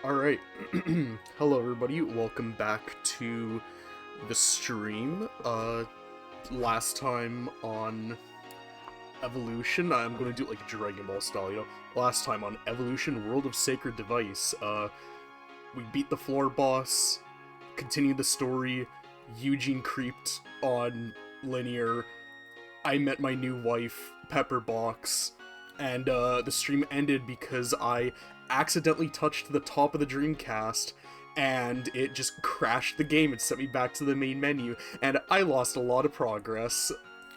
Alright, hello everybody, welcome back to the stream. Last time on Evolution, I'm going to do it like Dragon Ball style, last time on Evolution World of Sacred Device, we beat the floor boss, continued the story, Eugene creeped on linear, I met my new wife, Pepperbox, and the stream ended because I accidentally touched the top of the Dreamcast and it just crashed the game and sent me back to the main menu, and I lost a lot of progress.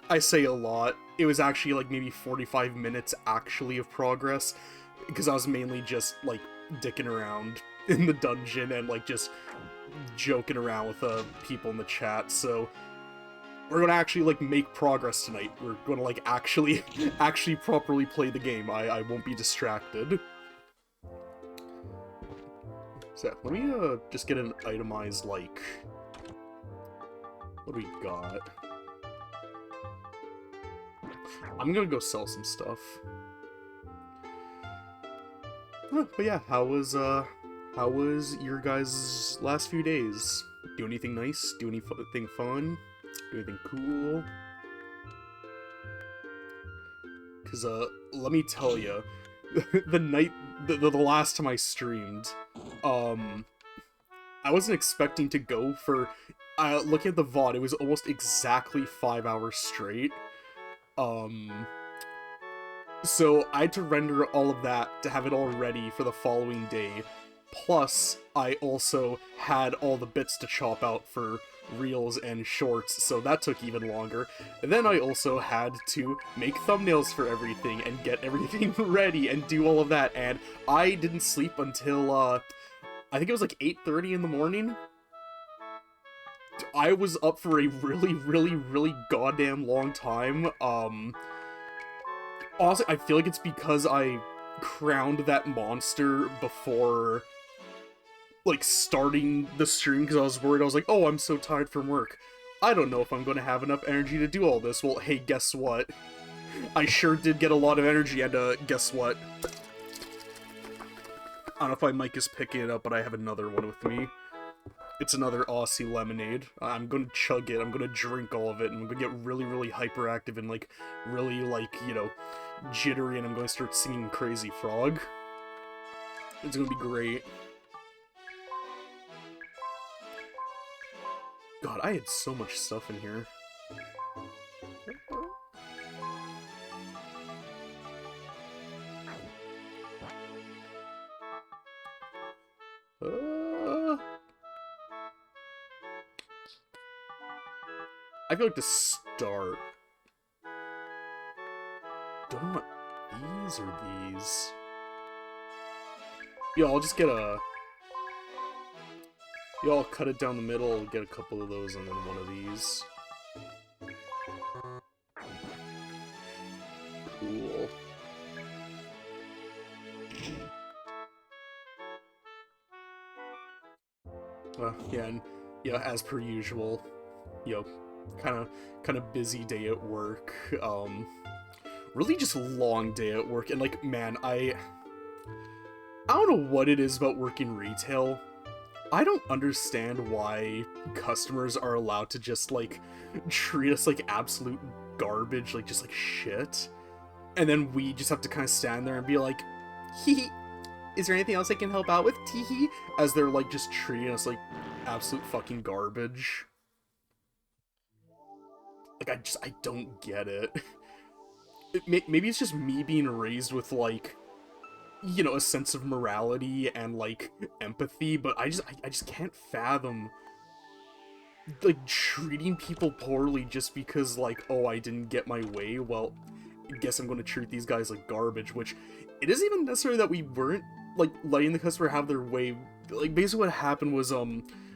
I say a lot. It was actually like maybe 45 minutes actually of progress, because I was mainly just like dicking around in the dungeon and like just joking around with people in the chat. So we're gonna actually like make progress tonight. We're gonna like actually properly play the game. I won't be distracted. So let me just get an itemized, like, what do we got? I'm gonna go sell some stuff. But yeah, how was your guys' last few days? Do anything nice? Do anything fun? Do anything cool? Cause let me tell you, the last time I streamed, I wasn't expecting to go for, looking at the VOD, it was almost exactly 5 hours straight. So I had to render all of that to have it all ready for the following day. Plus, I also had all the bits to chop out for reels and shorts, so that took even longer. And then I also had to make thumbnails for everything and get everything ready and do all of that, and I didn't sleep until, I think it was like 8:30 in the morning. I was up for a really goddamn long time. Honestly, I feel like it's because I crowned that monster before, like, starting the stream, because I was worried. I was like, oh, I'm so tired from work. I don't know if I'm going to have enough energy to do all this. Well, hey, guess what? I sure did get a lot of energy, and, guess what? I don't know if my mic is picking it up, but I have another one with me. It's another Aussie lemonade. I'm gonna chug it, I'm gonna drink all of it, and I'm gonna get really hyperactive and, like, really, like, jittery, and I'm gonna start singing Crazy Frog. It's gonna be great. God, I had so much stuff in here. I feel like to start, do I want these or these? Yeah, I'll just get a... Yeah, I'll cut it down the middle, get a couple of those, and then one of these. Cool. Yeah, and as per usual, kind of busy day at work. Really just long day at work, and like, man, I don't know what it is about working retail. I don't understand why customers are allowed to just, like, treat us like absolute garbage, like, just like shit. And then we just have to kind of stand there and be like, hee, is there anything else I can help out with, teehee? As they're, like, just treating us like absolute fucking garbage. Like, I don't get it. Maybe it's just me being raised with, like, a sense of morality and, like, empathy, but I just can't fathom, like, treating people poorly just because, like, oh, I didn't get my way. Well, I guess I'm going to treat these guys like garbage, which it isn't even necessary that we weren't, like, letting the customer have their way. Like, basically what happened was,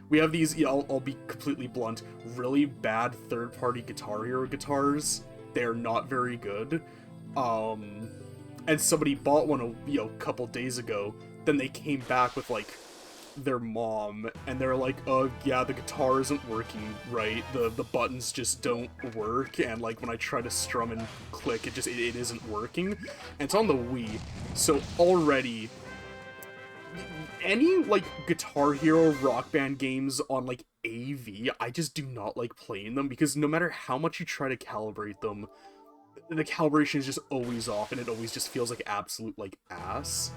we have these, I'll be completely blunt, really bad third-party Guitar Hero guitars. They're not very good. And somebody bought one a couple days ago. Then they came back with, like, their mom, and they're like, yeah, the guitar isn't working right, the buttons just don't work, and, like, when I try to strum and click, it isn't working. And it's on the Wii, so already any, like, Guitar Hero Rock Band games on, like, AV, I just do not like playing them, because no matter how much you try to calibrate them, the calibration is just always off, and it always just feels like absolute, like, ass.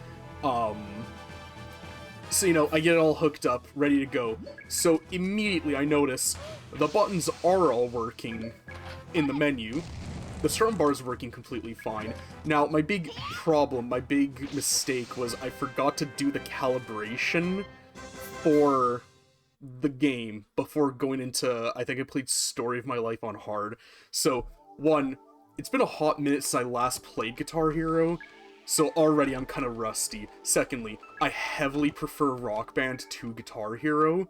So, you know, I get it all hooked up, ready to go. So immediately I notice the buttons are all working in the menu. The strum bar is working completely fine. Now, my big problem, my big mistake was I forgot to do the calibration for the game before going into, I think I played Story of My Life on hard. So, one, it's been a hot minute since I last played Guitar Hero, so already I'm kind of rusty. Secondly, I heavily prefer Rock Band to Guitar Hero,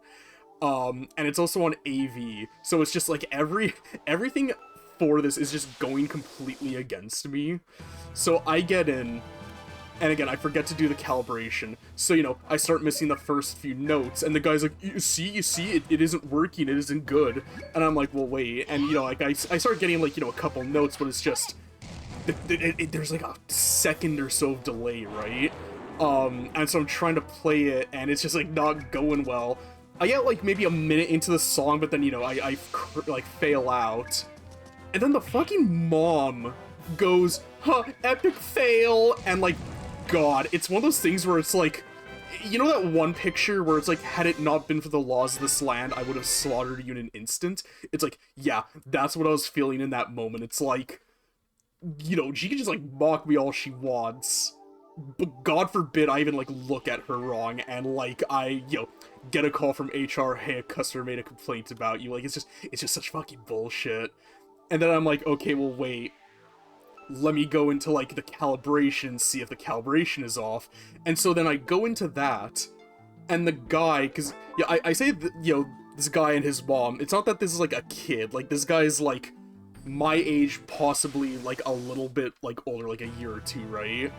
and it's also on AV, so it's just like everything for this is just going completely against me. So I get in, and again, I forget to do the calibration. So, you know, I start missing the first few notes, and the guy's like, you see, it isn't working, it isn't good. And I'm like, well, wait. And, you know, like, I start getting, like, you know, a couple notes, but it's just, there's, like, a second or so of delay, right? And so I'm trying to play it, and it's just, like, not going well. I get, like, maybe a minute into the song, but then, you know, I like, fail out. And then the fucking mom goes, huh, epic fail, and, like, God, it's one of those things where it's like, you know that one picture where it's like, had it not been for the laws of this land, I would have slaughtered you in an instant? It's like, yeah, that's what I was feeling in that moment. It's like, you know, she can just, like, mock me all she wants, but God forbid I even, like, look at her wrong, and, like, I, you know, get a call from HR, hey, a customer made a complaint about you. Like, it's just such fucking bullshit. And then I'm like, okay, well, wait, let me go into, like, the calibration, see if the calibration is off. And so then I go into that, and the guy, because, yeah, I say, you know, this guy and his mom, it's not that this is, like, a kid. Like, this guy's, like, my age, possibly, like, a little bit, like, older, like, a year or two, right?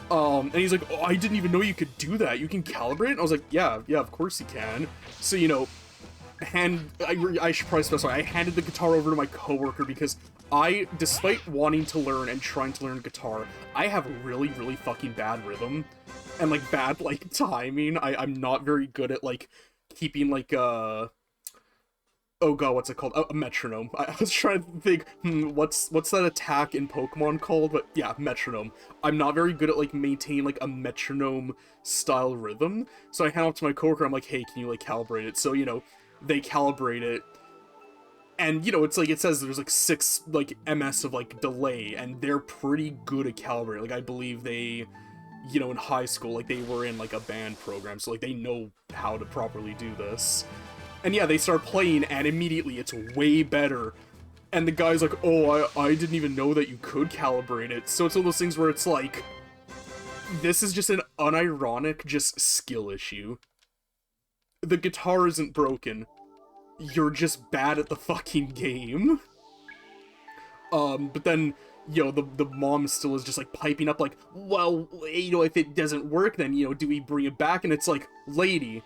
And he's like, oh, I didn't even know you could do that. You can calibrate? And I was like, yeah, of course you can. So, you know, I should probably specify, I handed the guitar over to my coworker because despite wanting to learn and trying to learn guitar, I have really, really fucking bad rhythm and, like, bad, like, timing. I'm not very good at, like, keeping, like, oh god, what's it called? A metronome. I was trying to think, what's that attack in Pokemon called? But yeah, metronome. I'm not very good at, like, maintaining, like, a metronome style rhythm. So I hand off to my coworker, I'm like, hey, can you, like, calibrate it? So, you know, they calibrate it, and, you know, it's like, it says there's, like, 6, like, ms of, like, delay, and they're pretty good at calibrating. Like, I believe they, you know, in high school, like, they were in, like, a band program, so, like, they know how to properly do this. And yeah, they start playing, and immediately it's way better. And the guy's like, oh, I didn't even know that you could calibrate it. So it's one of those things where it's like, this is just an unironic, just skill issue. The guitar isn't broken. You're just bad at the fucking game. But then, you know, the mom still is just, like, piping up, like, well, you know, if it doesn't work, then, you know, do we bring it back? And it's like, lady,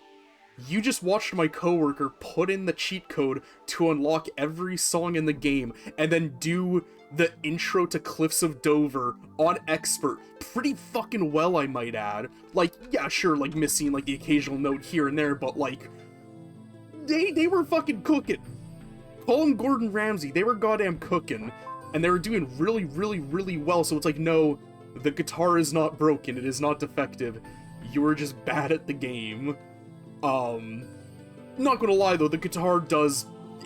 you just watched my coworker put in the cheat code to unlock every song in the game, and then do the intro to Cliffs of Dover on Expert pretty fucking well, I might add. Like, yeah, sure, like, missing, like, the occasional note here and there, but, like, they were fucking cooking. Paul and Gordon Ramsay, they were goddamn cooking, and they were doing really, really, really well, so it's like, no, the guitar is not broken, it is not defective, you were just bad at the game. Not gonna lie though, the guitar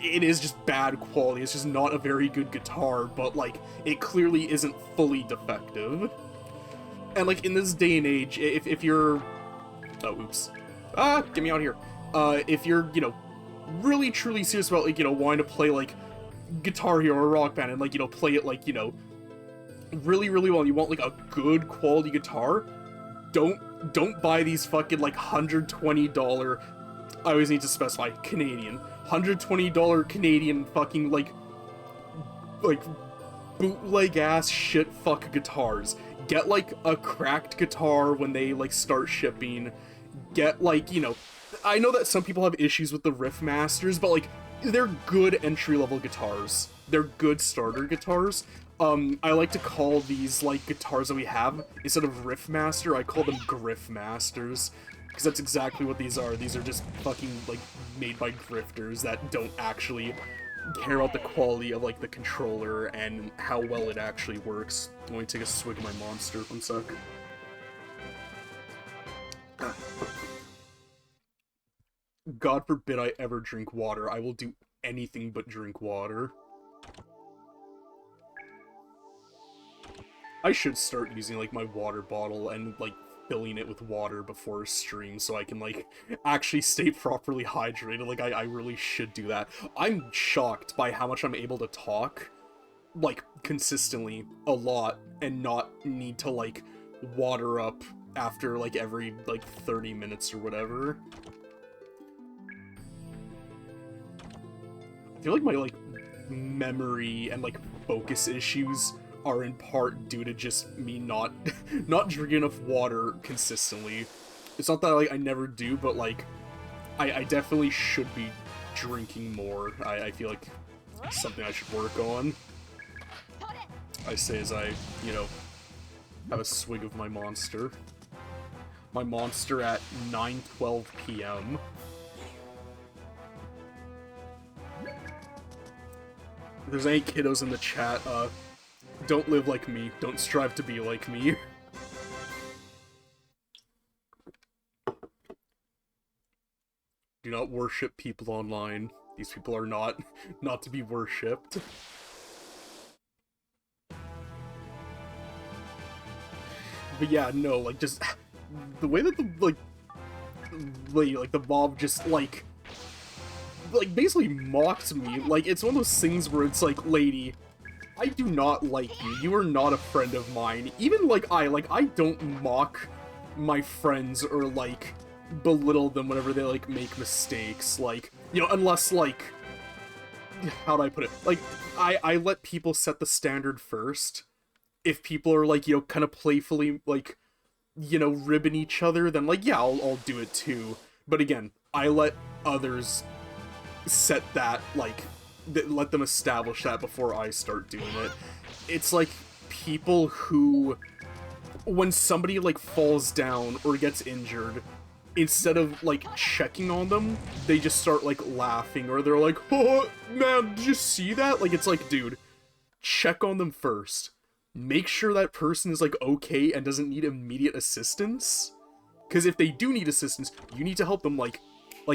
it is just bad quality, it's just not a very good guitar, but, like, it clearly isn't fully defective. And, like, in this day and age, if you're... Oh, oops. Get me out of here. If you're, you know, really truly serious about, like, you know, wanting to play, like, Guitar Hero or Rock Band and, like, you know, play it, like, you know, really, really well, and you want, like, a good quality guitar, don't buy these fucking, like, $120, I always need to specify, Canadian, $120 Canadian fucking, like, bootleg-ass shit-fuck guitars. Get, like, a cracked guitar when they, like, start shipping. Get, like, you know, I know that some people have issues with the Riffmasters, but, like, they're good entry-level guitars. They're good starter guitars. I like to call these, like, guitars that we have, instead of Riffmaster, I call them Griffmasters. Because that's exactly what these are. These are just fucking, like, made by grifters that don't actually care about the quality of, like, the controller and how well it actually works. I'm going to take a swig of my Monster. One sec. God forbid I ever drink water. I will do anything but drink water. I should start using, like, my water bottle and, like, filling it with water before a stream so I can, like, actually stay properly hydrated. Like, I really should do that. I'm shocked by how much I'm able to talk, like, consistently a lot and not need to, like, water up after, like, every, like, 30 minutes or whatever. I feel like my, like, memory and, like, focus issues are in part due to just me not drinking enough water consistently. It's not that, like, I never do, but, like, I definitely should be drinking more. I feel like it's something I should work on. I say as I, you know, have a swig of my Monster. My Monster at 9:12 p.m. If there's any kiddos in the chat, don't live like me. Don't strive to be like me. Do not worship people online. These people are not to be worshipped. But yeah, no, like, just the way that the, like the mob just, like, basically mocked me. Like, it's one of those things where it's like, lady, I do not like you. You are not a friend of mine. Even, like, I don't mock my friends or, like, belittle them whenever they, like, make mistakes. Like, you know, unless, like, how do I put it? Like, I let people set the standard first. If people are, like, you know, kind of playfully, like, you know, ribbing each other, then, like, yeah, I'll do it too. But again, I let others set that, like, let them establish that before I start doing it. It's like people who, when somebody, like, falls down or gets injured, instead of, like, checking on them, they just start, like, laughing, or they're like, oh, man, did you see that? Like, it's like, dude, check on them first. Make sure that person is, like, okay and doesn't need immediate assistance. Because if they do need assistance, you need to help them, like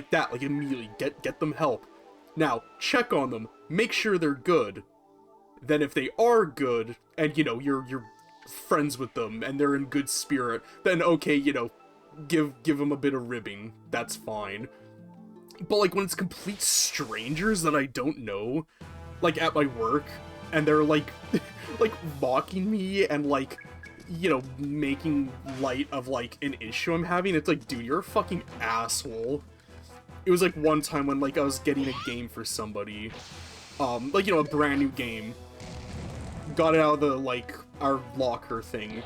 that, like, immediately. Get them help. Now, check on them, make sure they're good. Then if they are good, and, you know, you're friends with them, and they're in good spirit, then okay, you know, give them a bit of ribbing, that's fine. But, like, when it's complete strangers that I don't know, like, at my work, and they're, like, like, mocking me, and, like, you know, making light of, like, an issue I'm having, it's like, dude, you're a fucking asshole. It was, like, one time when, like, I was getting a game for somebody, like, you know, a brand new game, got it out of the, like, our locker thing,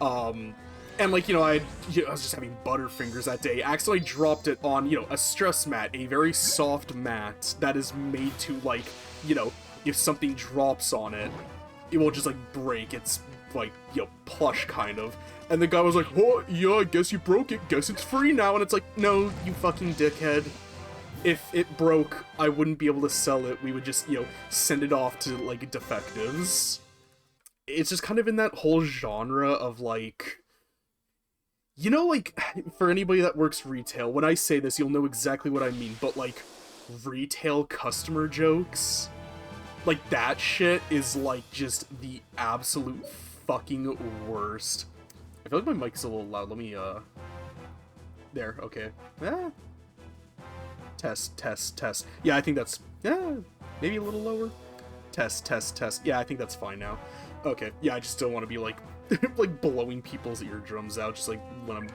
and, like, you know, I was just having Butterfingers that day, accidentally dropped it on, you know, a stress mat, a very soft mat that is made to, like, you know, if something drops on it, it will just, like, break. It's, like, you know, plush, kind of. And the guy was like, oh, yeah, I guess you broke it, guess it's free now, and it's like, no, you fucking dickhead. If it broke, I wouldn't be able to sell it, we would just, you know, send it off to, like, defectives. It's just kind of in that whole genre of, like, you know, like, for anybody that works retail, when I say this, you'll know exactly what I mean, but, like, retail customer jokes? Like, that shit is, like, just the absolute fucking worst. I feel like my mic's a little loud. Let me, there, okay. Test. Yeah, I think that's, maybe a little lower. Test. Yeah, I think that's fine now. Okay, yeah, I just don't want to be, like, like, blowing people's eardrums out, just, like, when I'm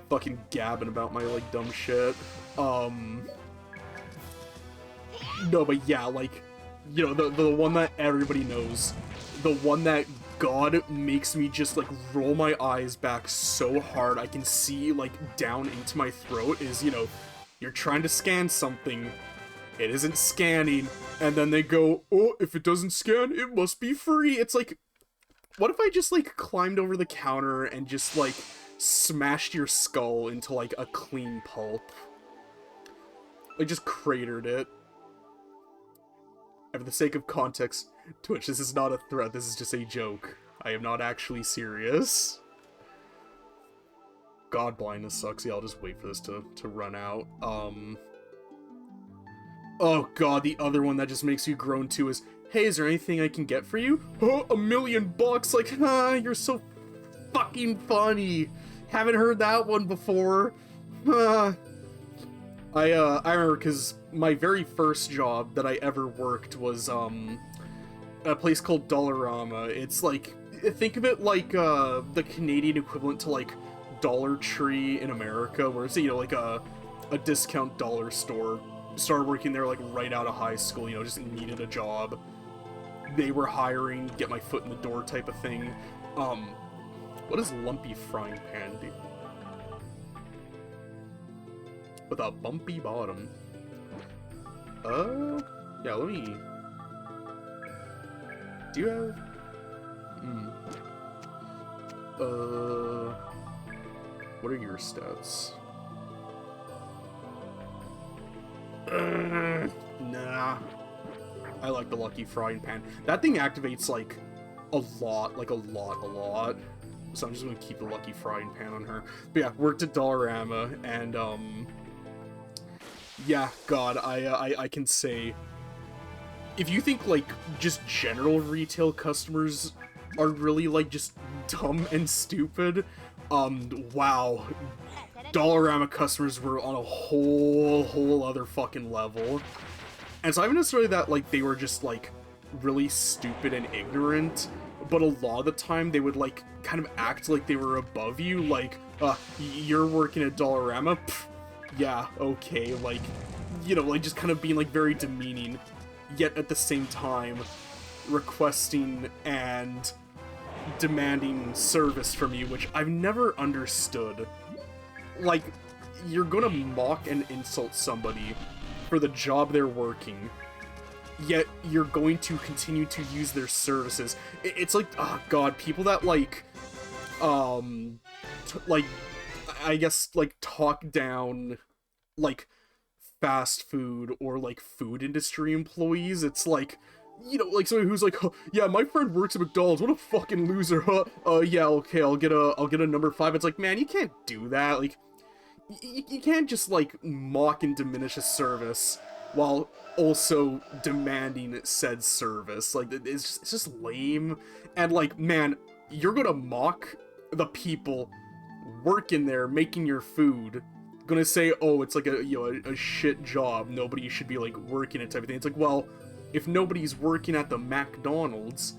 fucking gabbing about my, like, dumb shit. No, but yeah, like, you know, the one that everybody knows, the one that God makes me just, like, roll my eyes back so hard I can see, like, down into my throat is, you know, you're trying to scan something, it isn't scanning, and then they go, oh, if it doesn't scan, it must be free. It's like, what if I just, like, climbed over the counter and just, like, smashed your skull into, like, a clean pulp. Like, just cratered it. And for the sake of context, Twitch, this is not a threat, this is just a joke. I am not actually serious. God, blindness sucks. Yeah, I'll just wait for this to run out. Oh god, the other one that just makes you groan too is, hey, is there anything I can get for you? Oh, $1 million bucks! Like, you're so fucking funny. Haven't heard that one before. I remember because my very first job that I ever worked was, a place called Dollarama. It's like, think of it like, the Canadian equivalent to, like, Dollar Tree in America, where it's, you know, like a discount dollar store. Started working there, like, right out of high school, you know, just needed a job. They were hiring, get my foot in the door type of thing. What does lumpy frying pan do? With a bumpy bottom. Yeah, let me... Do you have... What are your stats? Nah. I like the lucky frying pan. That thing activates, like, a lot. So I'm just gonna keep the lucky frying pan on her. But yeah, worked at Dollarama, and, yeah, God, I can say... If you think, like, just general retail customers are really, like, just dumb and stupid, wow. Dollarama customers were on a whole other fucking level. And so I haven't necessarily that, like, they were just, like, really stupid and ignorant, but a lot of the time they would, like, kind of act like they were above you, like, you're working at Dollarama? Pfft, yeah, okay, like, you know, like, just kind of being, like, very demeaning, yet at the same time requesting and demanding service from you, which I've never understood. Like, you're gonna mock and insult somebody for the job they're working, yet you're going to continue to use their services. It's like, oh god, people that, like, like, I guess, like, talk down, like, fast food or, like, food industry employees. It's like, you know, like, somebody who's like, oh, yeah, my friend works at McDonald's, what a fucking loser, huh? Yeah, okay, I'll get a number 5. It's like, man, you can't do that. Like, you can't just, like, mock and diminish a service while also demanding said service. Like, it's just lame. And, like, man, you're gonna mock the people working there making your food, gonna say, oh, it's like a, you know, a shit job, nobody should be, like, working it type of thing. It's like, well, if nobody's working at the McDonald's,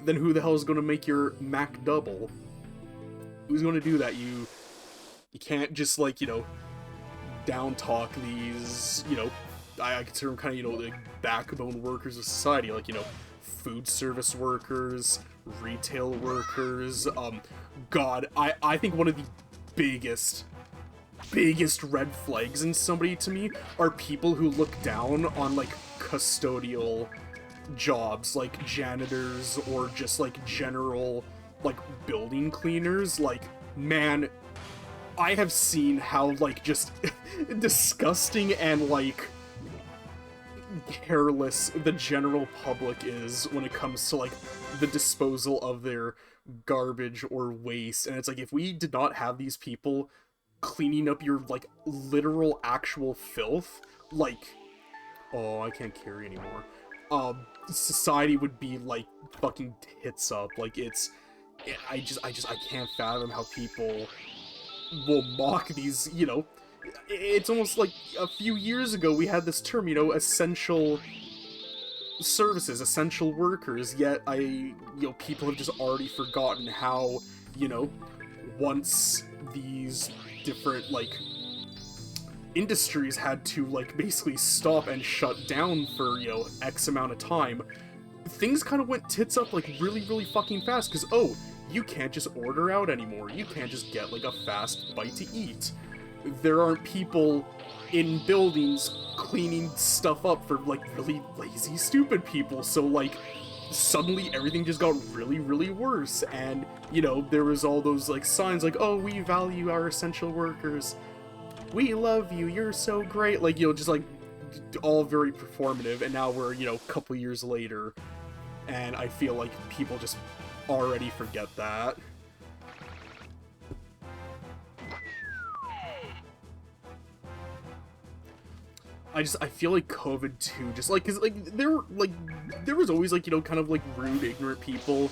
then who the hell is gonna make your McDouble? Who's gonna do that? You can't just, like, you know, down talk these, you know, I consider them kind of, you know, the backbone workers of society, like, you know, food service workers, retail workers. God, I think one of the biggest red flags in somebody to me are people who look down on, like, custodial jobs, like janitors or just, like, general, like, building cleaners. Like, man, I have seen how, like, just disgusting and, like, careless the general public is when it comes to, like, the disposal of their garbage or waste. And it's like, if we did not have these people cleaning up your, like, literal actual filth, like, oh, I can't carry anymore, society would be, like, fucking tits up. Like, it's, I can't fathom how people will mock these, you know. It's almost like a few years ago we had this term, you know, essential services, essential workers, yet you know, people have just already forgotten how, you know, once these different, like, industries had to, like, basically stop and shut down for, you know, X amount of time, things kind of went tits up, like, really fucking fast, because, oh, you can't just order out anymore, you can't just get, like, a fast bite to eat. There aren't people in buildings cleaning stuff up for, like, really lazy, stupid people, so, like, suddenly everything just got really, really worse. And, you know, there was all those, like, signs like, oh, we value our essential workers. We love you. You're so great. Like, you know, just, like, all very performative. And now we're, you know, a couple years later. And I feel like people just already forget that. I feel like COVID too, just like, cause like there was always like, you know, kind of like rude, ignorant people,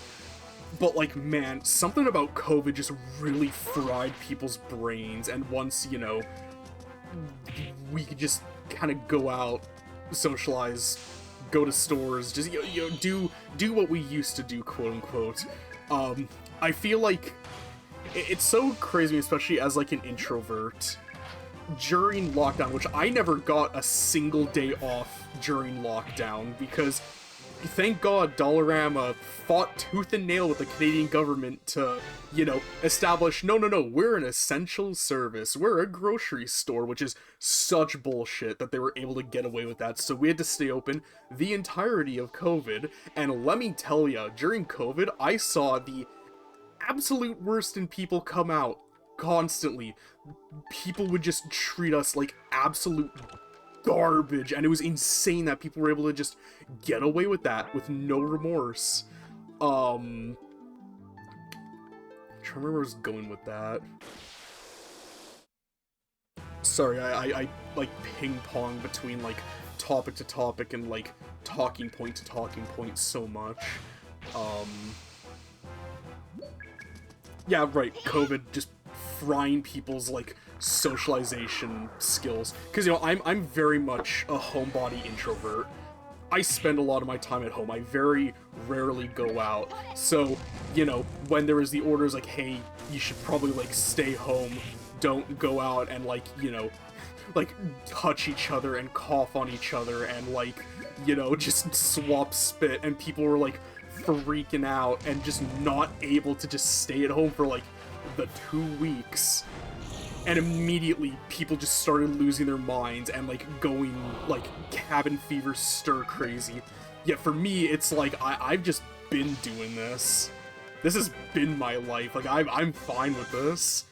but like, man, something about COVID just really fried people's brains. And once, you know, we could just kind of go out, socialize, go to stores, just, you know, do what we used to do, quote unquote. I feel like it's so crazy, especially as like an introvert. During lockdown, which I never got a single day off during lockdown, because thank God Dollarama fought tooth and nail with the Canadian government to, you know, establish, no, we're an essential service, we're a grocery store, which is such bullshit that they were able to get away with that. So we had to stay open the entirety of COVID, and let me tell ya, during COVID, I saw the absolute worst in people come out constantly. People would just treat us like absolute garbage, and it was insane that people were able to just get away with that with no remorse. I'm trying to remember where I was going with that. Sorry, I like ping pong between like topic to topic and like talking point to talking point so much. Yeah, right, COVID just frying people's like socialization skills, because, you know, I'm very much a homebody introvert. I spend a lot of my time at home. I very rarely go out. So, you know, when there was the orders like, hey, you should probably like stay home, don't go out and like, you know, like touch each other and cough on each other and like, you know, just swap spit, and people were like freaking out and just not able to just stay at home for like the 2 weeks. And immediately people just started losing their minds and like going like cabin fever stir crazy. Yet for me, it's like I've just been doing this. This has been my life. Like I'm fine with this.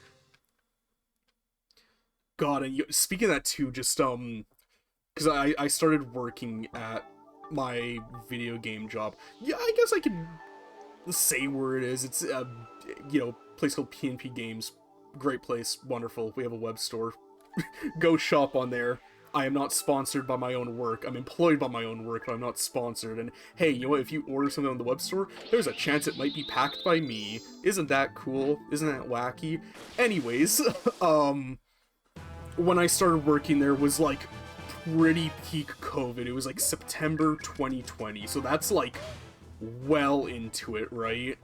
God, and speaking of that too, just because I started working at my video game job. Yeah, I guess I can say where it is. It's you know, place called PNP Games. Great place, wonderful. We have a web store. Go shop on there. I am not sponsored by my own work. I'm employed by my own work, but I'm not sponsored. And hey, you know what? If you order something on the web store, there's a chance it might be packed by me. Isn't that cool? Isn't that wacky? Anyways, when I started working there was like pretty peak COVID. It was like September 2020, so that's like well into it, right?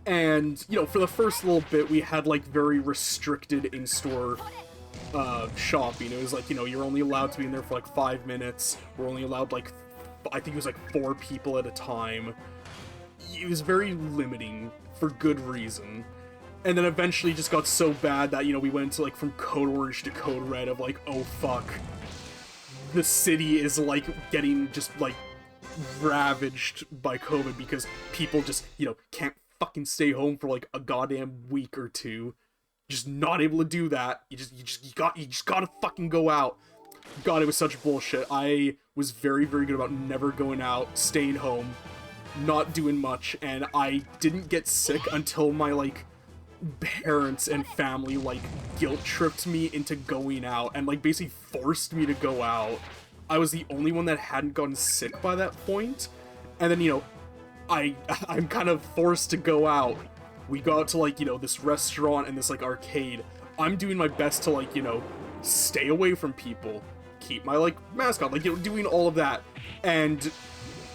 And, you know, for the first little bit, we had, like, very restricted in-store, shopping. It was like, you know, you're only allowed to be in there for, like, 5 minutes. We're only allowed, like, I think it was, like, 4 people at a time. It was very limiting, for good reason. And then eventually just got so bad that, you know, we went to, like, from Code Orange to Code Red of, like, oh, fuck. The city is, like, getting just, like, ravaged by COVID because people just, you know, can't fucking stay home for like a goddamn week or two. Just not able to do that. You just gotta fucking go out. God, it was such bullshit. I was very, very good about never going out, staying home, not doing much, and I didn't get sick until my like parents and family like guilt tripped me into going out and like basically forced me to go out. I was the only one that hadn't gotten sick by that point. And then, you know, I'm kind of forced to go out. We go out to, like, you know, this restaurant and this, like, arcade. I'm doing my best to, like, you know, stay away from people. Keep my, like, mask on. Like, you know, doing all of that. And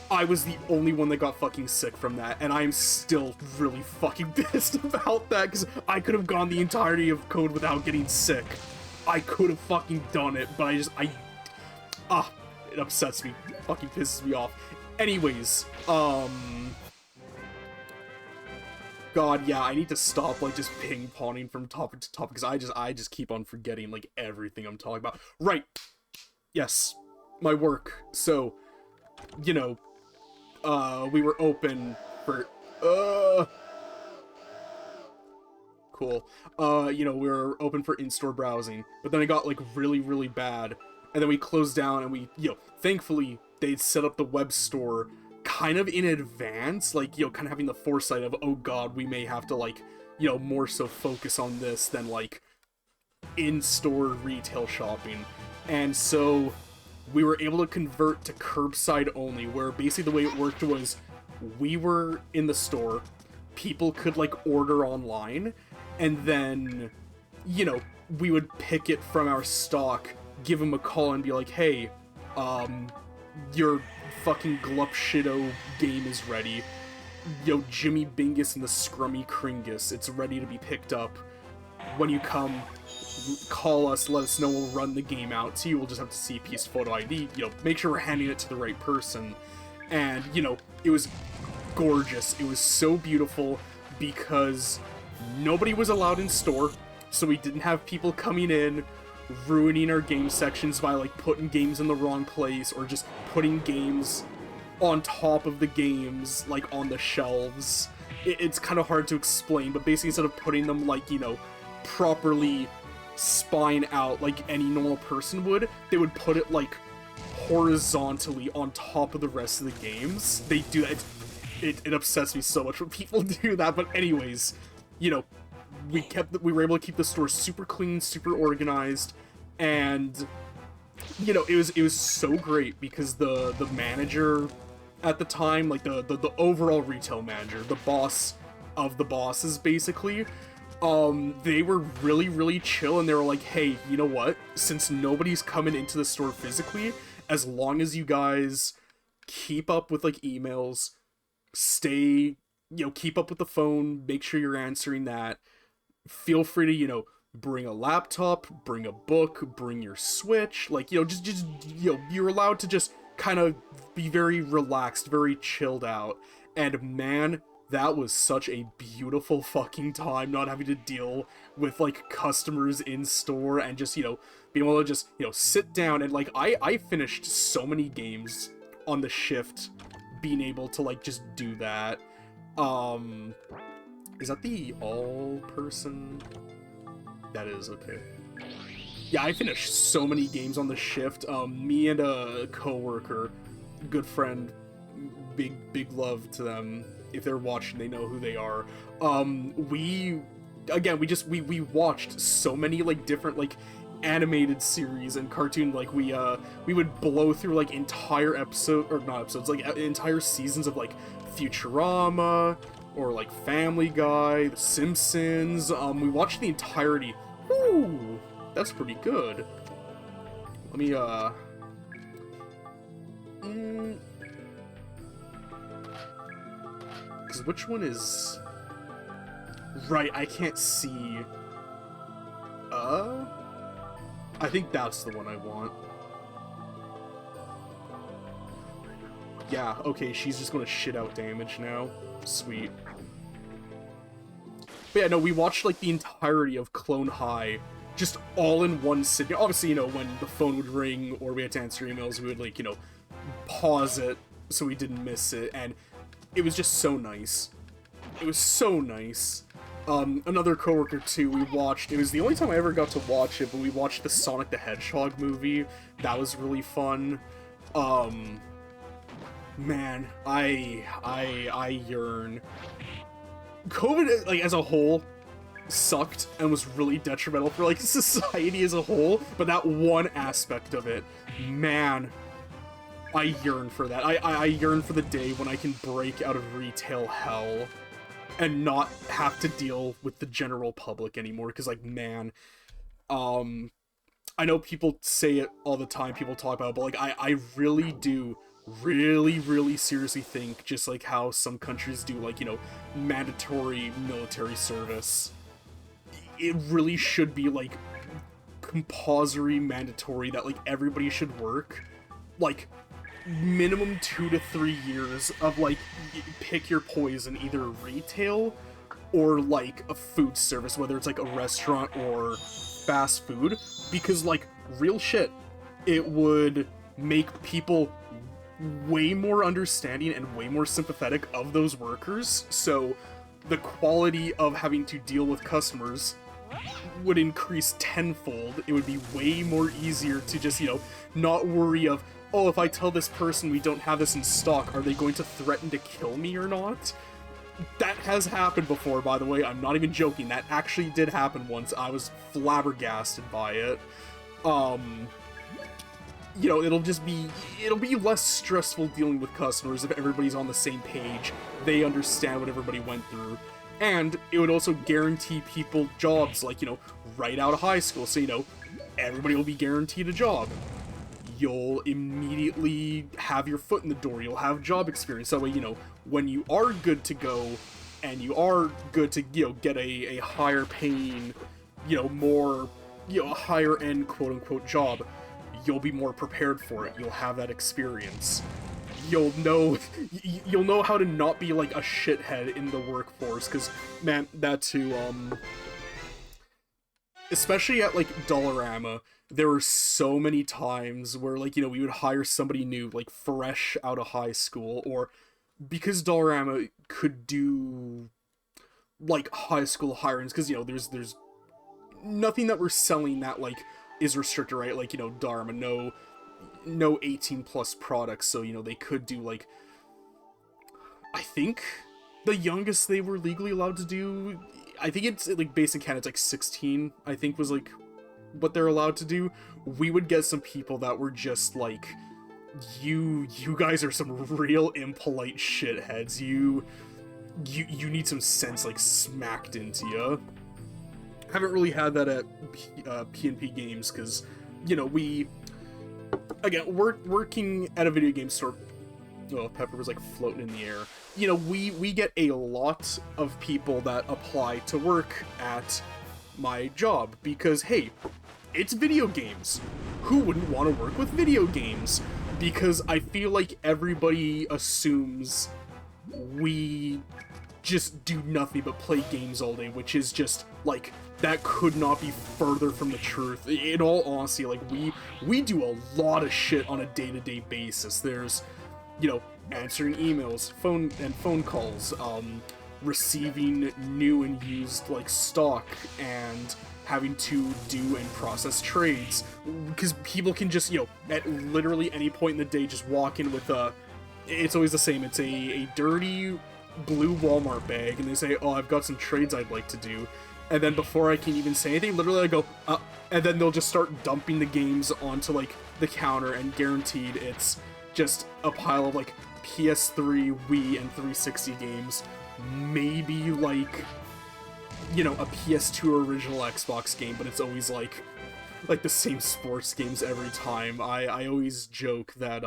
I was the only one that got fucking sick from that. And I'm still really fucking pissed about that. Because I could have gone the entirety of Code without getting sick. I could have fucking done it. But it upsets me. It fucking pisses me off. Anyways, God, yeah, I need to stop, like, just ping-ponging from topic to topic, because I just keep on forgetting, like, everything I'm talking about. Right! Yes, my work. So, you know, we were open for, cool. You know, we were open for in-store browsing, but then it got, like, really, really bad, and then we closed down, and we, you know, thankfully, they'd set up the web store kind of in advance, like, you know, kind of having the foresight of, oh god, we may have to, like, you know, more so focus on this than, like, in-store retail shopping. And so we were able to convert to curbside only, where basically the way it worked was we were in the store, people could, like, order online, and then, you know, we would pick it from our stock, give them a call and be like, hey, your fucking Glupshido game is ready. Yo, Jimmy Bingus and the Scrummy Kringus, it's ready to be picked up. When you come, call us, let us know, we'll run the game out to you, we'll just have to see a piece of photo ID, you know, make sure we're handing it to the right person. And, you know, it was gorgeous. It was so beautiful because nobody was allowed in store, so we didn't have people coming in, ruining our game sections by, like, putting games in the wrong place, or just putting games on top of the games, like, on the shelves. It's kind of hard to explain, but basically instead of putting them, like, you know, properly spine out like any normal person would, they would put it, like, horizontally on top of the rest of the games. They do that. It upsets me so much when people do that, but anyways, you know, we were able to keep the store super clean, super organized, and, you know, it was so great because the manager at the time, like the overall retail manager, the boss of the bosses, basically, they were really, really chill, and they were like, hey, you know what? Since nobody's coming into the store physically, as long as you guys keep up with, like, emails, stay, you know, keep up with the phone, make sure you're answering that, feel free to, you know, bring a laptop, bring a book, bring your Switch, like, you know, just, you know, you're allowed to just kind of be very relaxed, very chilled out, and man, that was such a beautiful fucking time, not having to deal with, like, customers in store, and just, you know, being able to just, you know, sit down, and, like, I finished so many games on the shift, being able to, like, just do that. Is that the all-person? That is, okay. Yeah, I finished so many games on the shift. Me and a coworker, good friend, big love to them. If they're watching, they know who they are. We watched so many, like, different, like, animated series and cartoon, like, we would blow through, like, entire entire seasons of, like, Futurama, or, like, Family Guy, The Simpsons. We watched the entirety. Whew, that's pretty good. Let me, because which one is... Right, I can't see... I think that's the one I want. Yeah, okay, she's just gonna shit out damage now. Sweet. But yeah, no, we watched, like, the entirety of Clone High, just all in one sitting. Obviously, you know, when the phone would ring, or we had to answer emails, we would, like, you know, pause it so we didn't miss it, and it was just so nice. It was so nice. Another coworker, too, we watched, it was the only time I ever got to watch it, but we watched the Sonic the Hedgehog movie. That was really fun. Man, I yearn. COVID, like, as a whole, sucked and was really detrimental for, like, society as a whole, but that one aspect of it, man, I yearn for that. I yearn for the day when I can break out of retail hell and not have to deal with the general public anymore, because, like, man, I know people say it all the time, people talk about it, but, like, I really do really seriously think, just like how some countries do, like, you know, mandatory military service, it really should be, like, compulsory mandatory, that, like, everybody should work, like, minimum 2 to 3 years of, like, pick your poison, either retail or, like, a food service, whether it's, like, a restaurant or fast food, because, like, real shit, it would make people way more understanding and way more sympathetic of those workers, so the quality of having to deal with customers would increase tenfold. It would be way more easier to just, you know, not worry of, oh, if I tell this person we don't have this in stock, are they going to threaten to kill me or not? That has happened before, by the way. I'm not even joking. That actually did happen once. I was flabbergasted by it. You know, it'll be less stressful dealing with customers if everybody's on the same page. They understand what everybody went through. And it would also guarantee people jobs, like, you know, right out of high school. So, you know, everybody will be guaranteed a job. You'll immediately have your foot in the door. You'll have job experience. That way, you know, when you are good to go and you are good to, you know, get a higher paying, you know, more, you know, a higher end quote-unquote job, you'll be more prepared for it. You'll have that experience. You'll know how to not be like a shithead in the workforce, because, man, that too, especially at, like, Dollarama, there were so many times where, like, you know, we would hire somebody new, like, fresh out of high school, or because Dollarama could do, like, high school hirings, because, you know, there's nothing that we're selling that, like, is restricted, right? Like, you know, Dollarama, no 18 plus products, so, you know, they could do, like, I think the youngest they were legally allowed to do, I think it's, like, based in Canada, it's like 16, I think was, like, what they're allowed to do. We would get some people that were just like, you guys are some real impolite shitheads. You need some sense, like, smacked into you. Haven't really had that at P&P Games, because, you know, again, working at a video game store, oh, Pepper was, like, floating in the air. You know, we get a lot of people that apply to work at my job, because, hey, it's video games. Who wouldn't want to work with video games? Because I feel like everybody assumes we just do nothing but play games all day, which is just, like, that could not be further from the truth. In all honesty, like, we do a lot of shit on a day-to-day basis. There's, you know, answering emails, phone calls, receiving new and used, like, stock, and having to do and process trades, because people can just, you know, at literally any point in the day just walk in with it's always the same, it's a dirty blue Walmart bag, and they say, oh, I've got some trades I'd like to do, and then before I can even say anything, literally I go, and then they'll just start dumping the games onto, like, the counter, and guaranteed it's just a pile of, like, PS3, Wii, and 360 games, maybe, like, you know, a PS2 original Xbox game, but it's always like the same sports games every time. I always joke that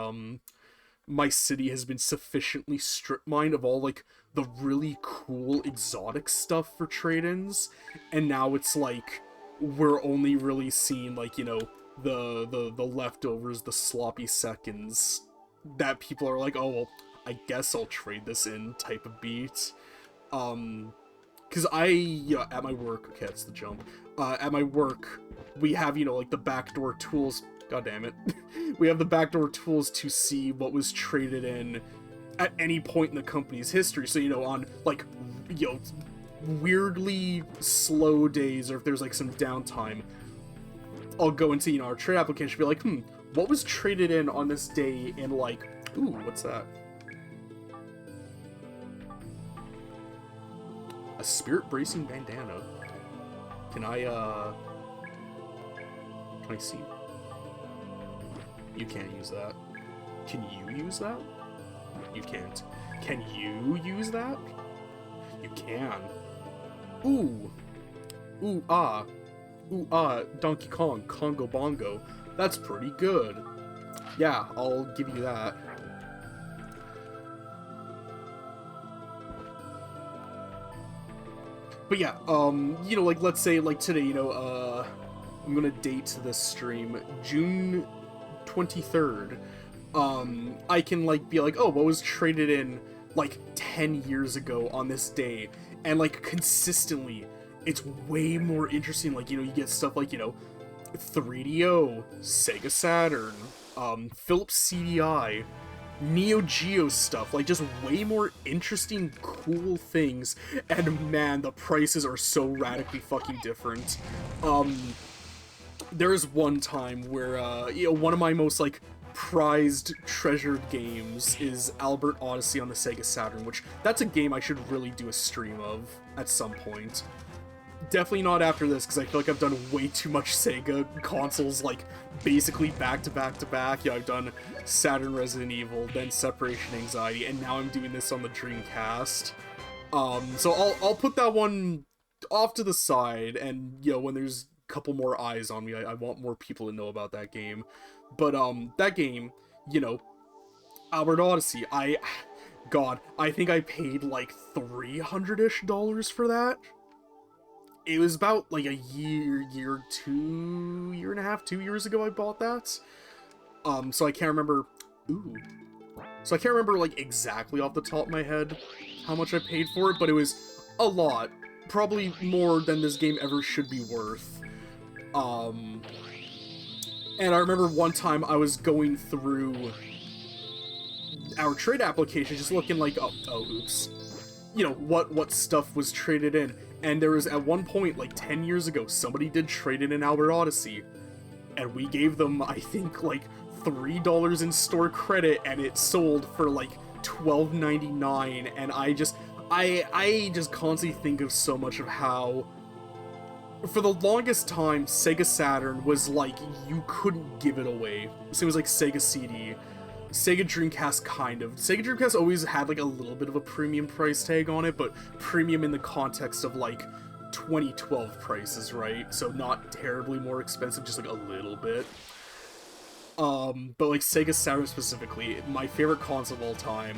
my city has been sufficiently strip-mined of all, like, the really cool exotic stuff for trade-ins, and now it's like we're only really seeing, like, you know, the leftovers, the sloppy seconds that people are like, oh, well, I guess I'll trade this in type of beat. Because you know, at my work, okay, that's the jump, at my work, we have, you know, like, the backdoor tools, god damn it, we have the backdoor tools to see what was traded in at any point in the company's history, so, you know, on, like, you know, weirdly slow days, or if there's, like, some downtime, I'll go into, you know, our trade application, be like, what was traded in on this day in, like, ooh, what's that? A spirit bracing bandana. Can I see? You can't use that. Can you use that? You can't. Can you use that? You can. Ooh. Ooh, ah. Ooh, ah, Donkey Kong, Congo Bongo. That's pretty good. Yeah, I'll give you that. But yeah, you know, like, let's say, like, today, you know, I'm gonna date this stream, June 23rd. I can, like, be like, oh, what was traded in, like, 10 years ago on this day? And, like, consistently, it's way more interesting. Like, you know, you get stuff like, you know, 3DO, Sega Saturn, Philips CDI, Neo Geo stuff, like just way more interesting, cool things, and man, the prices are so radically fucking different. There is one time where, one of my most, like, prized, treasured games is Albert Odyssey on the Sega Saturn, which, that's a game I should really do a stream of at some point. Definitely not after this, because I feel like I've done way too much Sega consoles, like, basically back to back to back. Yeah, I've done Saturn Resident Evil, then Separation Anxiety, and now I'm doing this on the Dreamcast. So I'll put that one off to the side, and, when there's a couple more eyes on me, I want more people to know about that game. But, that game, Albert Odyssey, God, I think I paid, like, $300-ish for that. It was about, like, a year and a half, 2 years ago I bought that. So I can't remember... Ooh. So I can't remember, like, exactly off the top of my head how much I paid for it, but it was a lot. Probably more than this game ever should be worth. And I remember one time I was going through our trade application, just looking like, oops. What stuff was traded in. And there was, at one point, like 10 years ago, somebody did trade in Albert Odyssey. And we gave them, I think, like, $3 in store credit, and it sold for, like, $12.99. And I just constantly think of so much of how, for the longest time, Sega Saturn was like, you couldn't give it away. Same as, like, Sega CD. Sega Dreamcast, kind of. Sega Dreamcast always had, like, a little bit of a premium price tag on it, but premium in the context of, like, 2012 prices, right? So not terribly more expensive, just, like, a little bit. But, like, Sega Saturn specifically, my favorite console of all time,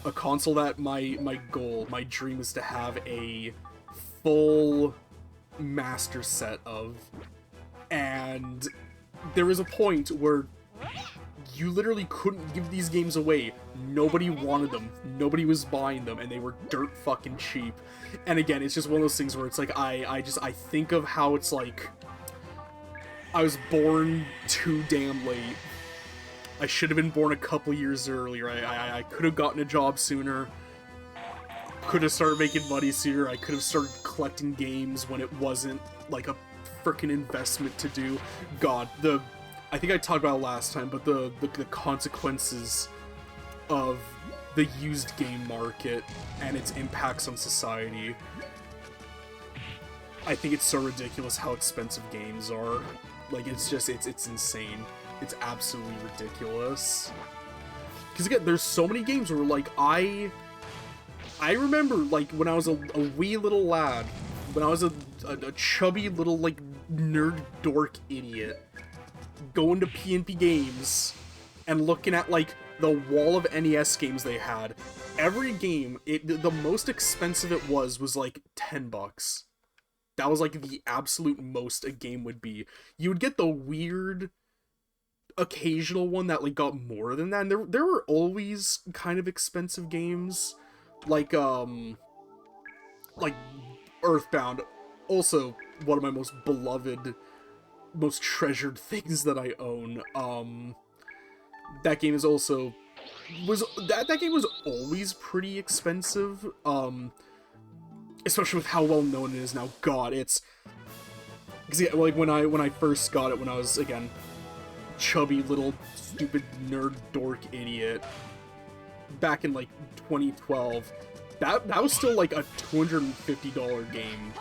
a console that my goal, my dream is to have a full master set of, and there was a point where you literally couldn't give these games away. Nobody wanted them. Nobody was buying them, and they were dirt fucking cheap. And again, it's just one of those things where it's like, I think of how it's like, I was born too damn late. I should have been born a couple years earlier. I could have gotten a job sooner. Could have started making money sooner. I could have started collecting games when it wasn't, like, a freaking investment to do. God, I think I talked about it last time, but the consequences of the used game market and its impacts on society. I think it's so ridiculous how expensive games are. Like, it's insane. It's absolutely ridiculous. Because again, there's so many games where, like, I remember, like, when I was a wee little lad, when I was a chubby little, like, nerd dork idiot, going to PNP Games and looking at, like, the wall of NES games they had. Every game, the most expensive it was like $10. That was, like, the absolute most a game would be. You would get the weird occasional one that, like, got more than that, and there were always kind of expensive games, like Earthbound, also one of my most beloved, most treasured things that I own. That game is also that game was always pretty expensive, especially with how well known it is now. God, it's because, yeah, like, when I first got it, when I was, again, chubby little stupid nerd dork idiot back in, like, 2012, that was still, like, a $250 game.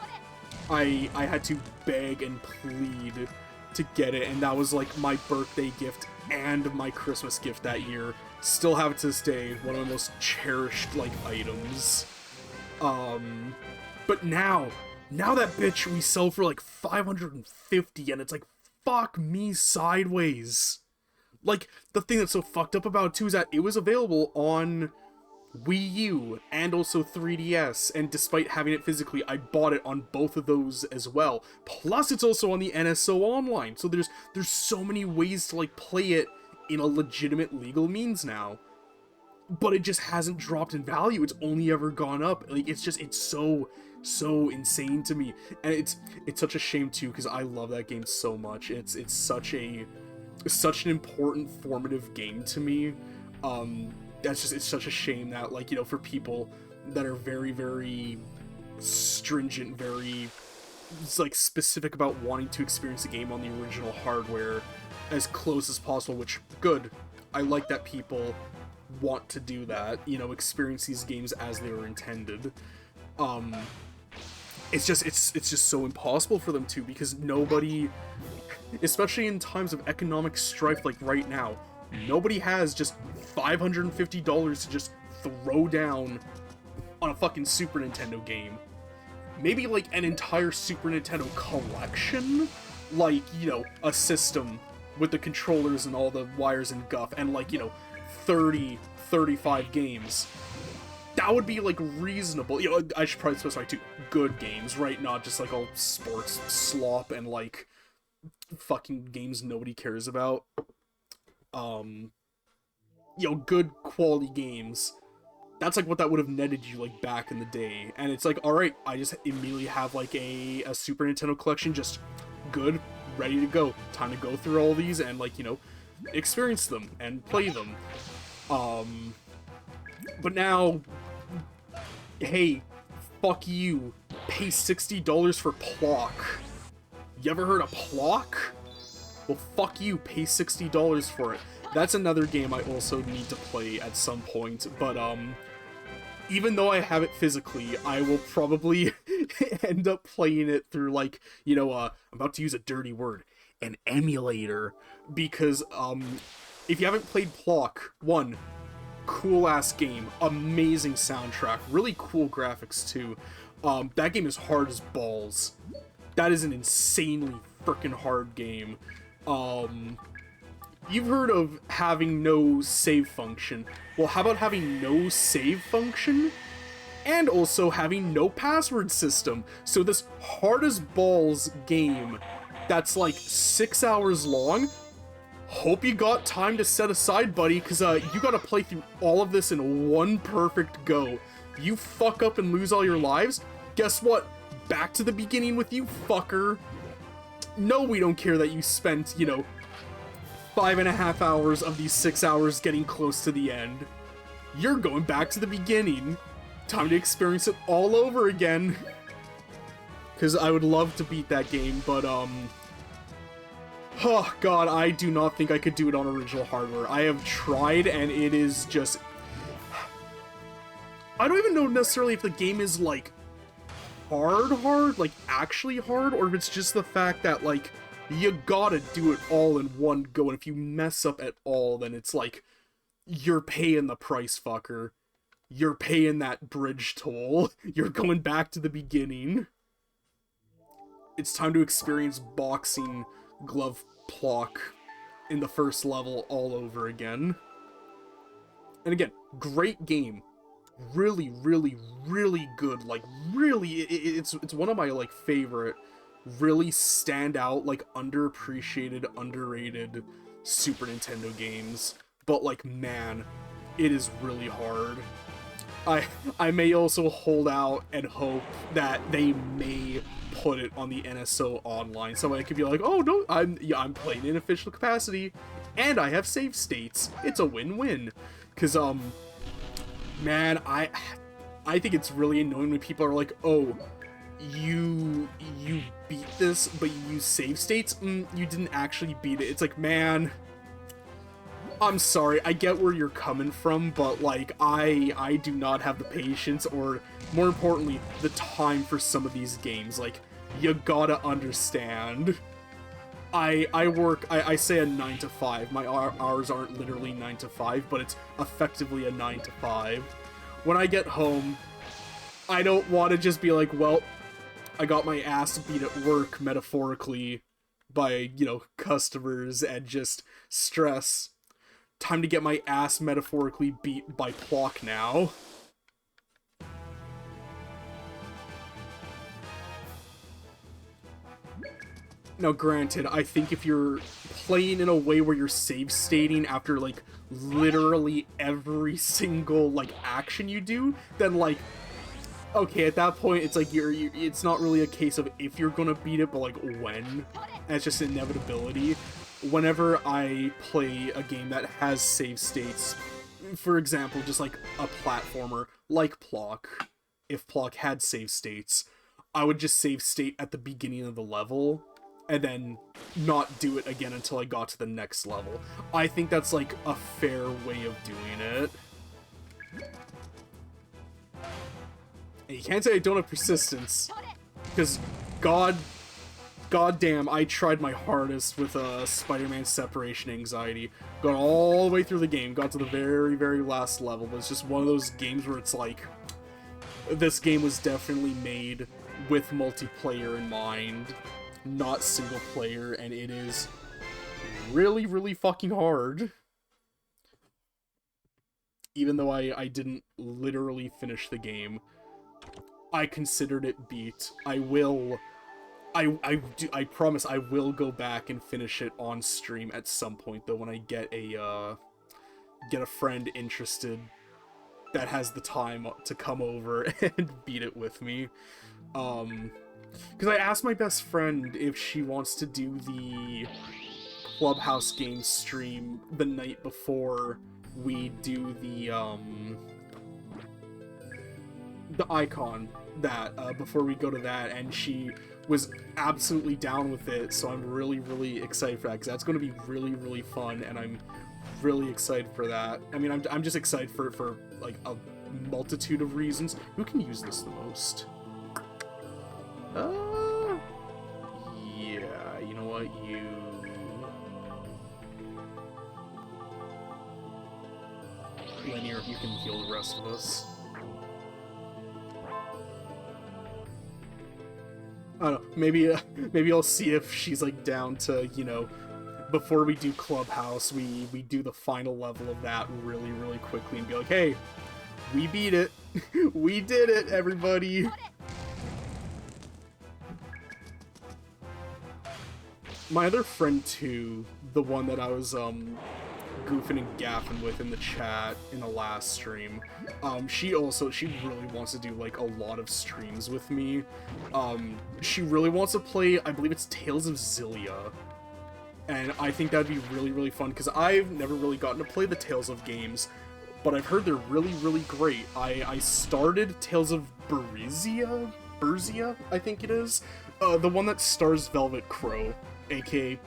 I had to beg and plead to get it, and that was, like, my birthday gift and my Christmas gift that year. Still have it to this day, one of the most cherished, like, items. But now that bitch we sell for, like, $550, and it's like, fuck me sideways. Like, the thing that's so fucked up about it, too, is that it was available on Wii U and also 3DS, and despite having it physically, I bought it on both of those as well. Plus, it's also on the NSO Online, so there's so many ways to, like, play it in a legitimate legal means now. But it just hasn't dropped in value. It's only ever gone up. Like, it's so insane to me, and it's such a shame too, because I love that game so much. It's such an important formative game to me. That's just, it's such a shame that, like, you know, for people that are very, very stringent, very, like, specific about wanting to experience the game on the original hardware as close as possible, which, good. I like that people want to do that, you know, experience these games as they were intended. It's just so impossible for them to, because nobody, especially in times of economic strife like right now, nobody has just $550 to just throw down on a fucking Super Nintendo game. Maybe like an entire Super Nintendo collection, like, you know, a system with the controllers and all the wires and guff, and like, you know, 30, 35 games. That would be, like, reasonable. You know, I should probably specify, too, good games, right? Not just, like, all sports slop and, like, fucking games nobody cares about. You know, good quality games. That's, like, what that would have netted you, like, back in the day. And it's like, alright, I just immediately have, like, a Super Nintendo collection, just good, ready to go. Time to go through all these and, like, you know, experience them and play them. But now, hey, fuck you, pay $60 for Plok. You ever heard of Plok? Well, fuck you, pay $60 for it. That's another game I also need to play at some point, but, even though I have it physically, I will probably end up playing it through, like, you know, I'm about to use a dirty word, an emulator, because, if you haven't played Plok, one, cool-ass game, amazing soundtrack, really cool graphics, too. That game is hard as balls. That is an insanely frickin' hard game. You've heard of having no save function. Well, how about having no save function? And also having no password system. So this hard as balls game that's like 6 hours long, hope you got time to set aside, buddy, because you gotta play through all of this in one perfect go. You fuck up and lose all your lives, guess what? Back to the beginning with you, fucker. No, we don't care that you spent, you know, 5.5 hours of these 6 hours getting close to the end. You're going back to the beginning. Time to experience it all over again. Because I would love to beat that game, but, oh god, I do not think I could do it on original hardware. I have tried, and it is just... I don't even know necessarily if the game is, like, hard, like, actually hard, or if it's just the fact that, like, you gotta do it all in one go, and if you mess up at all, then it's like, you're paying the price, fucker. You're paying that bridge toll. You're going back to the beginning. It's time to experience boxing glove Plok in the first level all over again. And again, great game. Really, really, really good. Like, really, it's one of my, like, favorite, really stand out, like, underappreciated, underrated Super Nintendo games. But, like, man, it is really hard. I may also hold out and hope that they may put it on the NSO online, so I could be like, oh no, I'm playing in official capacity, and I have save states. It's a win-win. Cause man, I think it's really annoying when people are like, oh, you beat this, but you use save states. You didn't actually beat it. It's like, man, I'm sorry, I get where you're coming from, but, like, I do not have the patience, or, more importantly, the time for some of these games. Like, you gotta understand. I say a 9 to 5. My hours aren't literally 9 to 5, but it's effectively a 9 to 5. When I get home, I don't want to just be like, well, I got my ass beat at work, metaphorically, by, you know, customers, and just stress. Time to get my ass metaphorically beat by Plok now. Now, granted, I think if you're playing in a way where you're save stating after, like, literally every single, like, action you do, then, like, okay, at that point, it's like, it's not really a case of if you're gonna beat it, but, like, when. And it's just inevitability. Whenever I play a game that has save states, for example, just like a platformer like Plock, if Plock had save states, I would just save state at the beginning of the level and then not do it again until I got to the next level. I think that's like a fair way of doing it. And you can't say I don't have persistence, because goddamn, I tried my hardest with Spider-Man separation anxiety. Got all the way through the game, got to the very, very last level, but it's just one of those games where it's like, this game was definitely made with multiplayer in mind, not single player, and it is really, really fucking hard. Even though I didn't literally finish the game, I considered it beat. I promise I will go back and finish it on stream at some point, though, when I get a friend interested that has the time to come over and beat it with me. Because I asked my best friend if she wants to do the Clubhouse game stream the night before we do the Icon, that before we go to that, and she was absolutely down with it, so I'm really, really excited for that, because that's going to be really, really fun, and I'm really excited for that. I mean, I'm just excited for like a multitude of reasons. Who can use this the most? Yeah, you know what, you... Linear, you can heal the rest of us. I don't know, maybe I'll see if she's, like, down to, you know, before we do Clubhouse, we do the final level of that really, really quickly and be like, hey, we beat it! We did it, everybody! My other friend, too, the one that I was, goofing and gaffing with in the chat in the last stream, she really wants to do, like, a lot of streams with me. She really wants to play, I believe it's Tales of Xillia, and I think that'd be really, really fun, because I've never really gotten to play the Tales of games, but I've heard they're really, really great. I started Tales of Berzia, I think it is, the one that stars Velvet Crow, aka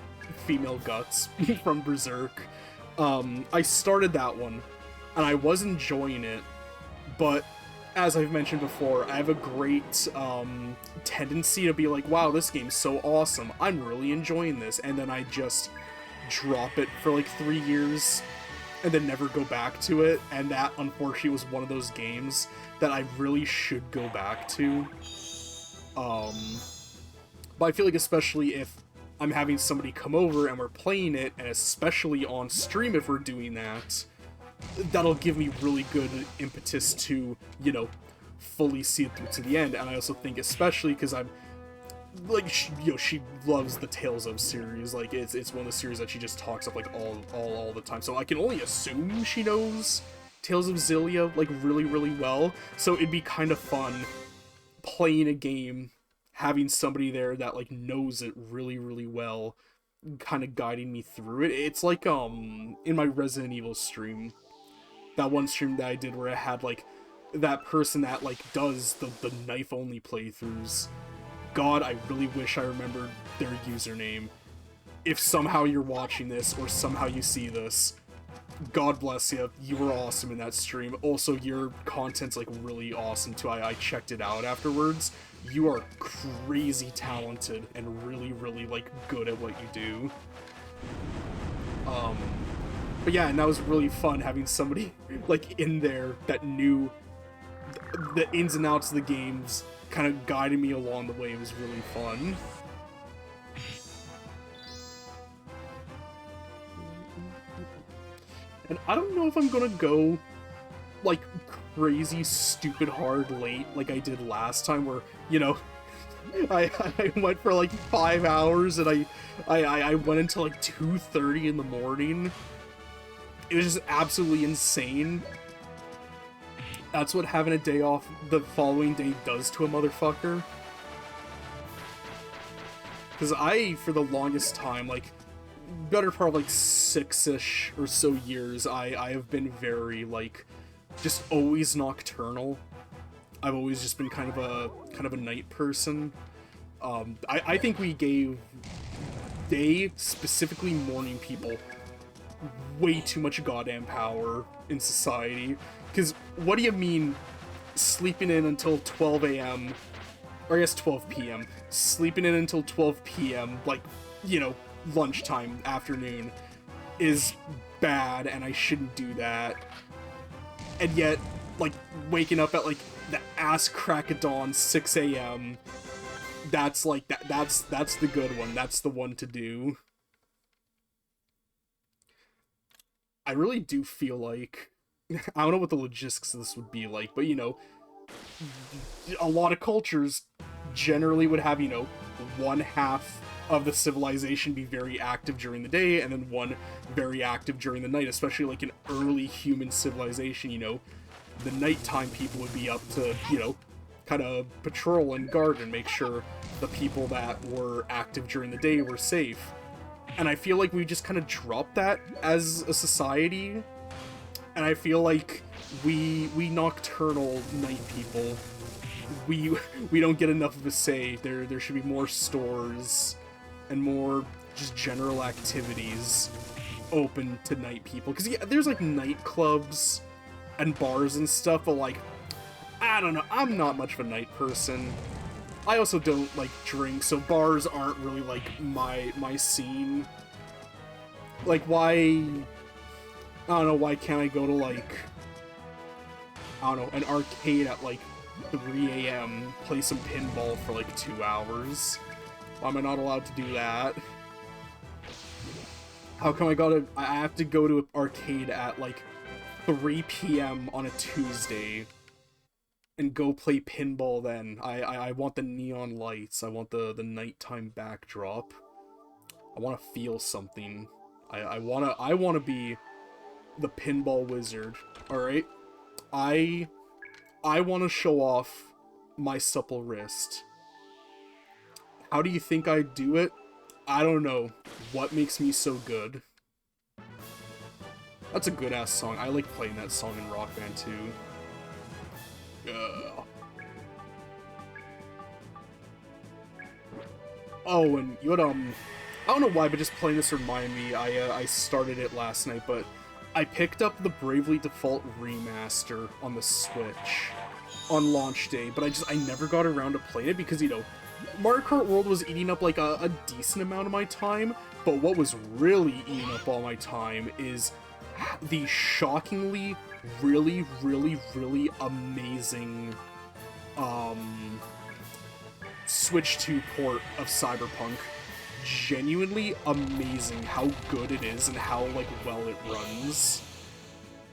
Female Guts from Berserk. I started that one, and I was enjoying it, but as I've mentioned before, I have a great tendency to be like, wow, this game's so awesome, I'm really enjoying this, and then I just drop it for like 3 years, and then never go back to it, and that, unfortunately, was one of those games that I really should go back to. But I feel like, especially if I'm having somebody come over and we're playing it, and especially on stream if we're doing that, that'll give me really good impetus to, you know, fully see it through to the end. And I also think, especially because I'm, like, she loves the Tales of series, like, it's one of the series that she just talks up, like, all the time, so I can only assume she knows Tales of Xillia, like, really, really well, so it'd be kind of fun playing a game, having somebody there that, like, knows it really, really well, kind of guiding me through it. It's like, in my Resident Evil stream, that one stream that I did where I had, like, that person that, like, does the knife-only playthroughs. God, I really wish I remembered their username. If somehow you're watching this, or somehow you see this, God bless you, you were awesome in that stream. Also, your content's, like, really awesome, too. I checked it out afterwards. You are crazy talented and really, really, like, good at what you do. But yeah, and that was really fun having somebody, like, in there that knew the ins and outs of the games, kind of guiding me along the way. It was really fun. And I don't know if I'm gonna go, like, crazy, stupid hard late like I did last time, where, you know, I went for like 5 hours and I went until like 2:30 in the morning. It was just absolutely insane. That's what having a day off the following day does to a motherfucker. Because for the longest time, like, better part of like 6-ish or so years, I have been very like just always nocturnal. I've always just been kind of a night person. I think we gave specifically morning people, way too much goddamn power in society. Because what do you mean sleeping in until 12 a.m., or I guess 12 p.m., sleeping in until 12 p.m., like, you know, lunchtime, afternoon, is bad, and I shouldn't do that. And yet, like, waking up at, like, the ass crack of dawn, 6 a.m., that's, like, that's the good one. That's the one to do. I really do feel like, I don't know what the logistics of this would be like, but, you know, a lot of cultures generally would have, you know, one half of the civilization be very active during the day, and then one very active during the night, especially like an early human civilization, you know. The nighttime people would be up to, you know, kind of patrol and guard and make sure the people that were active during the day were safe. And I feel like we just kind of dropped that as a society. And I feel like we nocturnal night people, we don't get enough of a say. There should be more stores and more just general activities open to night people. Because yeah, there's like nightclubs and bars and stuff, but like, I don't know, I'm not much of a night person. I also don't like drink, so bars aren't really like my scene. Like, why, I don't know, why can't I go to like, I don't know, an arcade at like 3 a.m., play some pinball for like 2 hours? Why am I not allowed to do that? How come I have to go to an arcade at like 3 p.m. on a Tuesday and go play pinball then? I want the neon lights. I want the nighttime backdrop. I want to feel something. I want to be the pinball wizard. All right? I want to show off my supple wrist. How do you think I do it? I don't know. What makes me so good? That's a good-ass song. I like playing that song in Rock Band 2. Oh, and you had, I don't know why, but just playing this reminded me, I started it last night, but I picked up the Bravely Default Remaster on the Switch on launch day, but I never got around to playing it because, you know, Mario Kart World was eating up like a decent amount of my time, but what was really eating up all my time is the shockingly, really, really, really amazing Switch 2 port of Cyberpunk. Genuinely amazing how good it is and how like well it runs.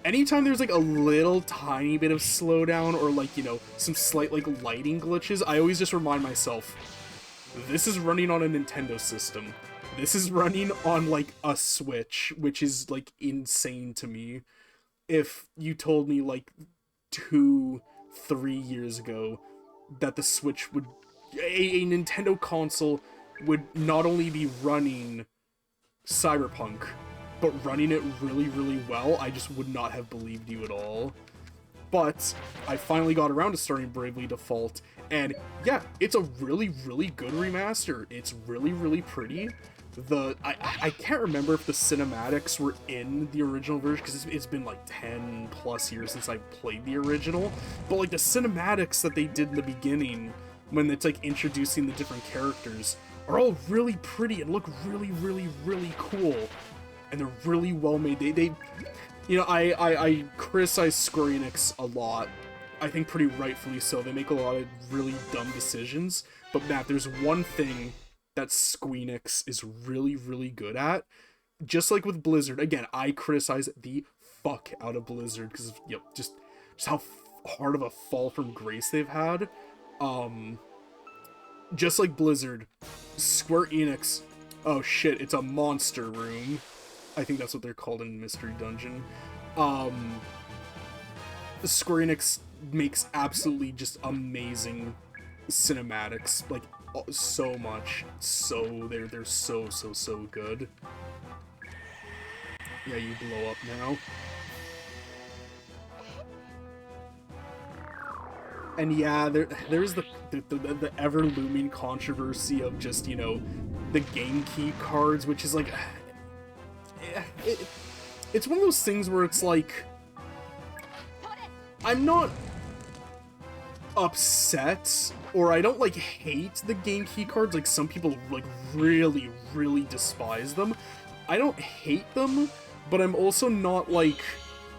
Anytime there's like a little tiny bit of slowdown or like, you know, some slight like lighting glitches, I always just remind myself, this is running on a Nintendo system. This is running on like a Switch, which is like insane to me. If you told me like 2-3 years ago that the Switch would, a Nintendo console would not only be running Cyberpunk, but running it really, really well, I just would not have believed you at all. But I finally got around to starting Bravely Default, and yeah, it's a really, really good remaster. It's really, really pretty. I can't remember if the cinematics were in the original version, because it's been like 10 plus years since I played the original, but like the cinematics that they did in the beginning, when it's like introducing the different characters, are all really pretty and look really, really, really cool. And they're really well made. They you know, I criticize Square Enix a lot. I think pretty rightfully so. They make a lot of really dumb decisions. But Matt, there's one thing that Square Enix is really, really good at. Just like with Blizzard. Again, I criticize the fuck out of Blizzard because, you know, just how hard of a fall from grace they've had. Just like Blizzard, Square Enix, oh shit, it's a monster room. I think that's what they're called in Mystery Dungeon. Square Enix makes absolutely just amazing cinematics, like so much. So they're so good. Yeah, you blow up now. And yeah, there's the ever-looming controversy of just, you know, the game key cards, which is like... it's one of those things where it's like... I'm not upset, or I don't, like, hate the game key cards, like some people, like, really, really despise them. I don't hate them, but I'm also not, like,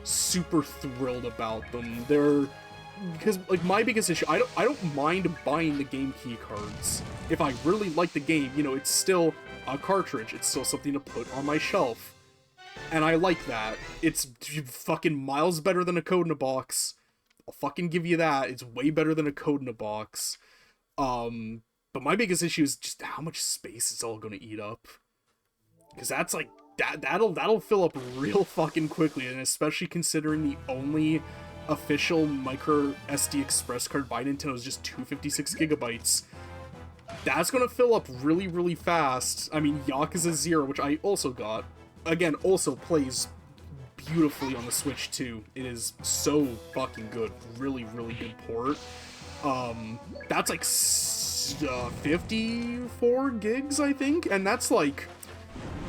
super thrilled about them. They're... Because, like, my biggest issue, I don't mind buying the game key cards. If I really like the game, you know, it's still a cartridge. It's still something to put on my shelf. And I like that. It's fucking miles better than a code in a box. I'll fucking give you that. It's way better than a code in a box. But my biggest issue is just how much space it's all gonna eat up. Because that's, like, that'll fill up real fucking quickly, and especially considering the only official micro SD express card by Nintendo is just 256 gigabytes. That's gonna fill up really, really fast. I mean, Yakuza 0, which I also got, again, also plays beautifully on the Switch too. It is so fucking good. Really, really good port. That's like 54 gigs, I think, and that's like,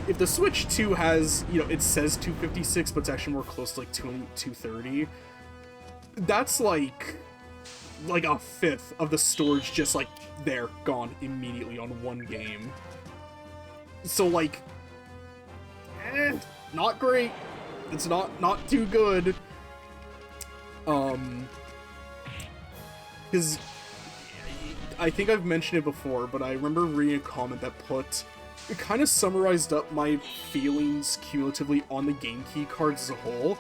if the Switch 2 has, you know, it says 256, but it's actually more close to like 230, that's like a fifth of the storage just like there, gone immediately on one game. So like, not great. It's not too good. Because I think I've mentioned it before, but I remember reading a comment that it kind of summarized up my feelings cumulatively on the game key cards as a whole.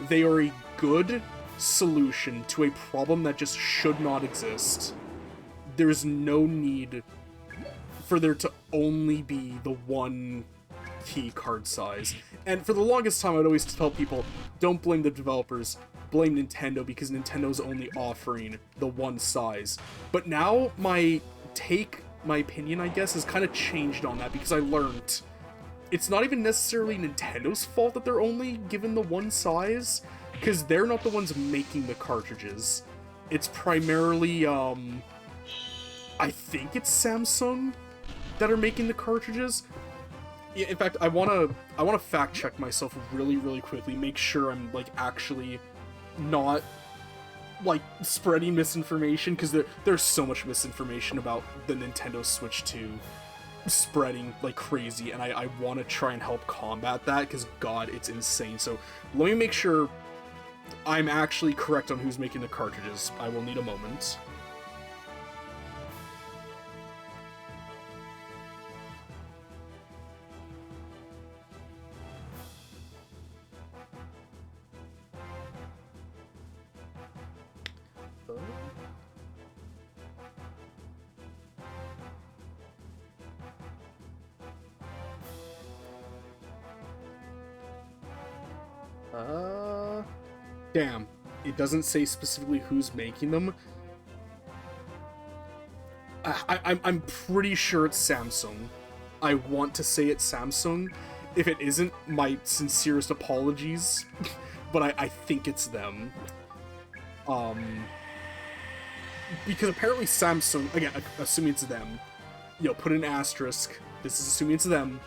They are a good solution to a problem that just should not exist. There's no need for there to only be the one key card size. And for the longest time, I'd always tell people, don't blame the developers, blame Nintendo, because Nintendo's only offering the one size. But now my opinion, I guess, has kind of changed on that, because I learned it's not even necessarily Nintendo's fault that they're only given the one size, because they're not the ones making the cartridges. It's primarily, I think it's Samsung that are making the cartridges. Yeah, in fact, I wanna fact check myself really, really quickly, make sure I'm, like, actually not, like, spreading misinformation, because there's so much misinformation about the Nintendo Switch 2 spreading like crazy, and I want to try and help combat that, because god, it's insane. So let me make sure I'm actually correct on who's making the cartridges. I will need a moment. Damn, it doesn't say specifically who's making them. I'm pretty sure it's Samsung. I want to say it's Samsung. If it isn't, my sincerest apologies. But I think it's them. Because apparently Samsung, again, assuming it's them, you know, put an asterisk, this is assuming it's them,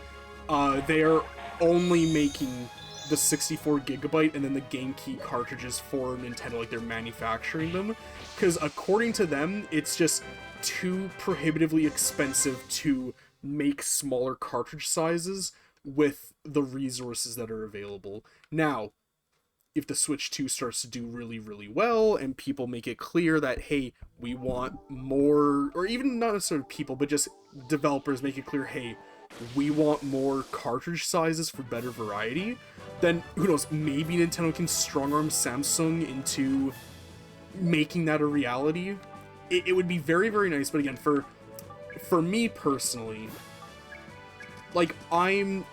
they are only making the 64 gigabyte and then the game key cartridges for Nintendo, like they're manufacturing them, because according to them, it's just too prohibitively expensive to make smaller cartridge sizes with the resources that are available. Now, if the Switch 2 starts to do really, really well, and people make it clear that, hey, we want more, or even not necessarily people, but just developers make it clear, hey, we want more cartridge sizes for better variety, then who knows, maybe Nintendo can strong-arm Samsung into making that a reality. It would be very, very nice, but again, for me personally, like, I'm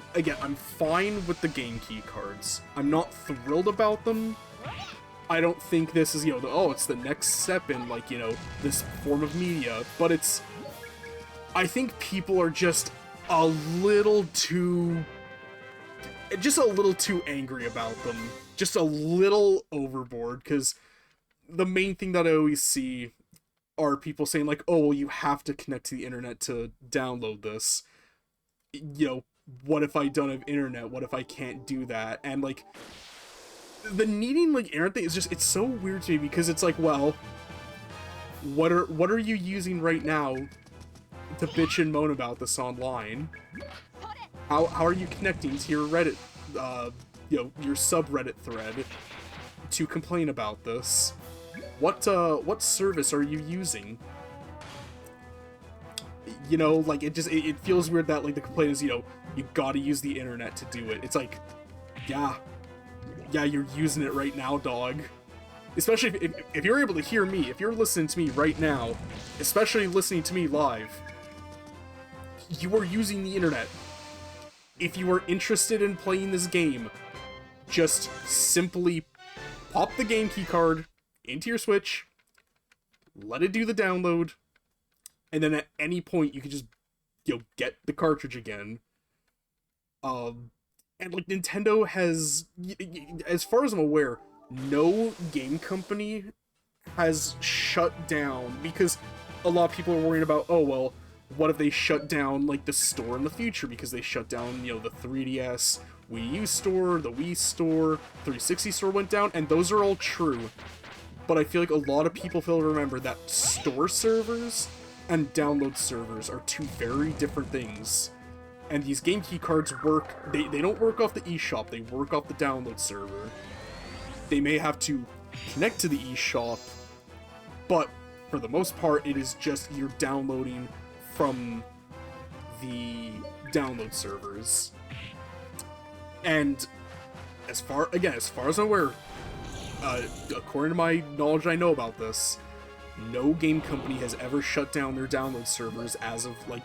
fine with the game key cards. I'm not thrilled about them. I don't think this is, you know, it's the next step in, like, you know, this form of media, but I think people are just a little too... just a little too angry about them. Just a little overboard, because the main thing that I always see are people saying like, oh, well, you have to connect to the internet to download this. You know, what if I don't have internet? What if I can't do that? And like, the needing like internet thing is just, it's so weird to me, because it's like, well, what are you using right now to bitch and moan about this online? How are you connecting to your Reddit, you know, your subreddit thread to complain about this? What service are you using? You know, like, it feels weird that, like, the complaint is, you know, you gotta use the internet to do it. It's like, yeah, you're using it right now, dog. Especially if you're able to hear me, if you're listening to me right now, especially listening to me live, you are using the internet. If you are interested in playing this game, just simply pop the game key card into your Switch, let it do the download, and then at any point you can just, you know, get the cartridge again. And like, Nintendo has, as far as I'm aware, no game company has shut down, because a lot of people are worrying about, oh well, what if they shut down like the store in the future, because they shut down, you know, the 3DS, Wii U store, the Wii store, 360 store went down, and those are all true. But I feel like a lot of people fail to remember that store servers and download servers are two very different things. And these game key cards work, they don't work off the eShop, they work off the download server. They may have to connect to the eShop, but for the most part, it is just you're downloading from the download servers. And as far as I'm aware, according to my knowledge I know about this, no game company has ever shut down their download servers as of, like,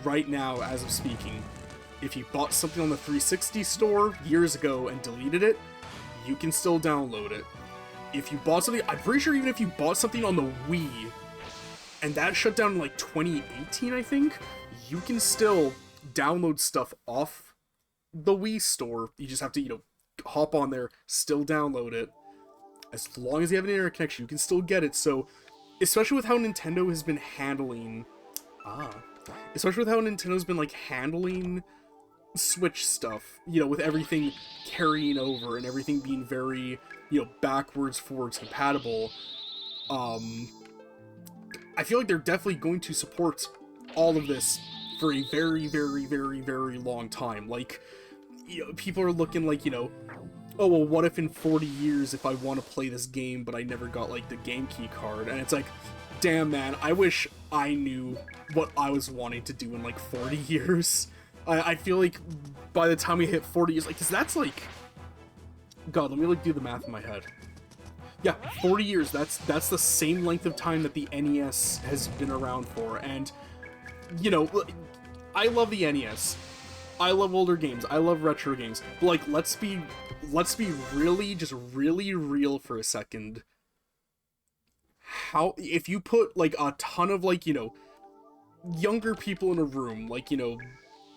right now, as of speaking. If you bought something on the 360 store years ago and deleted it, you can still download it. If you bought something, I'm pretty sure even if you bought something on the Wii, and that shut down in, like, 2018, I think, you can still download stuff off the Wii store. You just have to, you know, hop on there, still download it. As long as you have an internet connection, you can still get it. So, especially with how Nintendo has been handling... like, handling Switch stuff, you know, with everything carrying over and everything being very, you know, backwards, forwards compatible, I feel like they're definitely going to support all of this for a very, very, very, very long time. Like, you know, people are looking like, you know, oh, well, what if in 40 years if I want to play this game, but I never got, like, the game key card? And it's like, damn, man, I wish I knew what I was wanting to do in, like, 40 years. I feel like by the time we hit 40 years, like, because that's, like... God, let me, like, do the math in my head. Yeah, 40 years, that's the same length of time that the NES has been around for, and, you know, I love the NES. I love older games. I love retro games. But, like, let's be really, just really real for a second. How, if you put, like, a ton of, like, you know, younger people in a room, like, you know,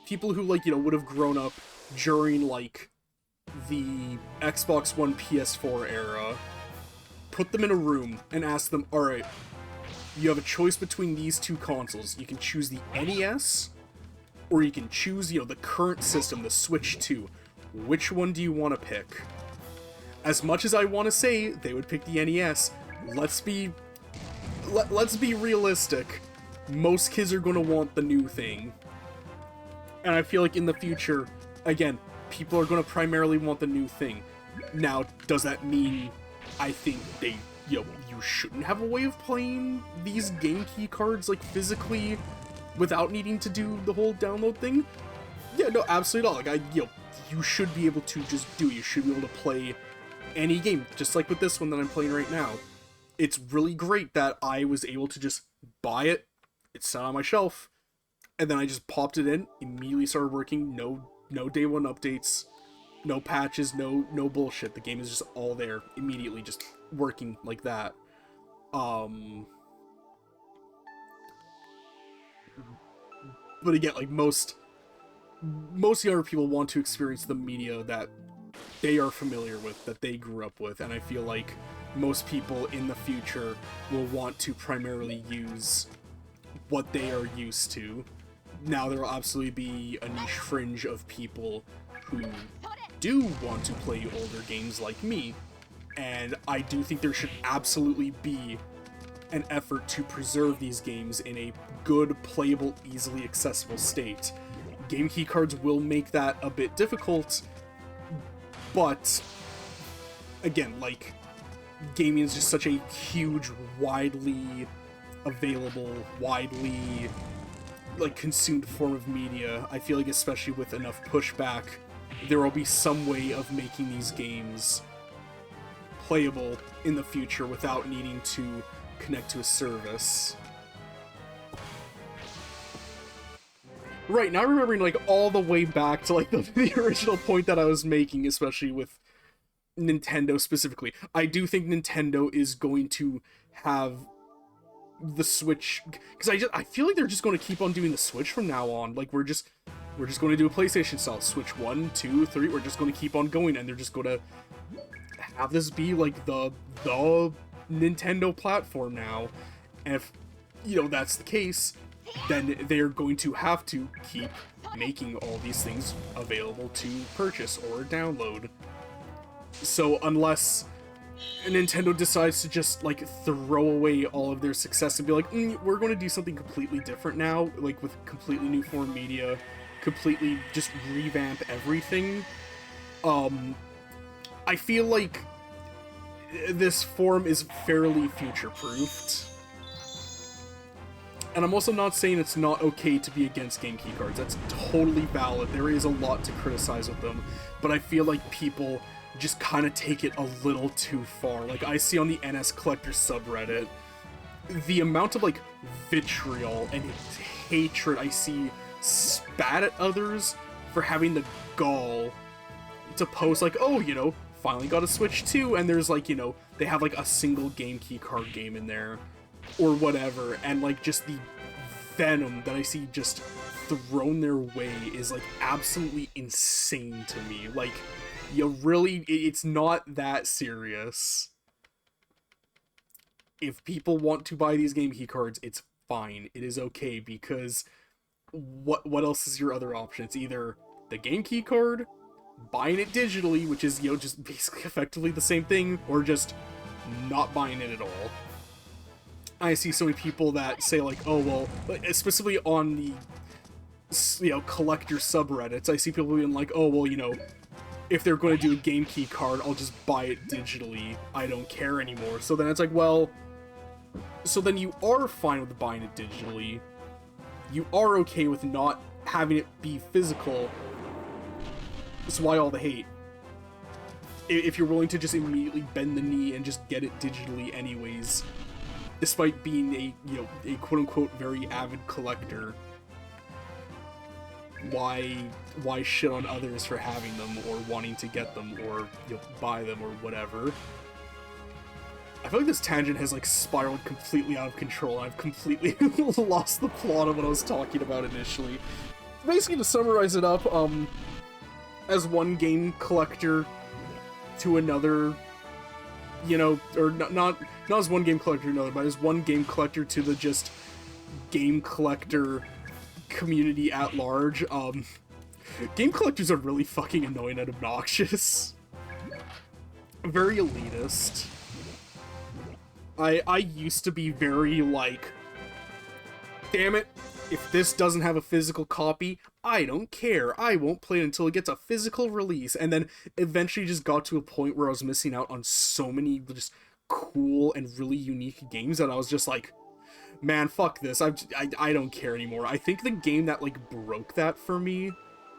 people who, like, you know, would have grown up during, like, the Xbox One PS4 era, put them in a room and ask them, alright, you have a choice between these two consoles. You can choose the NES, or you can choose, you know, the current system, the Switch 2. Which one do you want to pick? As much as I want to say they would pick the NES, let's be realistic. Most kids are going to want the new thing. And I feel like in the future, again, people are going to primarily want the new thing. Now, does that mean I think they, you know, you shouldn't have a way of playing these game key cards, like, physically without needing to do the whole download thing? Yeah, no, absolutely not. Like, you know, you should be able to just do it. You should be able to play any game, just like with this one that I'm playing right now. It's really great that I was able to just buy it, it sat on my shelf, and then I just popped it in, immediately started working, no day one updates, no patches, no bullshit. The game is just all there, immediately just working like that. But again, like, most most younger people want to experience the media that they are familiar with, that they grew up with, and I feel like most people in the future will want to primarily use what they are used to. Now, there will absolutely be a niche fringe of people who do want to play older games like me, and I do think there should absolutely be an effort to preserve these games in a good, playable, easily accessible state. Game keycards will make that a bit difficult, but again, like, gaming is just such a huge, widely available, widely like consumed form of media. I feel like, especially with enough pushback, there will be some way of making these games playable in the future without needing to connect to a service. Right, now remembering, like, all the way back to, like, the original point that I was making, especially with Nintendo specifically. I do think Nintendo is going to have the Switch, because I feel like they're just going to keep on doing the Switch from now on. Like, we're just going to do a PlayStation style Switch 1, 2, 3. We're just going to keep on going, and they're just going to have this be like the Nintendo platform now. And if, you know, that's the case, then they're going to have to keep making all these things available to purchase or download. So unless Nintendo decides to just, like, throw away all of their success and be like, we're going to do something completely different now, like, with completely new form media, completely just revamp everything, I feel like this form is fairly future-proofed. And I'm also not saying it's not okay to be against game keycards. That's totally valid. There is a lot to criticize with them, but I feel like people just kind of take it a little too far. Like, I see on the NS Collector subreddit, the amount of, like, vitriol and hatred I see spat at others for having the gall to post, like, oh, you know, finally got a Switch 2, and there's, like, you know, they have, like, a single game keycard game in there, or whatever, and, like, just the venom that I see just thrown their way is, like, absolutely insane to me. Like, you really, it's not that serious. If people want to buy these game keycards, it's fine. It is okay, because what else is your other option? It's either the game keycard, buying it digitally, which is, you know, just basically effectively the same thing, or just not buying it at all. I see so many people that say, like, oh, well, specifically on the, you know, collector subreddits, I see people being like, oh, well, you know, if they're going to do a game key card, I'll just buy it digitally. I don't care anymore. So then it's like, well, so then you are fine with buying it digitally. You are okay with not having it be physical. That's why all the hate. If you're willing to just immediately bend the knee and just get it digitally anyways, despite being a, you know, a quote-unquote very avid collector, why shit on others for having them or wanting to get them or, you know, buy them or whatever? I feel like this tangent has, like, spiraled completely out of control. I've completely lost the plot of what I was talking about initially. Basically, to summarize it up, as one game collector to another, you know, or not as one game collector to another, but as one game collector to the just game collector community at large, game collectors are really fucking annoying and obnoxious. Very elitist. I used to be very, like, damn it, if this doesn't have a physical copy, I don't care. I won't play it until it gets a physical release. And then eventually just got to a point where I was missing out on so many just cool and really unique games that I was just like, man, fuck this. I don't care anymore. I think the game that, like, broke that for me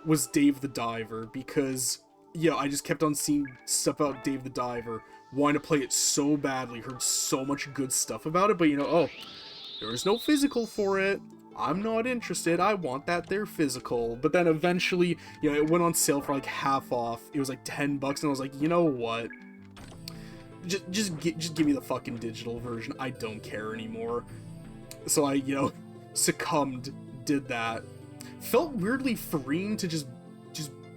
was Dave the Diver, because, yeah, I just kept on seeing stuff about Dave the Diver, wanting to play it so badly, heard so much good stuff about it, but, you know, oh, there is no physical for it. I'm not interested. I want that there physical. But then eventually, you know, it went on sale for, like, half off. It was like $10, and I was like, you know what? Just give me the fucking digital version. I don't care anymore. So I, you know, succumbed, did that. felt weirdly freeing to just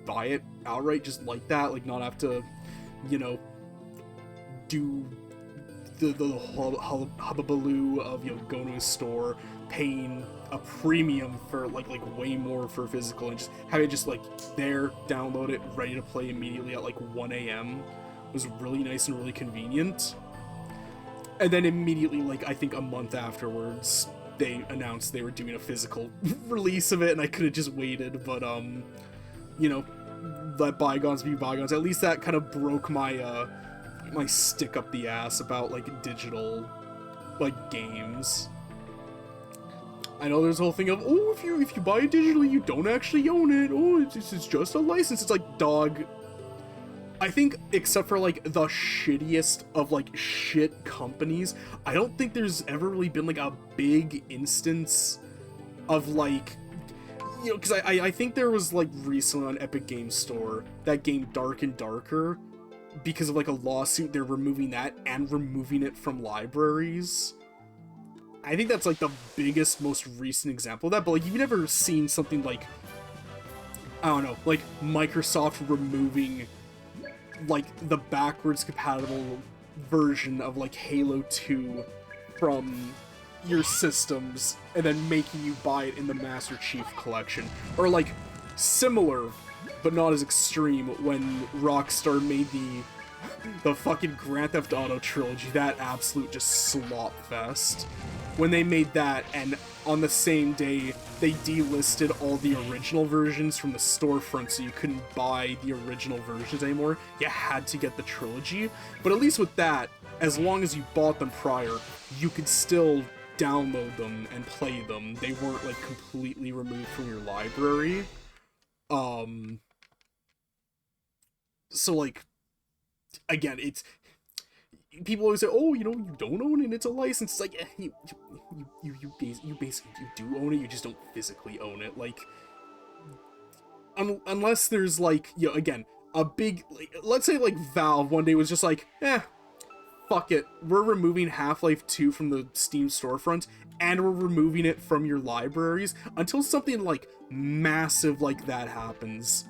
buy it outright, just like that, like not have to, you know, do the hubbubaloo of, you know, going to a store, paying a premium for like way more for physical, and just have it just like there, download it, ready to play immediately at like 1 a.m. was really nice and really convenient. And then immediately, like I think a month afterwards, they announced they were doing a physical release of it, and I could have just waited, but you know, let bygones be bygones. At least that kind of broke my my stick up the ass about like digital like games. I know there's a whole thing of, oh, if you buy it digitally, you don't actually own it. Oh, it's just a license. It's like, dog. I think, except for like the shittiest of like shit companies, I don't think there's ever really been like a big instance of like, you know, because I think there was like recently on Epic Games Store that game Dark and Darker, because of like a lawsuit, they're removing that and removing it from libraries. I think that's like the biggest, most recent example of that, but like you've never seen something like, I don't know, like Microsoft removing like the backwards compatible version of like Halo 2 from your systems and then making you buy it in the Master Chief Collection. Or like similar, but not as extreme, when Rockstar made the fucking Grand Theft Auto trilogy, that absolute just slop fest. When they made that, and on the same day, they delisted all the original versions from the storefront, so you couldn't buy the original versions anymore. You had to get the trilogy. But at least with that, as long as you bought them prior, you could still download them and play them. They weren't, like, completely removed from your library. So, like, again, it's... People always say, "Oh, you know, you don't own it; it's a license." It's like, you basically do own it. You just don't physically own it. Like, unless there's like, you know, again, a big, like, let's say like Valve one day was just like, fuck it, we're removing Half-Life 2 from the Steam storefront, and we're removing it from your libraries. Until something like massive like that happens,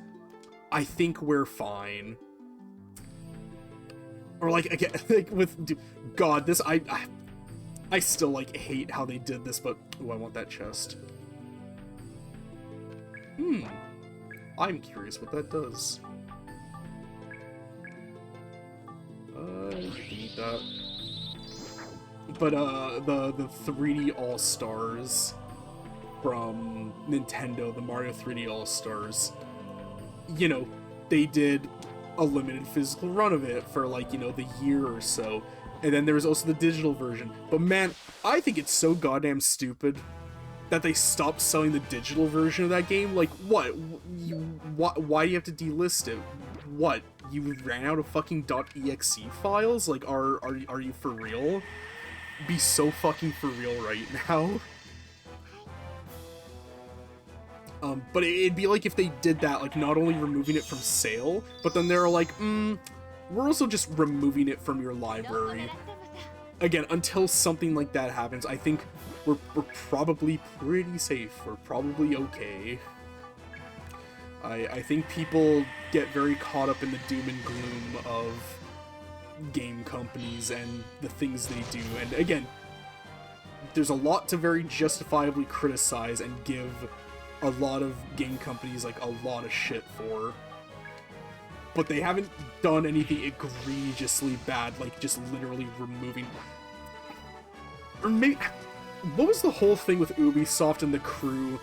I think we're fine. Or like, again, like with, dude, God, this, I still like hate how they did this, but, oh, I want that chest. I'm curious what that does. You can eat that. But, the 3D All-Stars from Nintendo, the Mario 3D All-Stars, you know, they did a limited physical run of it for like, you know, the year or so, and then there was also the digital version. But man, I think it's so goddamn stupid that they stopped selling the digital version of that game. Like, what? Why do you have to delist it? What? You ran out of fucking .exe files? Like, are you for real? Be so fucking for real right now. But it'd be like if they did that, like not only removing it from sale, but then they're like, we're also just removing it from your library. Again, until something like that happens, I think we're probably pretty safe. We're probably okay. I think people get very caught up in the doom and gloom of game companies and the things they do. And again, there's a lot to very justifiably criticize and give a lot of game companies like a lot of shit for, but they haven't done anything egregiously bad, like just literally removing. Or maybe, what was the whole thing with Ubisoft and The Crew?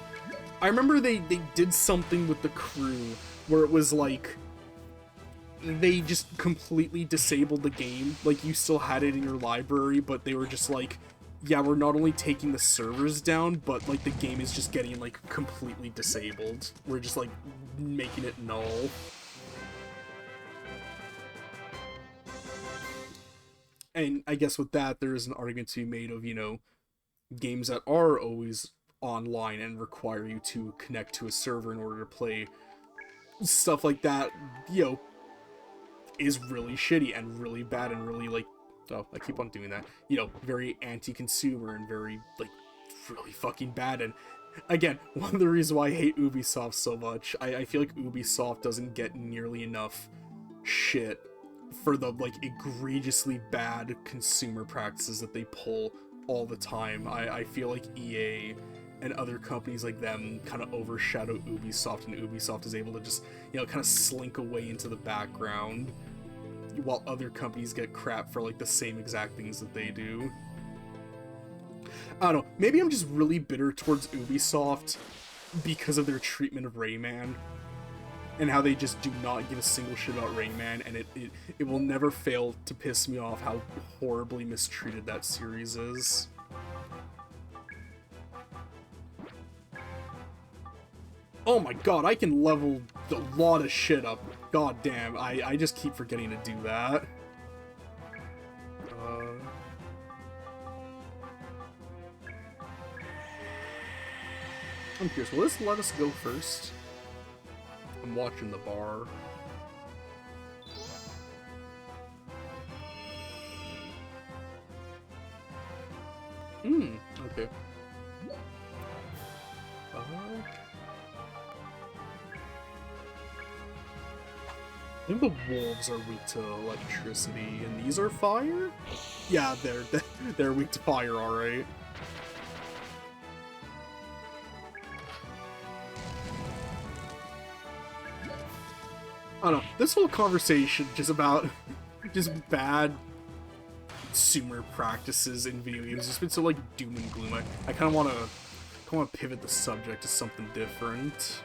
I remember they did something with The Crew where it was like they just completely disabled the game. Like, you still had it in your library, but they were just like, yeah, we're not only taking the servers down, but like the game is just getting like completely disabled. We're just like making it null. And I guess with that, there is an argument to be made of, you know, games that are always online and require you to connect to a server in order to play, stuff like that, you know, is really shitty and really bad and really like, oh, I keep on doing that, you know, very anti-consumer and very like really fucking bad. And again, one of the reasons why I hate Ubisoft so much, I feel like Ubisoft doesn't get nearly enough shit for the, like, egregiously bad consumer practices that they pull all the time. I feel like EA and other companies like them kind of overshadow Ubisoft, and Ubisoft is able to just, you know, kind of slink away into the background while other companies get crap for, like, the same exact things that they do. I don't know, maybe I'm just really bitter towards Ubisoft because of their treatment of Rayman, and how they just do not give a single shit about Rayman, and it will never fail to piss me off how horribly mistreated that series is. Oh my god, I can level a lot of shit up. God damn, I just keep forgetting to do that. I'm curious, will this let us go first? I'm watching the bar. Okay. I think the wolves are weak to electricity, and these are fire? Yeah, they're weak to fire, alright. I don't know, this whole conversation just about just bad consumer practices in video games has been so, like, doom and gloom. I kind of want to pivot the subject to something different.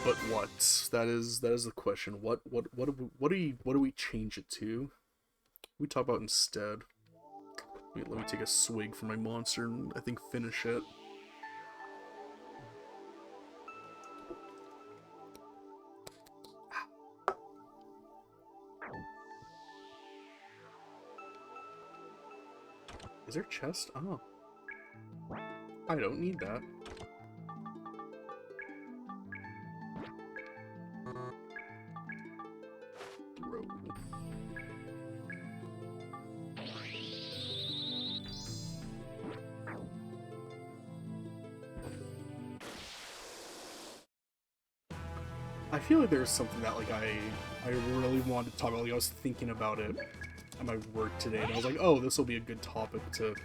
But what? That is the question. What do we change it to? We talk about instead. Wait, let me take a swig from my monster and I think finish it. Is there a chest? Oh. I don't need that. I feel like there's something that, like, I really wanted to talk about. Like, I was thinking about it at my work today, and I was like, oh, this will be a good topic to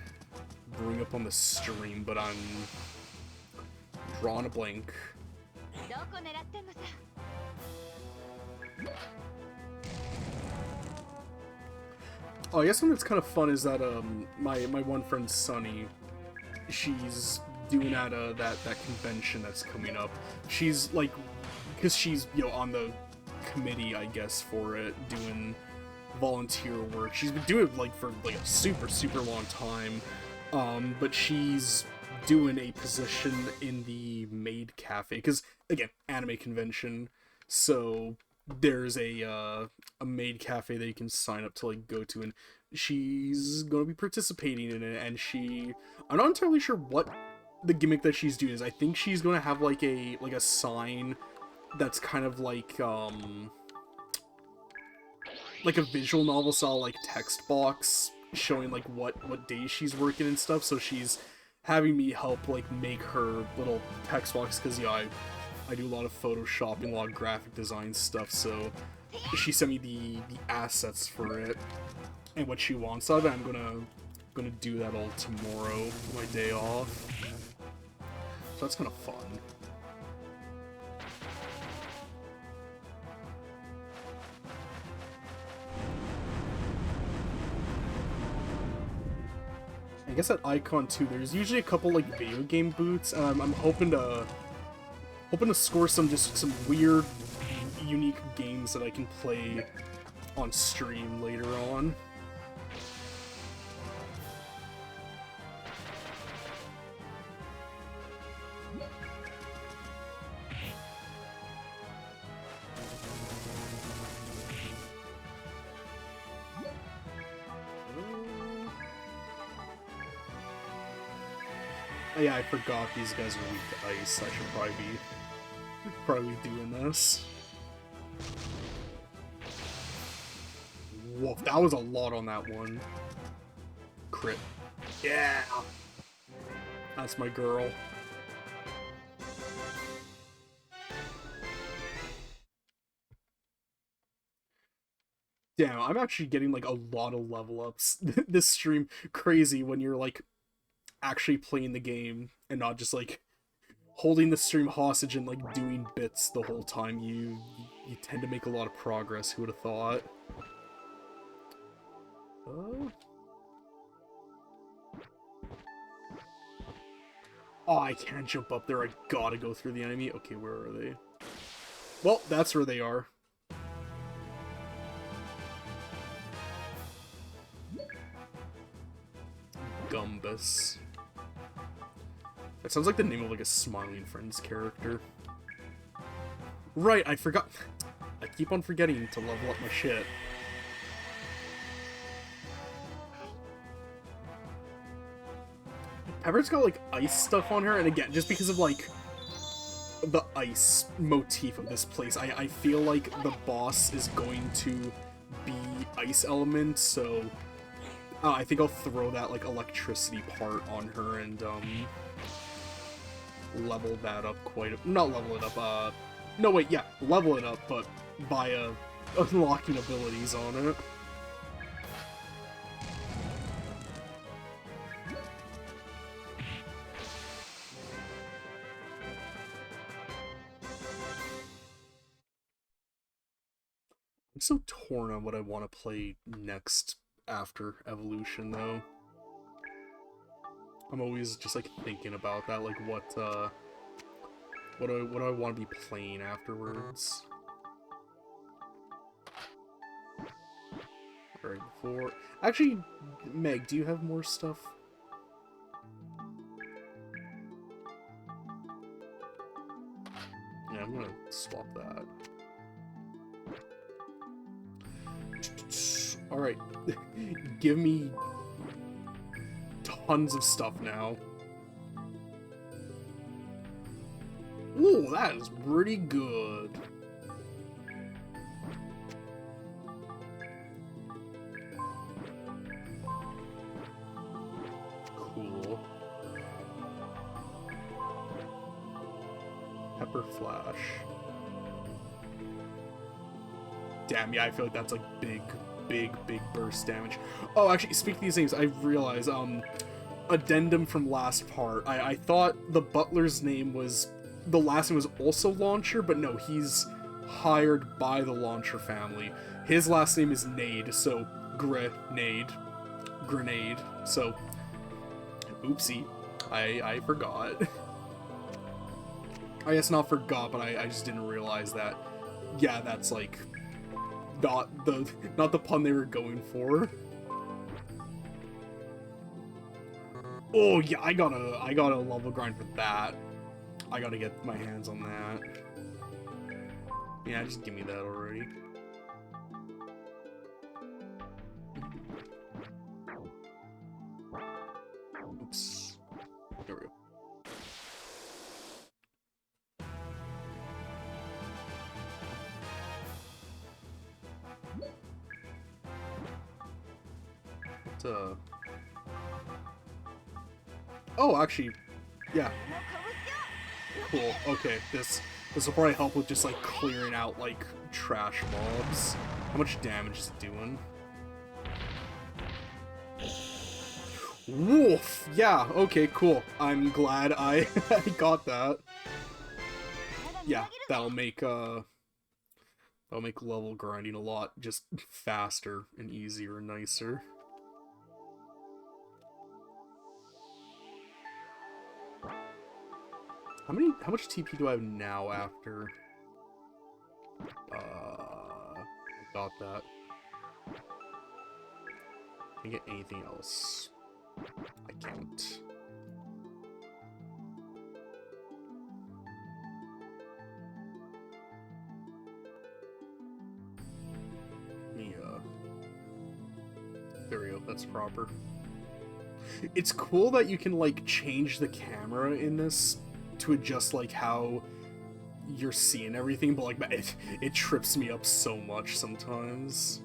bring up on the stream, but I'm drawing a blank. Oh, I guess something that's kind of fun is that my one friend Sunny, she's doing at that convention that's coming up. She's like, because she's, you know, on the committee, I guess, for it, doing volunteer work. She's been doing it like for like a super long time, but she's doing a position in the maid cafe because, again, anime convention, so there's a maid cafe that you can sign up to, like, go to, and she's gonna be participating in it. And I'm not entirely sure what the gimmick that she's doing is. I think she's gonna have like a sign that's kind of like a visual novel style, like, text box showing like what days she's working and stuff. So she's having me help, like, make her little text box, because, yeah, I do a lot of photoshopping, a lot of graphic design stuff, so she sent me the assets for it and what she wants of it. I'm gonna do that all tomorrow for my day off, so that's kind of fun. I guess at Icon too, there's usually a couple, like, video game booths, and I'm hoping to score some weird, unique games that I can play on stream later on. Yeah, I forgot these guys are weak to ice. I should probably be doing this. Whoa, that was a lot on that one. Crit. Yeah! That's my girl. Damn, I'm actually getting like a lot of level ups this stream. Crazy when you're like actually playing the game and not just like holding the stream hostage and like doing bits the whole time. You tend to make a lot of progress. Who would have thought? Oh, I can't jump up there. I gotta go through the enemy. Okay, where are they? Well, that's where they are. Gumbus. That sounds like the name of like a Smiling Friends character. Right, I forgot. I keep on forgetting to level up my shit. Pepper's got like ice stuff on her, and again, just because of like the ice motif of this place, I feel like the boss is going to be ice element, so I think I'll throw that like electricity part on her and level that up not level it up, no wait, yeah, level it up, but by unlocking abilities on it. I'm so torn on what I want to play next after Evolution, though. I'm always just like thinking about that, like what do I want to be playing afterwards? Alright, before... Actually, Meg, do you have more stuff? Yeah, I'm gonna swap that. Alright. Give me tons of stuff now. Ooh, that is pretty good. Cool. Pepper Flash. Damn, yeah, I feel like that's like big burst damage. Oh, actually, speaking of these names, I realize, addendum from last part. I thought the butler's name was... The last name was also Launcher, but no, he's hired by the Launcher family. His last name is Nade, so Grenade. So, oopsie. I forgot. I guess not forgot, but I just didn't realize that. Yeah, that's like... Not the pun they were going for. Oh yeah, I gotta level grind for that. I gotta get my hands on that. Yeah, just give me that already. Oops. There we go. Oh, actually, yeah. Cool. Okay, this will probably help with just like clearing out like trash mobs. How much damage is it doing? Wolf. Yeah. Okay. Cool. I'm glad I got that. Yeah, that'll make level grinding a lot just faster and easier and nicer. How much TP do I have now after? I got that. Can I get anything else? I can't. Yeah. There we go, that's proper. It's cool that you can, like, change the camera in this to adjust, like, how you're seeing everything, but, like, it trips me up so much sometimes.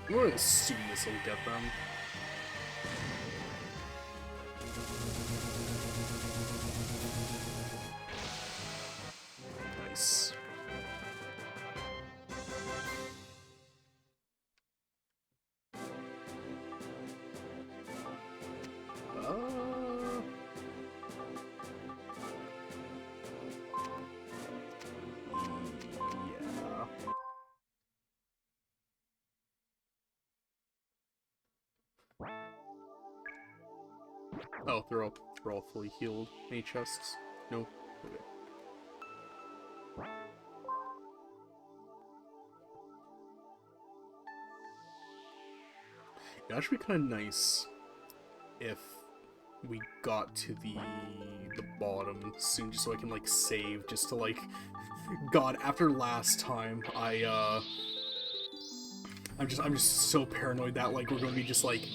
I'm gonna assume this will get them. Nice. Oh, they're all fully healed. Any chests? No? Okay. It'd actually be kind of nice if we got to the bottom soon, just so I can, like, save, just to, like... God, after last time, I'm just so paranoid that, like, we're gonna be just, like,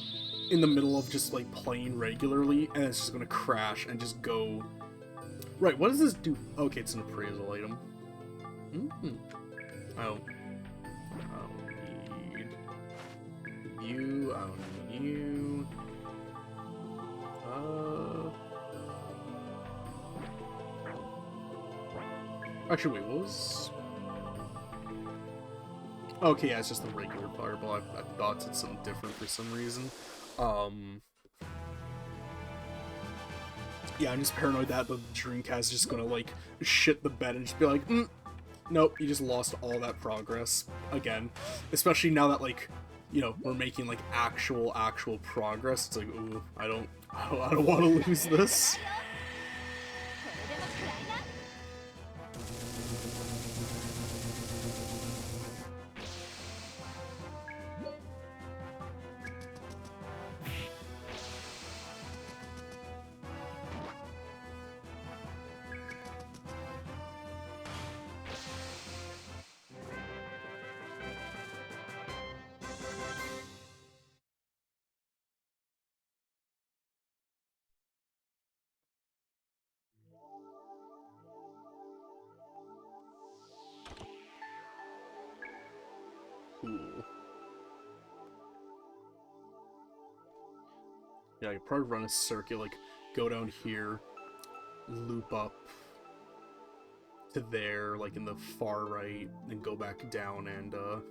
in the middle of just, like, playing regularly, and it's just gonna crash and just go... Right, what does this do? Okay, it's an appraisal item. I don't need you, I don't need you. Actually, wait, what was... Okay, yeah, it's just the regular fireball. I thought it's something different for some reason. Yeah, I'm just paranoid that the Dreamcast is just gonna, like, shit the bed and just be like, nope, you just lost all that progress again. Especially now that, like, you know, we're making, like, actual progress. It's like, ooh, I don't want to lose this. Cool. Yeah, I could probably run a circuit, like, go down here, loop up to there, like, in the far right, then go back down and, leave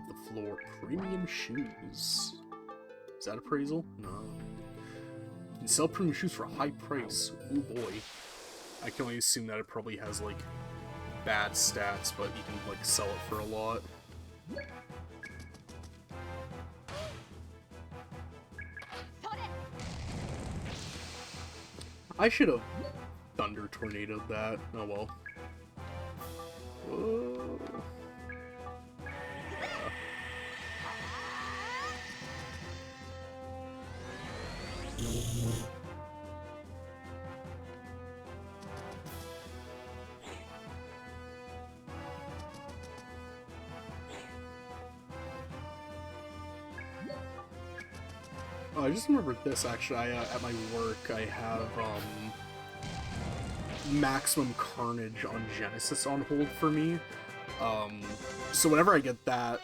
the floor. Premium shoes. Is that appraisal? No. You can sell premium shoes for a high price. Oh boy. I can only assume that it probably has, like, bad stats, but you can, like, sell it for a lot. I should have Thunder Tornadoed that. Oh well. Whoa. Oh, I just remembered this, actually. At my work, I have, Maximum Carnage on Genesis on hold for me. So whenever I get that,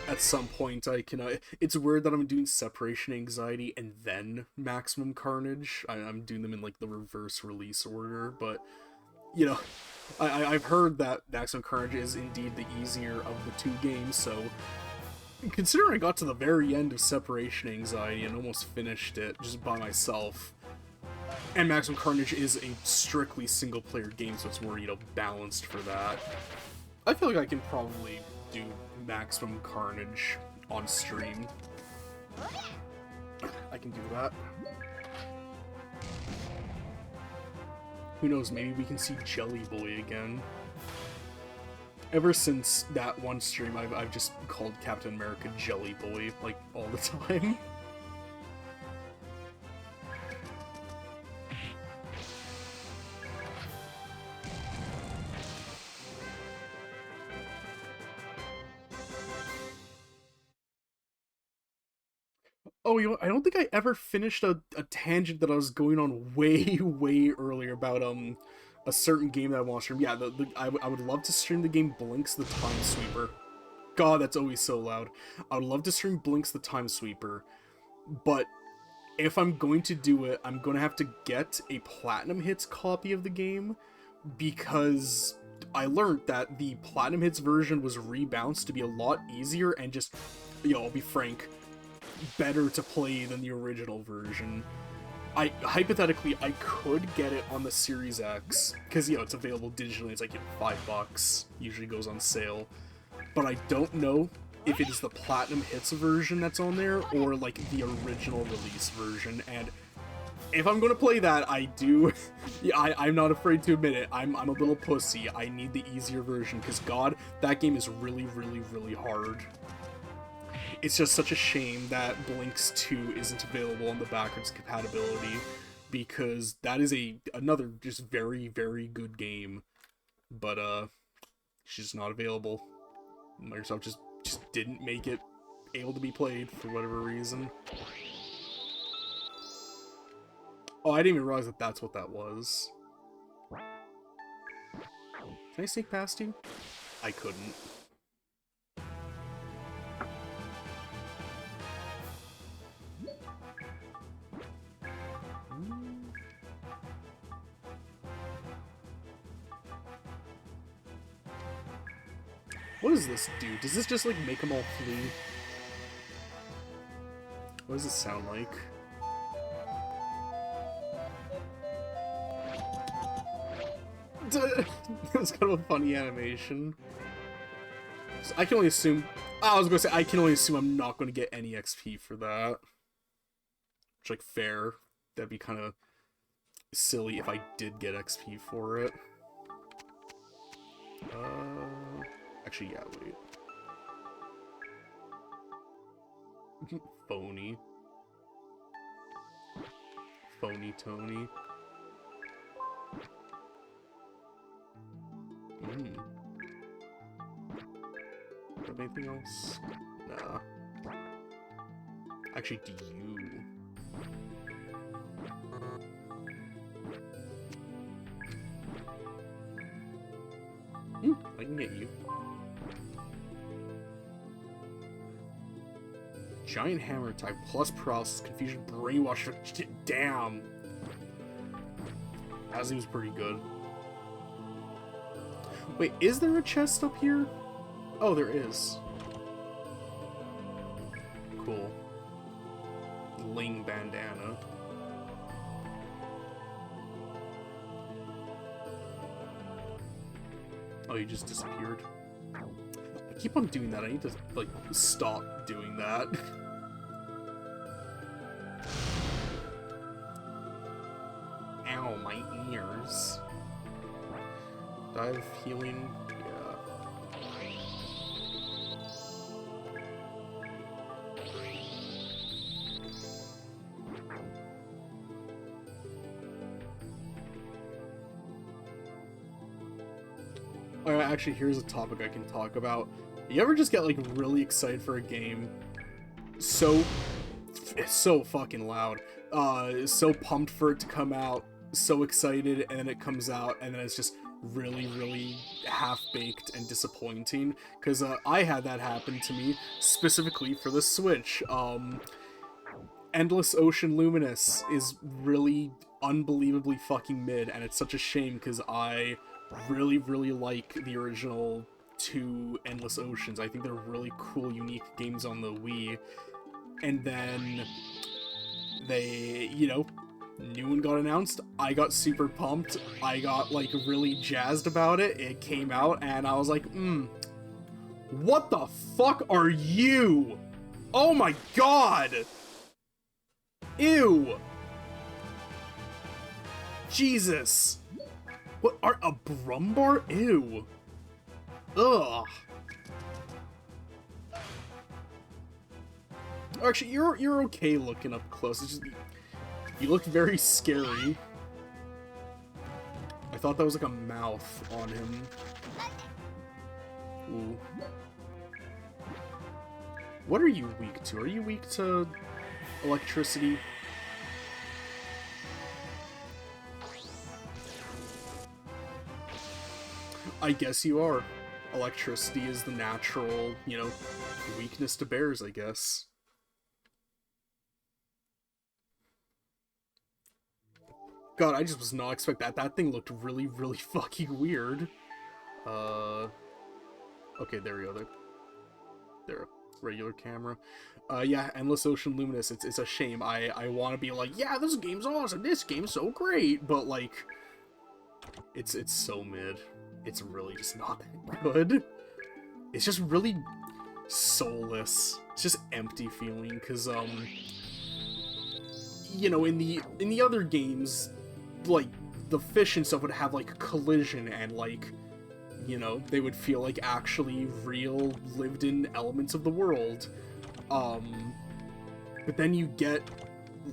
at some point I can, it's weird that I'm doing Separation Anxiety and then Maximum Carnage. I'm doing them in, like, the reverse release order, but, you know, I've heard that Maximum Carnage is indeed the easier of the two games, so considering I got to the very end of Separation Anxiety and almost finished it just by myself, and Maximum Carnage is a strictly single-player game, so it's more, you know, balanced for that, I feel like I can probably do Maximum Carnage on stream. I can do that. Who knows, maybe we can see Jelly Boy again. Ever since that one stream, I've just called Captain America Jelly Boy, like, all the time. Oh, you know, I don't think I ever finished a tangent that I was going on way, way earlier about a certain game that I want to stream. Yeah, I would love to stream the game Blinx the Time Sweeper. God, that's always so loud. I would love to stream Blinx the Time Sweeper, but if I'm going to do it, I'm going to have to get a Platinum Hits copy of the game, because I learned that the Platinum Hits version was rebounced to be a lot easier and just, I'll be frank, better to play than the original version. Hypothetically, I could get it on the Series X, because, it's available digitally, it's like, $5, usually goes on sale. But I don't know if it is the Platinum Hits version that's on there, or, like, the original release version, and if I'm gonna play that, I do... I'm not afraid to admit it, I'm a little pussy. I need the easier version, because, God, that game is really, really, really hard. It's just such a shame that Blinx 2 isn't available on the backwards compatibility, because that is another just very, very good game. But, it's just not available. Microsoft just didn't make it able to be played for whatever reason. Oh, I didn't even realize that that's what that was. Can I sneak past you? I couldn't. What does this do? Does this just, like, make them all flee? What does it sound like? That's kind of a funny animation. So I can only assume... I was gonna say, I can only assume I'm not going to get any XP for that. Which, like, fair. That'd be kind of silly if I did get XP for it. Actually, yeah, wait. Phony. Phony Tony. Have anything else? Nah. Actually, do you? I can get you. Giant hammer type plus paralysis, confusion, brainwash. Damn. That seems pretty good. Wait, is there a chest up here? Oh, there is. Cool. Ling bandana. Oh, you just disappeared. I keep on doing that. I need to, like, stop doing that. Ow, my ears. Dive, healing, yeah. Alright, actually, here's a topic I can talk about. You ever just get, like, really excited for a game? It's so fucking loud. So pumped for it to come out, so excited, and then it comes out, and then it's just really, really half-baked and disappointing. Because I had that happen to me, specifically for the Switch. Endless Ocean Luminous is really unbelievably fucking mid, and it's such a shame because I really, really like the original two Endless Oceans. I think they're really cool, unique games on the Wii. And then they, new one got announced. I got super pumped. I got, like, really jazzed about it. It came out, and I was like, what the fuck are you? Oh my god! Ew! Jesus! What are a Brumbar? Ew! Ugh! Actually, you're okay looking up close. It's just, you look very scary. I thought that was like a mouth on him. Ooh. What are you weak to? Are you weak to electricity. I guess you are. Electricity is the natural, you know, weakness to bears, I guess. God, I just was not expecting that. That thing looked really, really fucking weird. Okay, there we go. There, regular camera. Yeah, Endless Ocean Luminous. It's a shame. I want to be like, yeah, this game's awesome. This game's so great, but like, it's so mid. It's really just not that good. It's just really soulless. It's just empty feeling, because you know, in the other games, like, the fish and stuff would have like collision and like, you know, they would feel like actually real lived in elements of the world. But then you get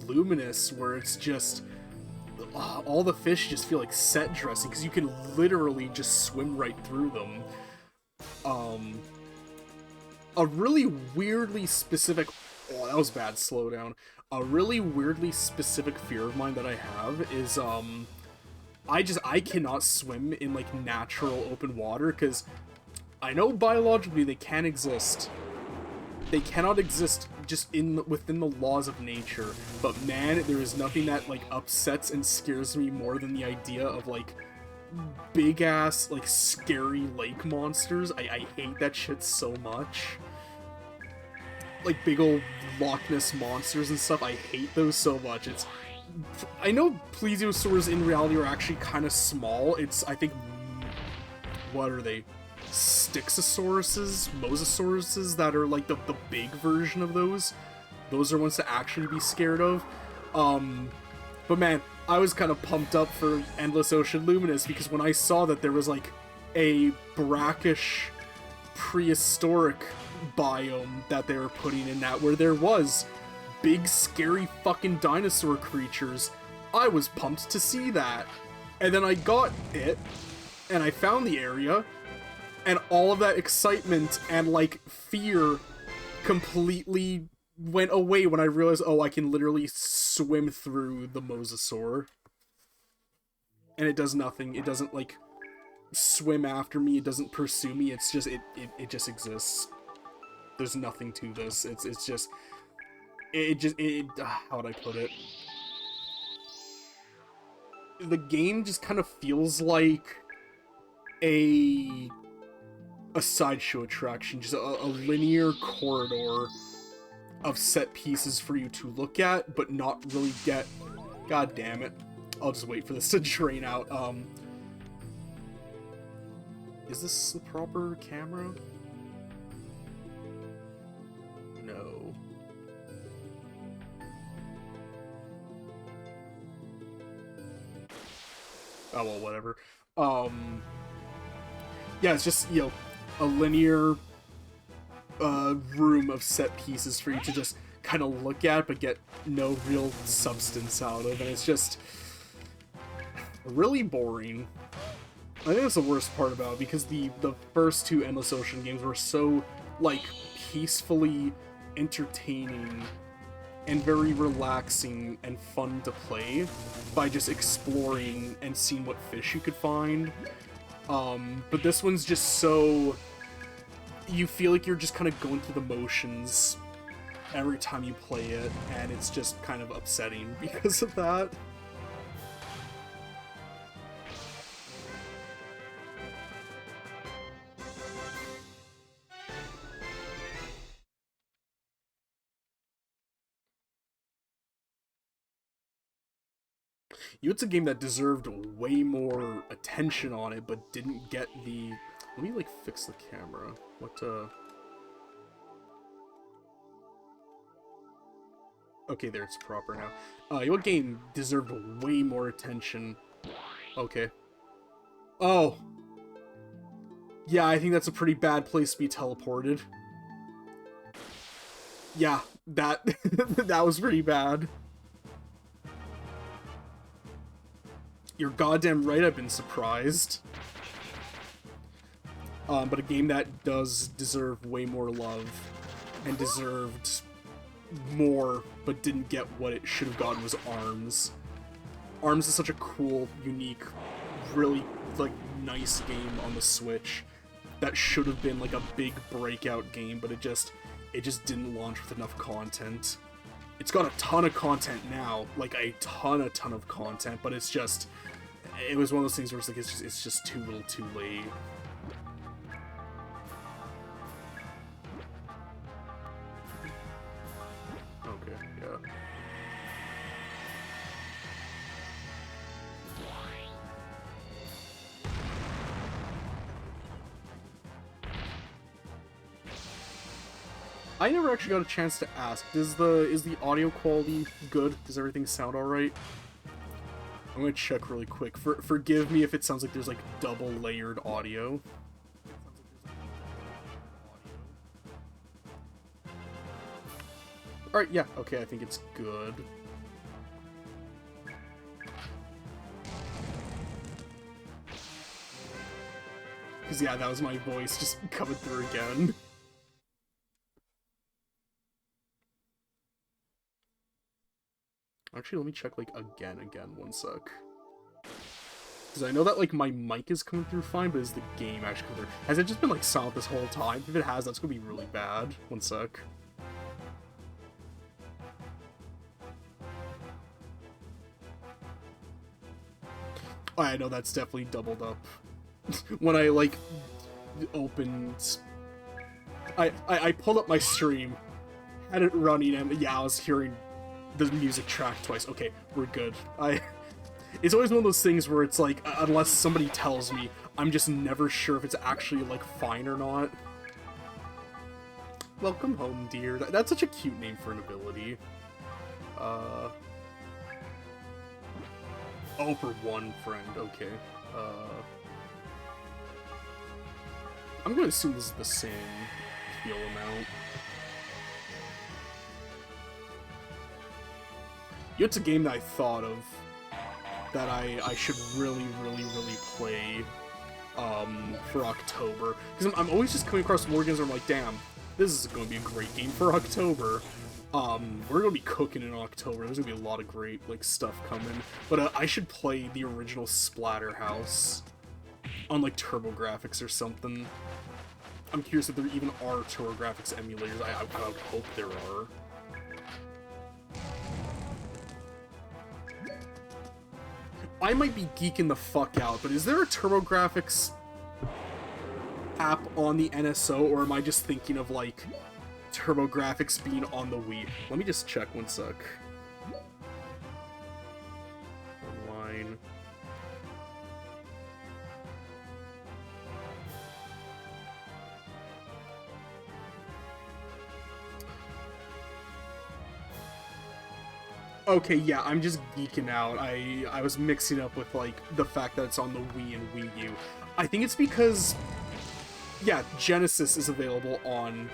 Luminous, where it's just all the fish just feel like set dressing, because you can literally just swim right through them. A really weirdly specific... Oh, that was bad, slow down. A really weirdly specific fear of mine that I have is, I cannot swim in, like, natural open water, because I know biologically they can exist. They cannot exist just within the laws of nature, but man, there is nothing that, like, upsets and scares me more than the idea of, like, big-ass, like, scary lake monsters. I hate that shit so much. Like, big old Loch Ness monsters and stuff, I hate those so much. I know plesiosaurs in reality are actually kind of small. I think, what are they? Stixosauruses? Mosasauruses that are like the big version of those. Those are ones to actually be scared of. But man, I was kind of pumped up for Endless Ocean Luminous, because when I saw that there was like a brackish prehistoric biome that they were putting in that, where there was big scary fucking dinosaur creatures, I was pumped to see that. And then I got it, and I found the area, and all of that excitement and like fear completely went away when I realized, oh, I can literally swim through the mosasaur. And it does nothing. It doesn't like swim after me, it doesn't pursue me, it's just it just exists. There's nothing to this. It's just how would I put it? The game just kind of feels like a sideshow attraction, just a linear corridor of set pieces for you to look at, but not really get. God damn it. I'll just wait for this to drain out. Is this the proper camera? No. Oh, well, whatever. Yeah, it's just, you know, a linear room of set pieces for you to just kind of look at, but get no real substance out of, and it's just really boring. I think that's the worst part about it, because the first two Endless Ocean games were so, like, peacefully entertaining and very relaxing and fun to play by just exploring and seeing what fish you could find. But this one's just so... You feel like you're just kind of going through the motions every time you play it, and it's just kind of upsetting because of that. It's a game that deserved way more attention on it, but didn't get the... Let me, like, fix the camera. Okay, there, it's proper now. What game deserved way more attention? Okay. Oh! Yeah, I think that's a pretty bad place to be teleported. Yeah, that... that was pretty bad. You're goddamn right, I've been surprised. But a game that does deserve way more love, and deserved more, but didn't get what it should have gotten, was ARMS. ARMS is such a cool, unique, really, like, nice game on the Switch that should have been, like, a big breakout game, but it just didn't launch with enough content. It's got a ton of content now, like, a ton of content, but it's just, it was one of those things where it's like, it's just too little too late. Okay, yeah. I never actually got a chance to ask, is the audio quality good? Does everything sound alright? I'm gonna check really quick. Forgive me if it sounds like there's, like, double layered audio. Alright, yeah, okay, I think it's good. Because, yeah, that was my voice just coming through again. Actually, let me check, like, again, one sec. Because I know that, like, my mic is coming through fine, but is the game actually coming through? Has it just been, like, silent this whole time? If it has, that's gonna be really bad. One sec. Oh, I know that's definitely doubled up. When I, like, opened... I pulled up my stream, had it running, and yeah, I was hearing the music track twice. Okay, we're good. It's always one of those things where it's like, unless somebody tells me, I'm just never sure if it's actually, like, fine or not. Welcome home, dear. That's such a cute name for an ability. Oh, for one friend. Okay. I'm gonna assume this is the same heal amount. It's a game that I thought of that I should really play for October. Because I'm always just coming across more games where I'm like, damn, this is going to be a great game for October. We're going to be cooking in October. There's going to be a lot of great, like, stuff coming. But I should play the original Splatterhouse on, like, TurboGrafx or something. I'm curious if there even are TurboGrafx emulators. I would hope there are. I might be geeking the fuck out, but is there a TurboGrafx app on the NSO, or am I just thinking of, like, TurboGrafx being on the Wii? Let me just check one sec. Online. Okay, yeah, I'm just geeking out. I was mixing up with, like, the fact that it's on the Wii and Wii U. I think it's because, yeah, Genesis is available on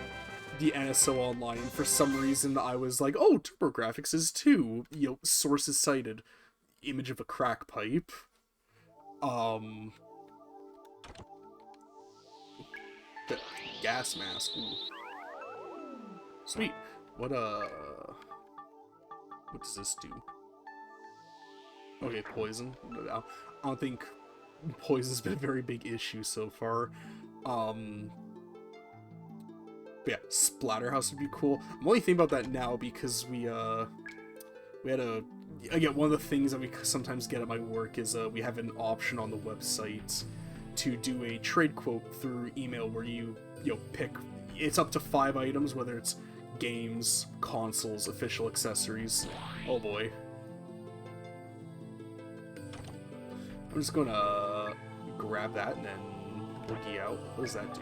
the NSO Online, and for some reason I was like, oh, TurboGrafx is too. You know, sources cited. Image of a crack pipe. The gas mask. Ooh. Sweet. What does this do? Okay, poison. I don't think poison's been a very big issue so far. But yeah, Splatterhouse would be cool. I'm only thinking about that now because we had again, one of the things that we sometimes get at my work is we have an option on the website to do a trade quote through email where you pick, it's up to 5 items, whether it's games, consoles, official accessories. Oh boy. I'm just gonna grab that and then boogie out. What does that do?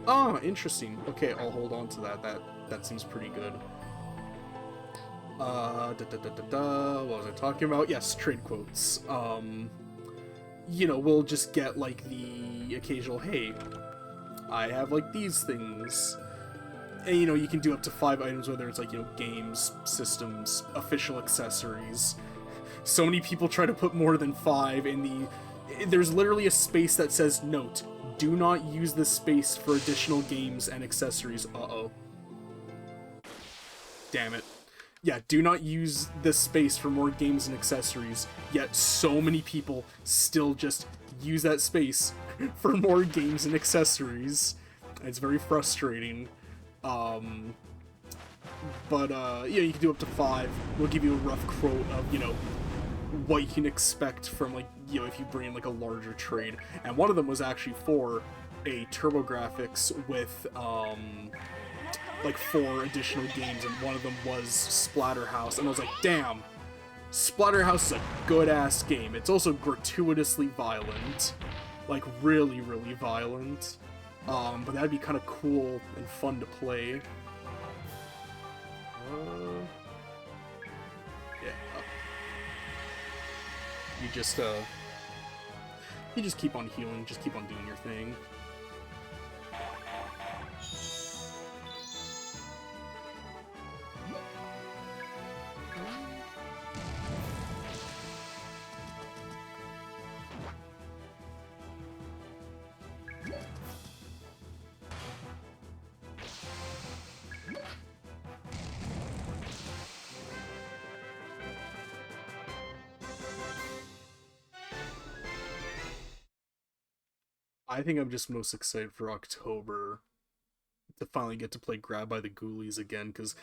Ah, interesting. Okay, I'll hold on to that. That seems pretty good. What was I talking about? Yes, trade quotes. You know, we'll just get, like, the occasional, hey, I have, like, these things. And, you know, you can do up to 5 items, whether it's, like, you know, games, systems, official accessories. So many people try to put more than 5 in the there's literally a space that says, note, do not use this space for additional games and accessories. Uh-oh. Damn it. Yeah, do not use this space for more games and accessories, yet so many people still just use that space for more games and accessories. It's very frustrating. Yeah, you can do up to 5. We'll give you a rough quote of, you know, what you can expect from, like, you know, if you bring in, like, a larger trade. And one of them was actually for a TurboGrafx with, like 4 additional games, and one of them was Splatterhouse, and I was like, damn, Splatterhouse is a good-ass game. It's also gratuitously violent, like really, really violent, but that'd be kind of cool and fun to play. Yeah. You just keep on healing, just keep on doing your thing. I think I'm just most excited for October to finally get to play Grab by the Ghoulies again, because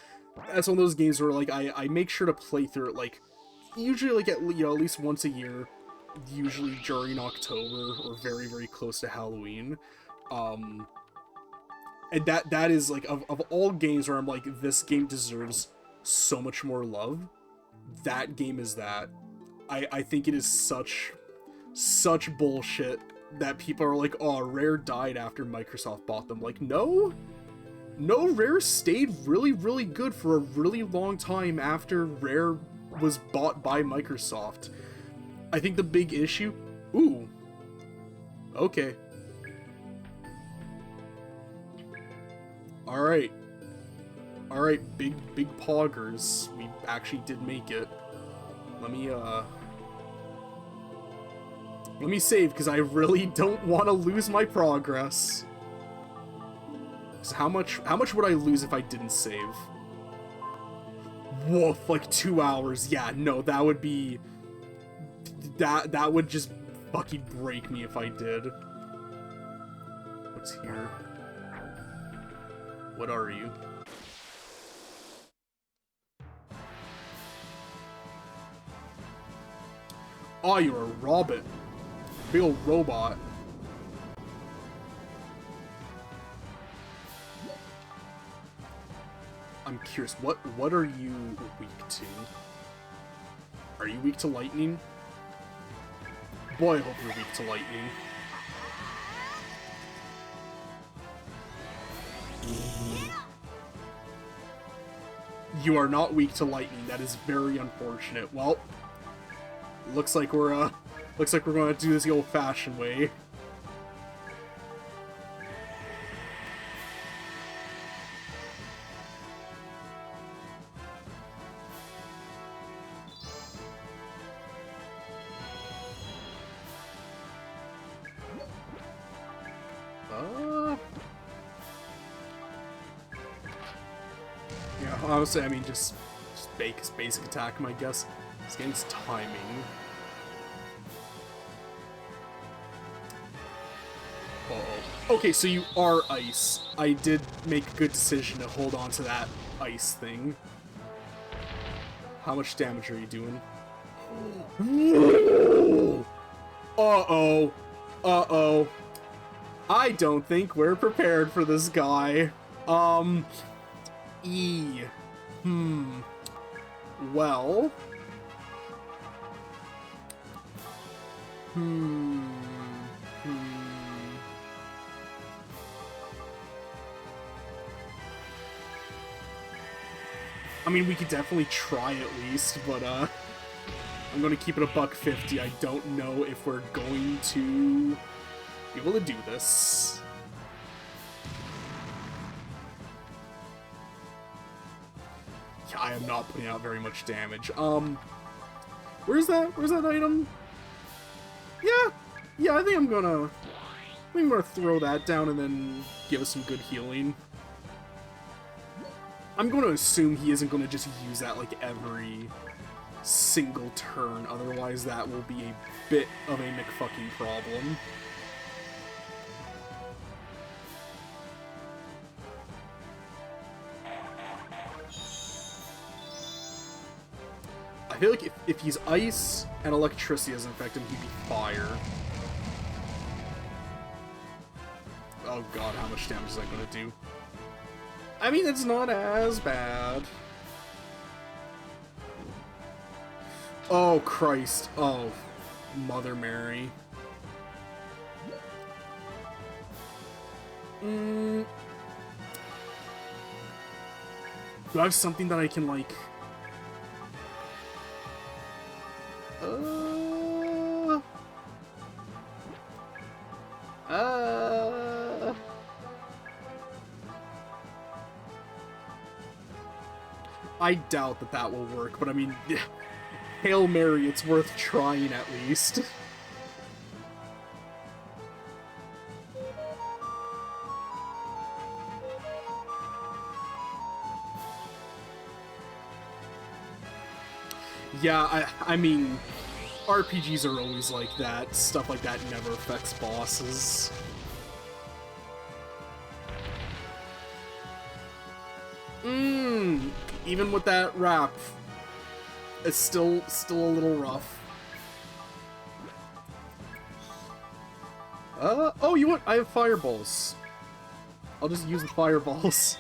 that's one of those games where, like, I make sure to play through it, like, usually, like, at least once a year, usually during October, or very, very close to Halloween. And that is, like, of all games where I'm like, this game deserves so much more love, that game is that. I think it is such bullshit that people are like, oh, Rare died after Microsoft bought them. Like, no, Rare stayed really, really good for a really long time after Rare was bought by Microsoft. I think the big issue... Ooh. Okay. Alright. Alright, big poggers. We actually did make it. Let me save, because I really don't want to lose my progress. So how much would I lose if I didn't save? Woof, like 2 hours. Yeah, no, that would be... That would just fucking break me if I did. What's here? What are you? Oh, you're a robot. Big old robot. I'm curious, what are you weak to? Are you weak to lightning? Boy, I hope you're weak to lightning. You are not weak to lightning. That is very unfortunate. Well, looks like we're going to do this the old-fashioned way. Yeah, honestly, I mean, just basic attack him, I guess. This game's timing. Uh-oh. Okay, so you are ice. I did make a good decision to hold on to that ice thing. How much damage are you doing? Uh-oh. Uh-oh. I don't think we're prepared for this guy. Well. I mean, we could definitely try at least, but, I'm gonna keep it a $150. I don't know if we're going to be able to do this. Yeah, I am not putting out very much damage. Where's that item? Yeah, Yeah, I think I'm gonna throw that down and then give us some good healing. I'm gonna assume he isn't gonna just use that like every single turn, otherwise that will be a bit of a McFucking problem. I feel like if he's ice and electricity doesn't affect him, he'd be fire. Oh god, how much damage is that gonna do? I mean, it's not as bad. Oh, Christ. Oh, Mother Mary. Do I have something that I can, like... I doubt that that will work, but I mean, Hail Mary, it's worth trying at least. Yeah, I mean, RPGs are always like that. Stuff like that never affects bosses. Even with that wrap, it's still a little rough. Oh, you know what? I have fireballs. I'll just use the fireballs.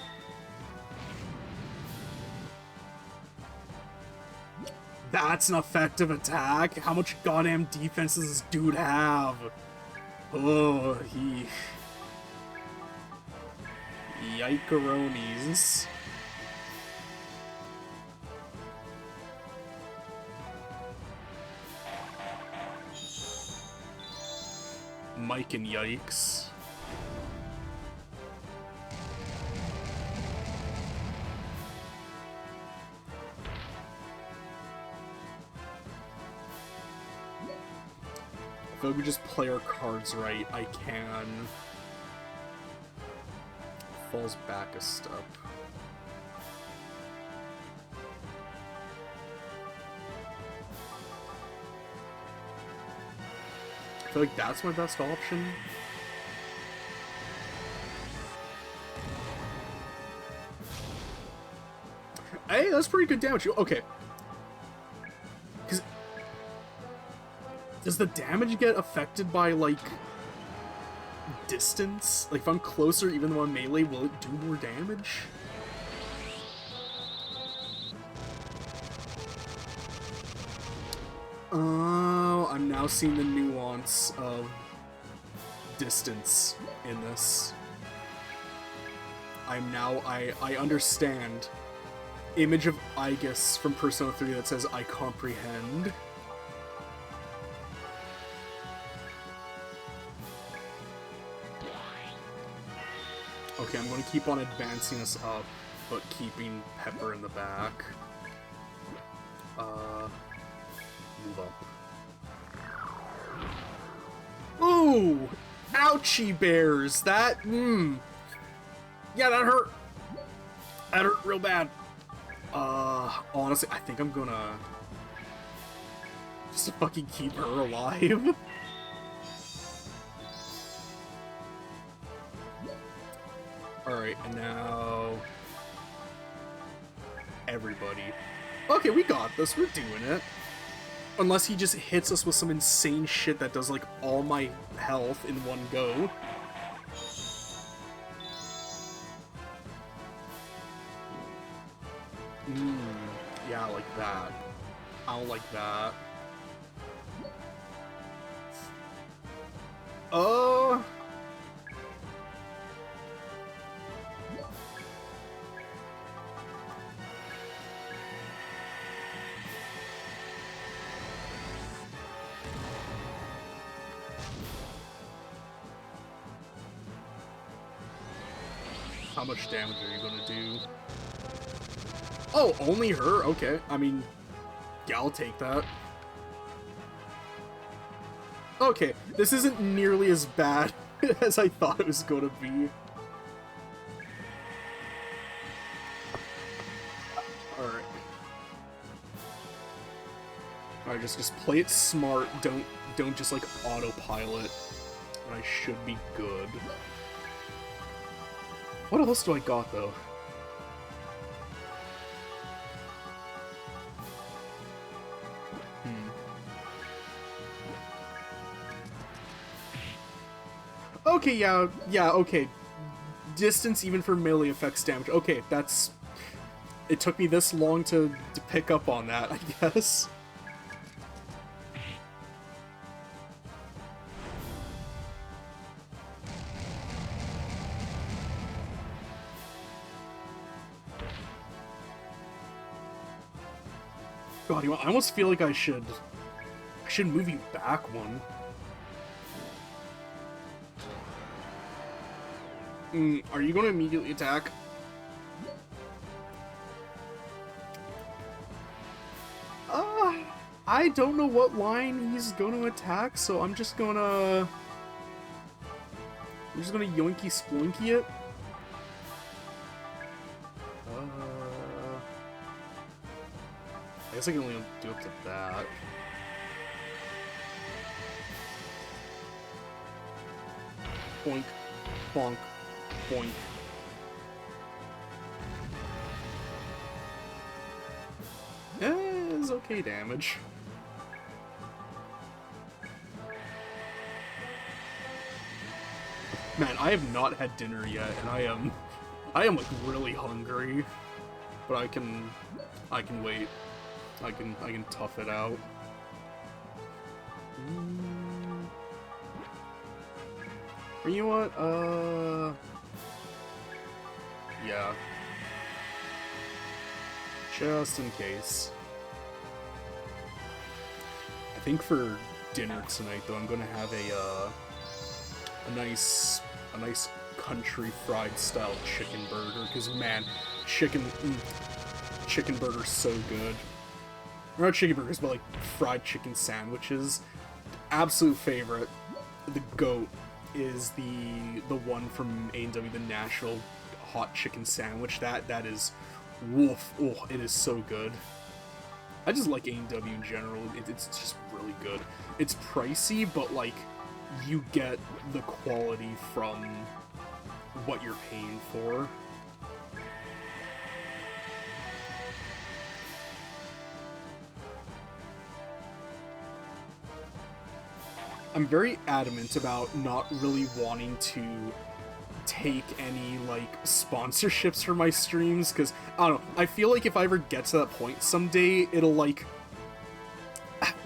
That's an effective attack. How much goddamn defense does this dude have? Oh, Yikeronis. Mike and Yikes. If we just play our cards right, I can... Falls back a step. I feel like that's my best option. Hey, that's pretty good damage. Okay. Because... Does the damage get affected by, like... distance? Like, if I'm closer, even though I'm melee, will it do more damage? Oh, I'm now seeing the nuance of distance in this. I understand. Image of Aegis from Persona 3 that says, I comprehend. Okay, I'm going to keep on advancing us up, but keeping Pepper in the back. Move up. Ooh! Ouchie bears! That, yeah, that hurt. That hurt real bad. Honestly, I think I'm gonna... just fucking keep her alive. Alright, and now... everybody. Okay, we got this. We're doing it. Unless he just hits us with some insane shit that does, like, all my health in one go. Yeah, like that. I don't like that. How much damage are you gonna do? Oh, only her? Okay. I mean, yeah, I'll take that. Okay, this isn't nearly as bad as I thought it was going to be. Alright. Alright, just play it smart, don't just like autopilot. And I should be good. What else do I got though? Okay, yeah, okay. Distance even for melee effects damage. Okay, that's... It took me this long to pick up on that, I guess. God, I almost feel like I should move you back one. Are you going to immediately attack? I don't know what line he's going to attack, so I'm just gonna yoinky sploinky it. I guess I can only do up to that. Boink, bonk, boink. It's okay damage. Man, I have not had dinner yet, and I am like really hungry, but I can wait. I can tough it out. Or you know what? Yeah. Just in case. I think for dinner tonight, though, I'm gonna have a nice country fried style chicken burger. Cause man, chicken burger's so good. Or not chicken burgers, but like fried chicken sandwiches. Absolute favorite. The GOAT is the one from A&W, the Nashville hot chicken sandwich. That is woof. Oh, it is so good. I just like A&W in general. It's just really good. It's pricey, but like you get the quality from what you're paying for. I'm very adamant about not really wanting to take any, like, sponsorships for my streams, because, I don't know, I feel like if I ever get to that point someday, it'll, like,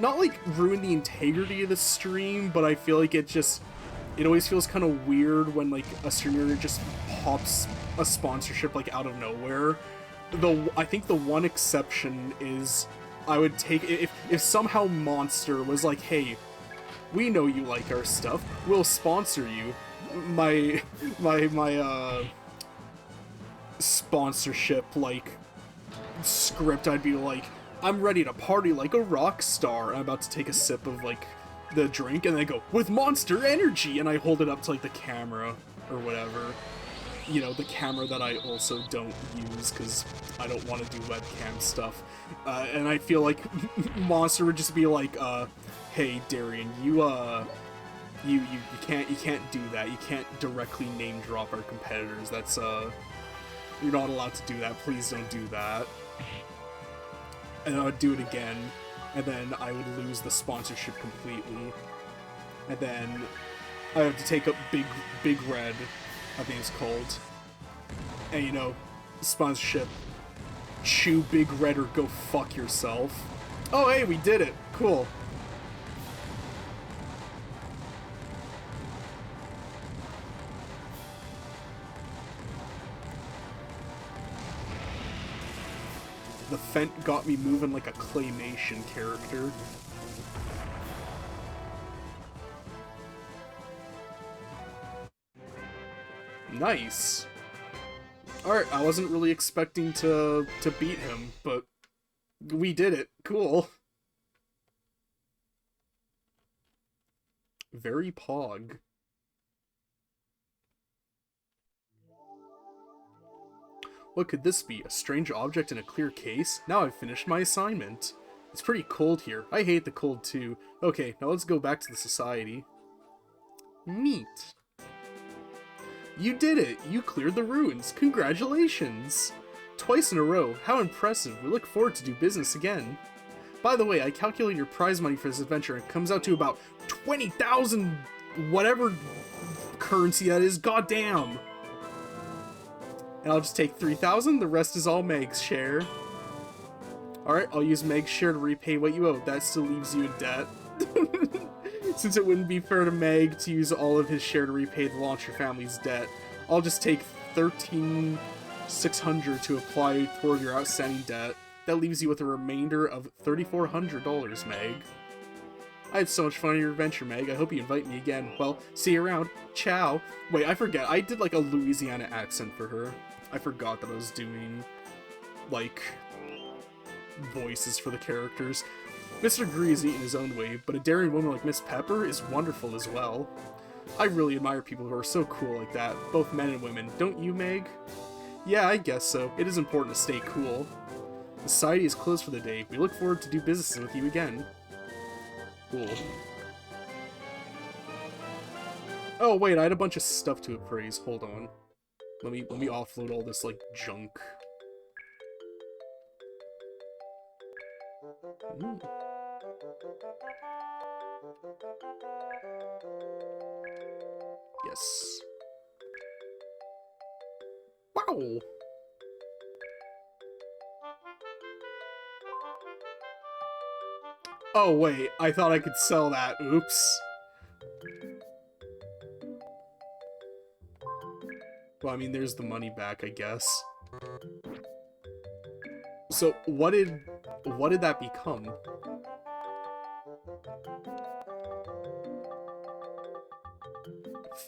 not, like, ruin the integrity of the stream, but I feel like it always feels kind of weird when, like, a streamer just pops a sponsorship, like, out of nowhere. I think the one exception is I would take, if somehow Monster was like, hey, we know you like our stuff, we'll sponsor you. My sponsorship, like, script, I'd be like, I'm ready to party like a rock star. I'm about to take a sip of, like, the drink, and they go, with Monster Energy, and I hold it up to, like, the camera, or whatever. You know, the camera that I also don't use, because I don't want to do webcam stuff. And I feel like Monster would just be like, hey, Darian, you can't do that. You can't directly name drop our competitors. That's, you're not allowed to do that. Please don't do that. And I would do it again, and then I would lose the sponsorship completely. And then I have to take up Big Red, I think it's called. And, you know, sponsorship. Chew Big Red or go fuck yourself. Oh, hey, we did it. Cool. The Fent got me moving like a claymation character. Nice. Alright, I wasn't really expecting to beat him, but we did it. Cool. Very pog. What could this be? A strange object in a clear case? Now I've finished my assignment. It's pretty cold here. I hate the cold too. Okay, now let's go back to the society. Neat. You did it! You cleared the ruins! Congratulations! Twice in a row. How impressive. We look forward to do business again. By the way, I calculated your prize money for this adventure and it comes out to about 20,000 whatever currency that is. Goddamn! And I'll just take 3,000. The rest is all Meg's share. Alright, I'll use Meg's share to repay what you owe. That still leaves you in debt. Since it wouldn't be fair to Meg to use all of his share to repay the Launcher family's debt, I'll just take 13,600 to apply toward your outstanding debt. That leaves you with a remainder of $3,400, Meg. I had so much fun on your adventure, Meg. I hope you invite me again. Well, see you around. Ciao. Wait, I forget. I did like a Louisiana accent for her. I forgot that I was doing, like, voices for the characters. Mr. Gree is neat in his own way, but a daring woman like Miss Pepper is wonderful as well. I really admire people who are so cool like that, both men and women. Don't you, Meg? Yeah, I guess so. It is important to stay cool. The society is closed for the day. We look forward to do business with you again. Cool. Oh wait, I had a bunch of stuff to appraise. Hold on. Let me offload all this like junk. Ooh. Yes. Wow. Oh wait, I thought I could sell that. Oops. Well, I mean, there's the money back, I guess. So, what did that become?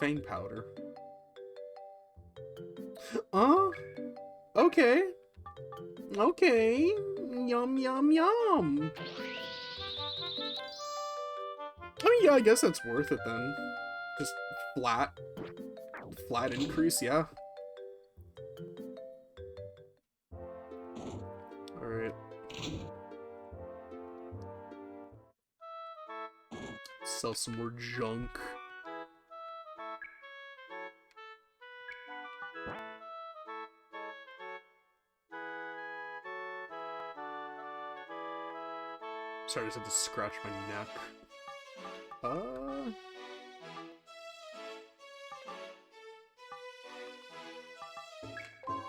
Fang powder. Okay. Okay. Yum, yum, yum. I mean, yeah, I guess that's worth it then. Just flat increase, yeah. Alright. Sell some more junk. Sorry, I just had to scratch my neck.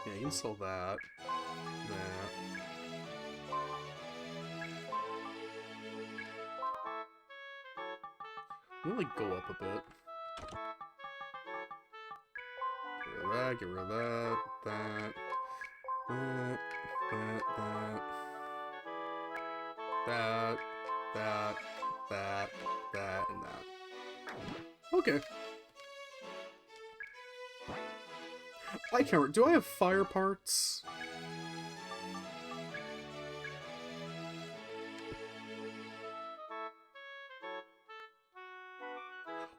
Yeah, you can sell that. That. I'm gonna, like, go up a bit. Get rid of that, that, and that. Okay. I can't remember. Do I have fire parts?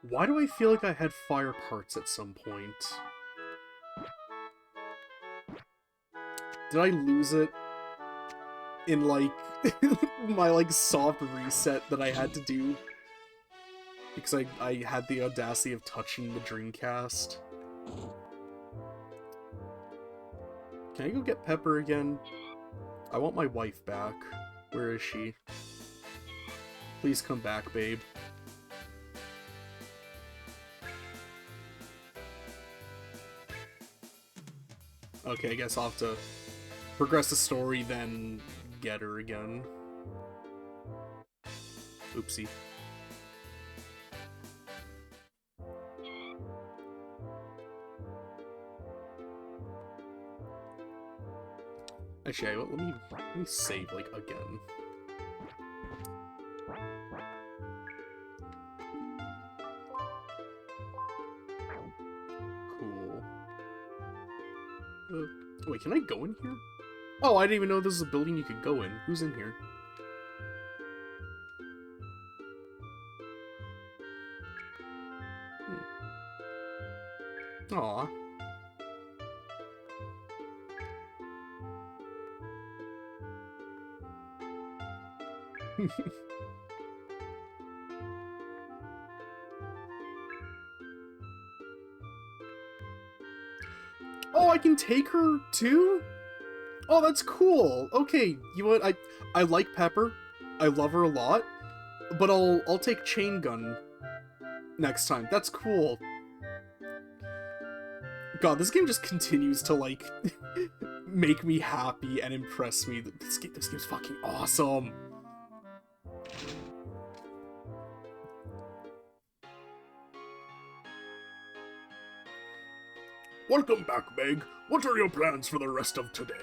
Why do I feel like I had fire parts at some point? Did I lose it in, like, my, like, soft reset that I had to do? Because I had the audacity of touching the Dreamcast. Can I go get Pepper again? I want my wife back. Where is she? Please come back, babe. Okay, I guess I'll have to progress the story, then get her again. Oopsie. Actually, let me save, like, again. Cool. Wait, can I go in here? Oh, I didn't even know this was a building you could go in. Who's in here? Aw. Oh, I can take her too? Oh, that's cool. Okay, you know what? I like Pepper. I love her a lot. But I'll take Chain Gun next time. That's cool. God, this game just continues to, like, make me happy and impress me. This game's fucking awesome. Welcome back, Meg. What are your plans for the rest of today?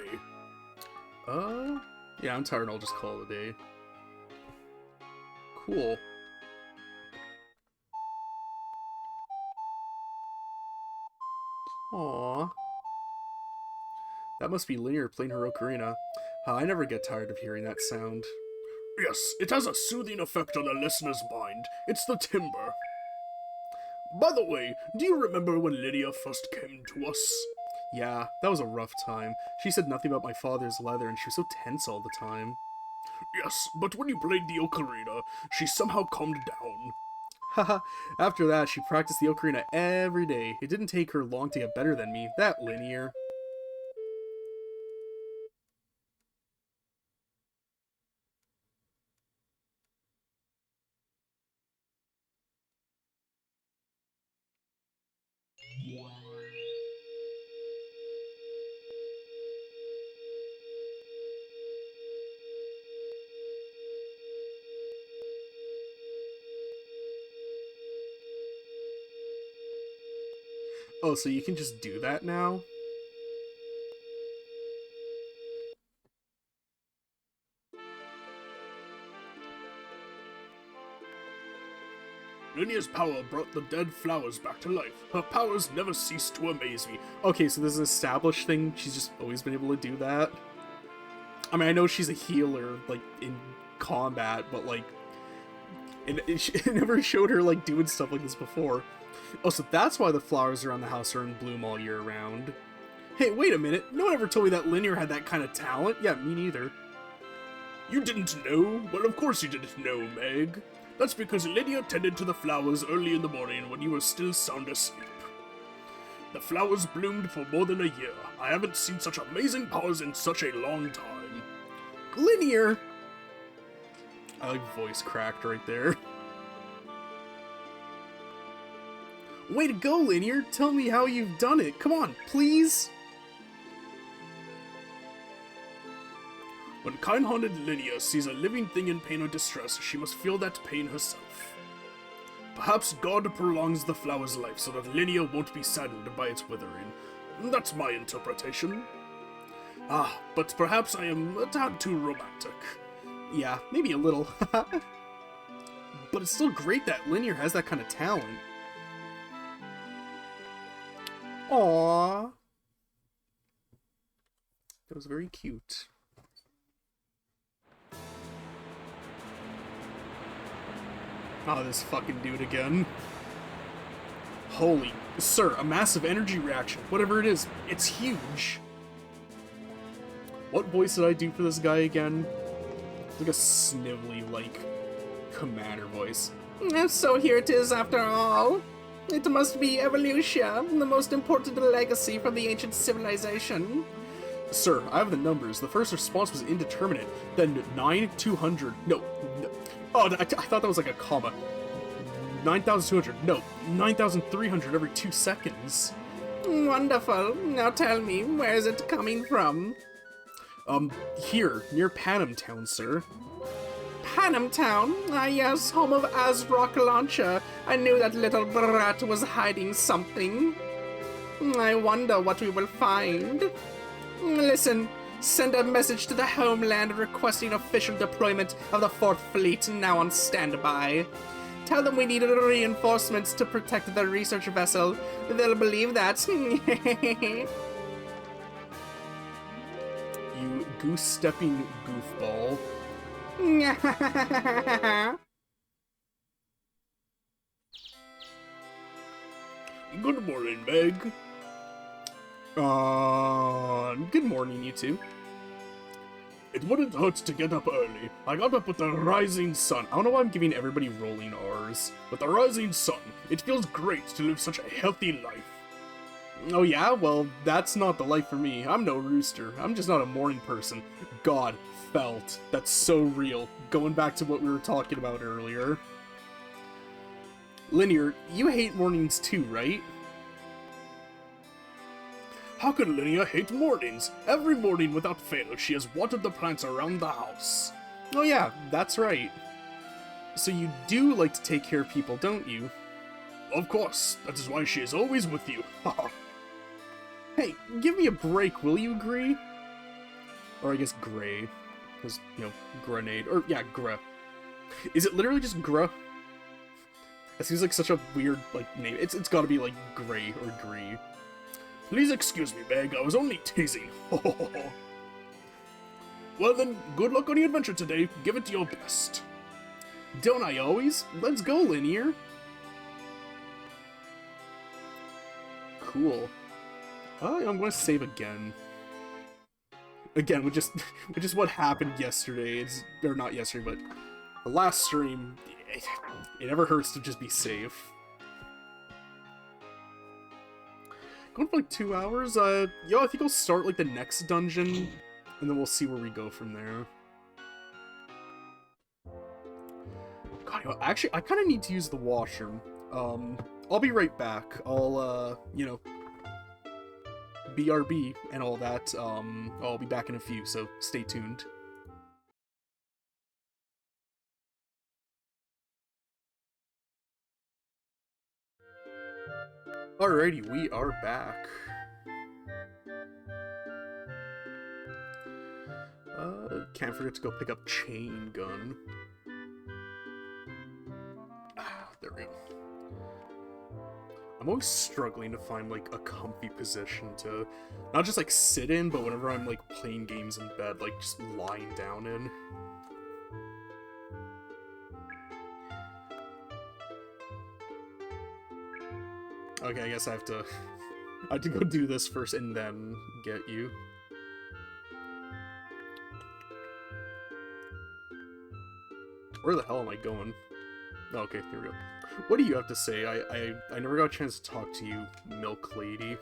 Yeah, I'm tired. I'll just call it a day. Cool. Aww. That must be Linear playing her ocarina. I never get tired of hearing that sound. Yes, it has a soothing effect on the listener's mind. It's the timbre. By the way, do you remember when Lydia first came to us? Yeah, that was a rough time. She said nothing about my father's leather and she was so tense all the time. Yes, but when you played the ocarina, she somehow calmed down. Haha, after that, she practiced the ocarina every day. It didn't take her long to get better than me. That Linear. Oh, so you can just do that now? Lynia's power brought the dead flowers back to life. Her powers never cease to amaze me. Okay, so this is an established thing. She's just always been able to do that. I mean, I know she's a healer, like, in combat, but, like, it never showed her, like, doing stuff like this before. Oh, so that's why the flowers around the house are in bloom all year round. Hey, wait a minute. No one ever told me that Linear had that kind of talent. Yeah, me neither. You didn't know? Well, of course you didn't know, Meg. That's because Lydia tended to the flowers early in the morning when you were still sound asleep. The flowers bloomed for more than a year. I haven't seen such amazing powers in such a long time. Linear! I like voice cracked right there. Way to go, Linear! Tell me how you've done it. Come on, please! When kind-hearted Lydia sees a living thing in pain or distress, she must feel that pain herself. Perhaps God prolongs the flower's life so that Lydia won't be saddened by its withering. That's my interpretation. Ah, but perhaps I am a tad too romantic. Yeah, maybe a little. But it's still great that Linear has that kind of talent. Aww. That was very cute. Oh, this fucking dude again. Holy, sir, a massive energy reaction. Whatever it is, it's huge. What voice did I do for this guy again? It's like a snivelly, like, commander voice. So here it is after all. It must be evolution, the most important legacy from the ancient civilization. Sir, I have the numbers. The first response was indeterminate. Then 9,200. No. Oh, I thought that was like a comma. 9,200. No, 9,300 every 2 seconds. Wonderful. Now tell me, where is it coming from? Here, near Panem Town, sir. Panem Town? Ah, yes, home of Azrock Launcher. I knew that little brat was hiding something. I wonder what we will find. Listen, send a message to the homeland requesting official deployment of the 4th Fleet now on standby. Tell them we need reinforcements to protect the research vessel. They'll believe that. You goose-stepping goofball. Good morning, Meg. Good morning, you two. It wouldn't hurt to get up early. I got up with the rising sun. I don't know why I'm giving everybody rolling R's. With the rising sun, it feels great to live such a healthy life. Oh yeah? Well, that's not the life for me. I'm no rooster. I'm just not a morning person. God, felt. That's so real. Going back to what we were talking about earlier. Linear, you hate mornings too, right? How could Linnea hate mornings? Every morning without fail, she has watered the plants around the house. Oh yeah, that's right. So you do like to take care of people, don't you? Of course, that is why she is always with you. Haha. Hey, give me a break, will you agree? Or I guess Gray. Because, you know, grenade. Or, yeah, Gra. Is it literally just Gra? It seems like such a weird, like, name. It's gotta be, like, Gray or Gree. Please excuse me, Meg, I was only teasing. Well then, good luck on your adventure today. Give it your best. Don't I always? Let's go, Linear. Cool. I'm gonna save again. Again, which is what happened yesterday. Or not yesterday, but the last stream. It never hurts to just be safe. Going for like 2 hours? Yo, I think I'll start like the next dungeon, and then we'll see where we go from there. God, yo, actually, I kind of need to use the washroom. I'll be right back. I'll, you know, BRB and all that. I'll be back in a few, so stay tuned. Alrighty, we are back. Can't forget to go pick up Chain Gun. Ah, there we go. I'm always struggling to find, like, a comfy position to not just, like, sit in, but whenever I'm, like, playing games in bed, like, just lying down in. Okay, I guess I have to go do this first and then get you. Where the hell am I going? Oh, okay, here we go. What do you have to say? I never got a chance to talk to you, Milk Lady.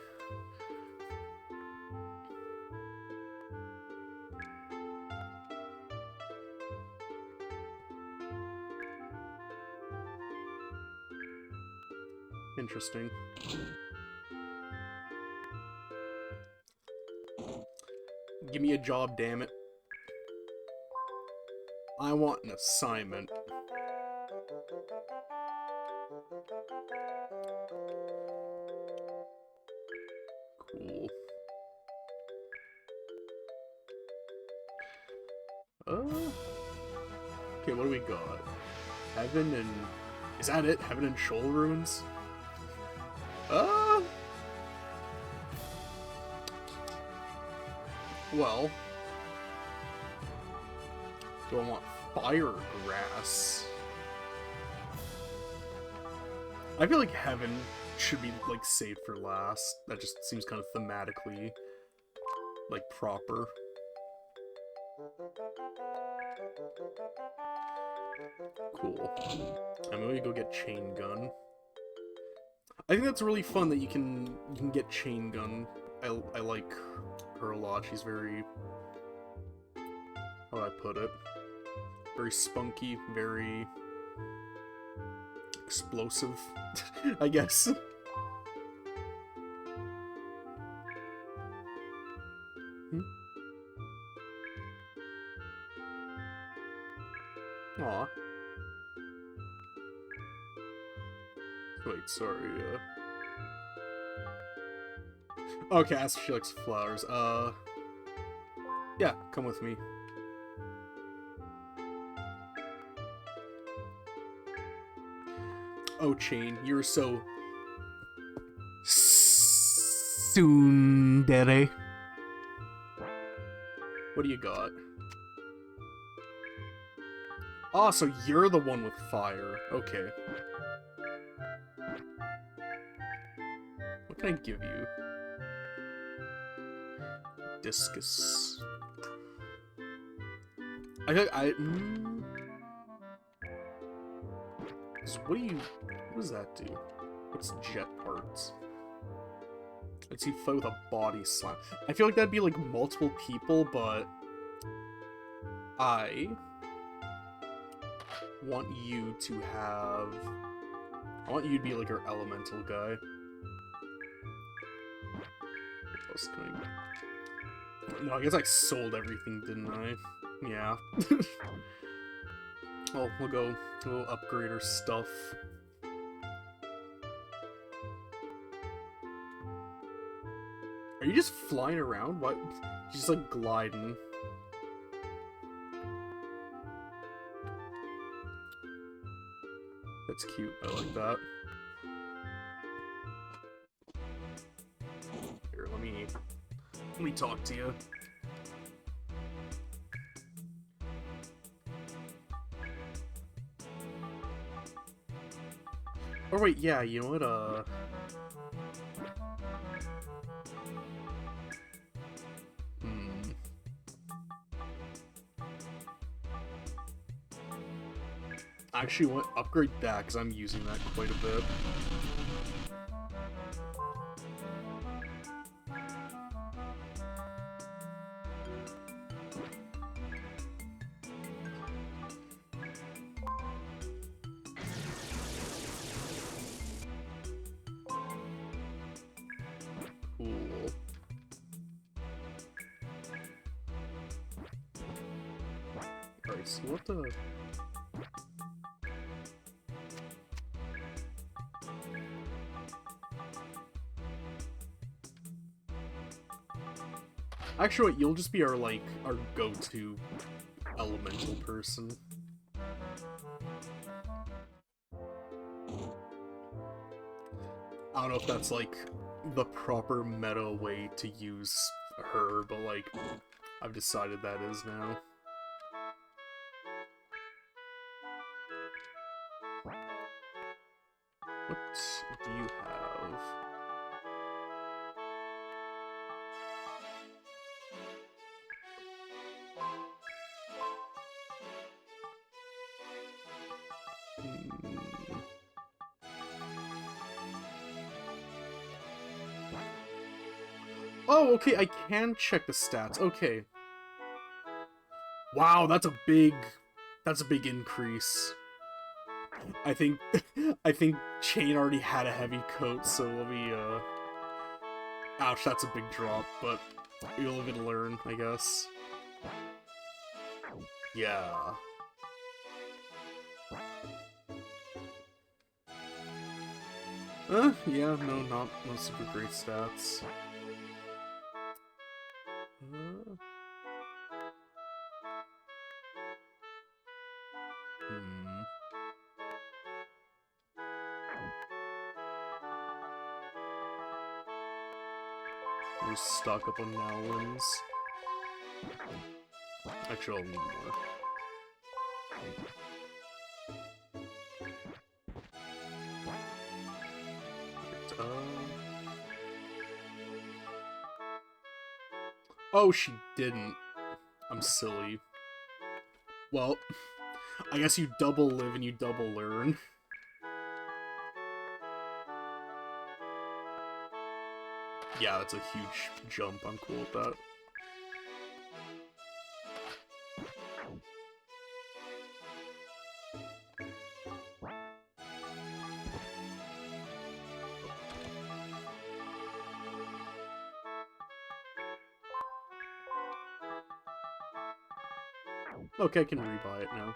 Interesting. Give me a job, damn it. I want an assignment. Cool. Okay, what do we got? Heaven and... Is that it? Heaven and Shoal Ruins? Well... Do I want fire grass? I feel like Heaven should be, like, saved for last. That just seems kind of thematically, like, proper. Cool. I'm going to go get Chain Gun. I think that's really fun that you can get Chain Gun. I like her a lot. She's very... How do I put it? Very spunky, very... explosive, I guess. Aw. Wait, sorry, Okay, ask if she likes flowers. Yeah, come with me. Oh, Chain, you're so... tsundere. What do you got? Oh, so you're the one with fire. Okay. can I give you? Discus. So what does that do? What's jet parts? Let's see, fight with a body slam. I feel like that'd be like multiple people, but I want you to be like our elemental guy. What else can I... No, I guess I sold everything, didn't I? Yeah. Well, we'll upgrade our stuff. Are you just flying around? What? You're just like gliding. That's cute. I like that. Here, let me talk to you. Oh wait, yeah, you know what, Actually, want to upgrade that, because I'm using that quite a bit. Cool. Alright, so what the... Actually, wait, you'll just be our go-to elemental person. I don't know if that's, like, the proper meta way to use her, but, like, I've decided that is now. What do you have? Oh, okay, I can check the stats. Okay. Wow, that's a big increase. I think Chain already had a heavy coat, so let me ouch, that's a big drop, but you'll live and learn, I guess. Yeah. Yeah, no super great stats. We're stock up on Nowlins. Actually, I'll need more. Oh, she didn't. I'm silly. Well, I guess you double live and you double learn. Yeah, that's a huge jump. I'm cool with that. Okay, I can rebuy it now.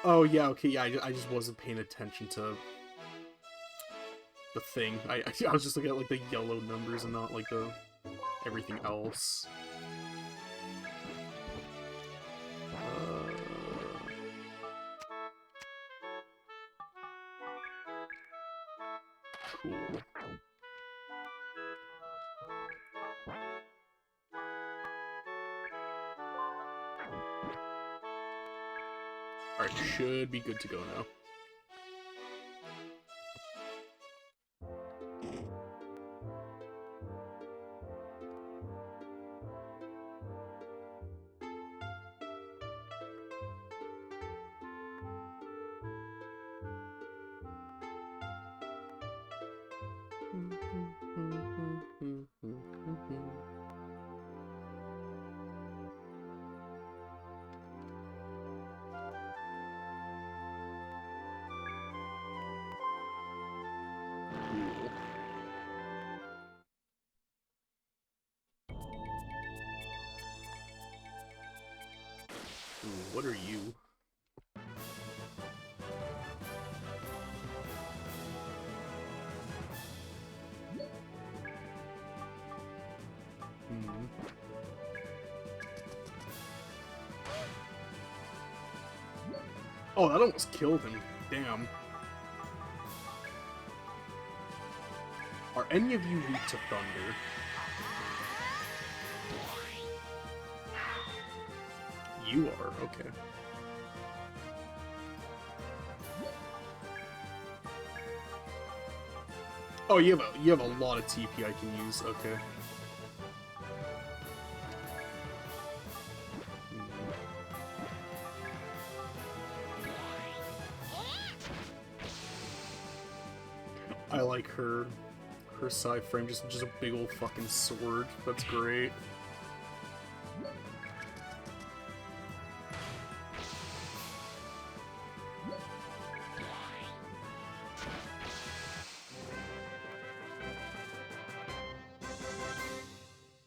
Oh, yeah, okay, yeah, I just wasn't paying attention to the thing. I was just looking at, like, the yellow numbers and not, like, the everything else. Cool. Alright, should be good to go now. What are you? Oh, that almost killed him. Damn. Are any of you weak to thunder? You are, okay. Oh, you have a lot of TP I can use, okay. I like her side frame, just a big old fucking sword. That's great.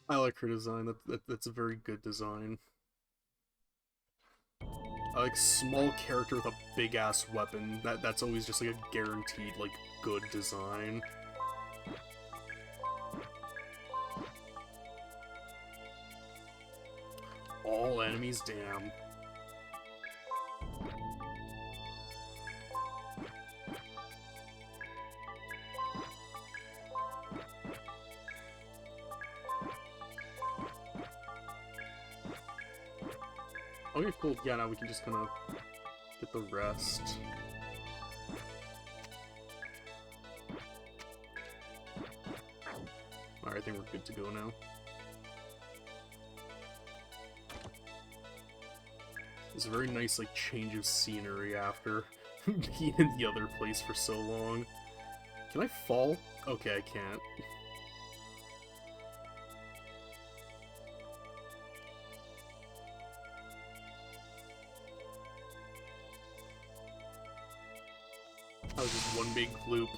I like her design. That's a very good design. I like small character with a big ass weapon. That's always just like a guaranteed like good design. All enemies, damn. Okay, cool. Yeah, now we can just kind of get the rest. Alright, I think we're good to go now. It's a very nice, like, change of scenery after being in the other place for so long. Can I fall? Okay, I can't. That was just one big loop.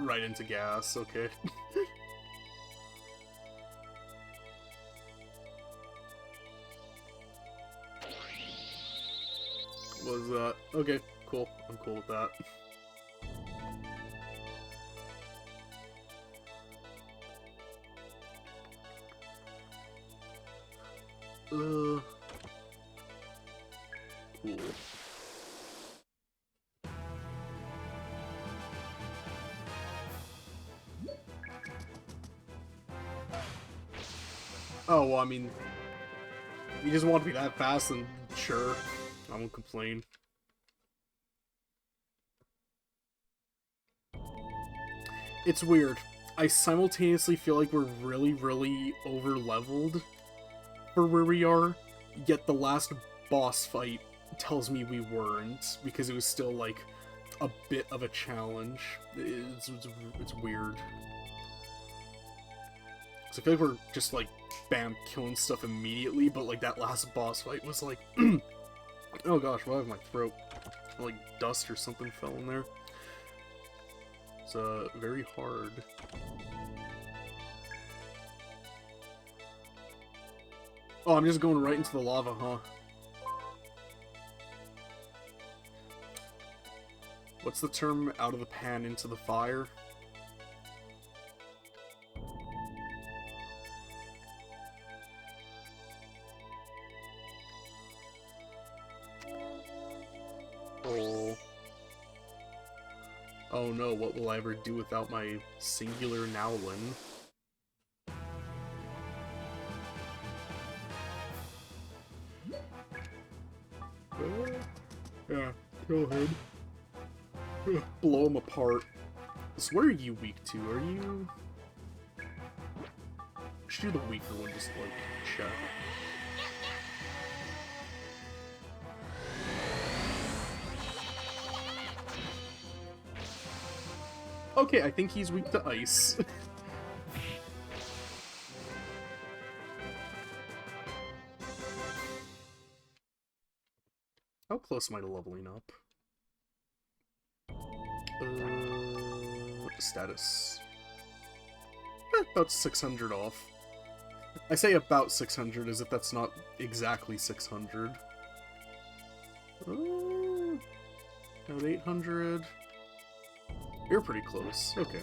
Right into gas, okay. What was that? Okay, cool. I'm cool with that. Cool. Oh, well, I mean, you just want to be that fast, then sure, I won't complain. It's weird. I simultaneously feel like we're really, really over-leveled for where we are, yet the last boss fight tells me we weren't, because it was still, like, a bit of a challenge. It's weird. So I feel like we're just, like, bam, killing stuff immediately, but, like, that last boss fight was, like... oh gosh, why have my throat? Like, dust or something fell in there. It's, very hard. Oh, I'm just going right into the lava, huh? What's the term? Out of the pan into the fire? Oh. Oh no, what will I ever do without my singular Nowlin? Yeah, kill him. Blow him apart. So what are you weak to? Are you... Should do the weaker one, just like, check. Okay, I think he's weak to ice. How close am I to leveling up? Status. About 600 off. I say about 600 as if that's not exactly 600. About 800. You're pretty close. Okay.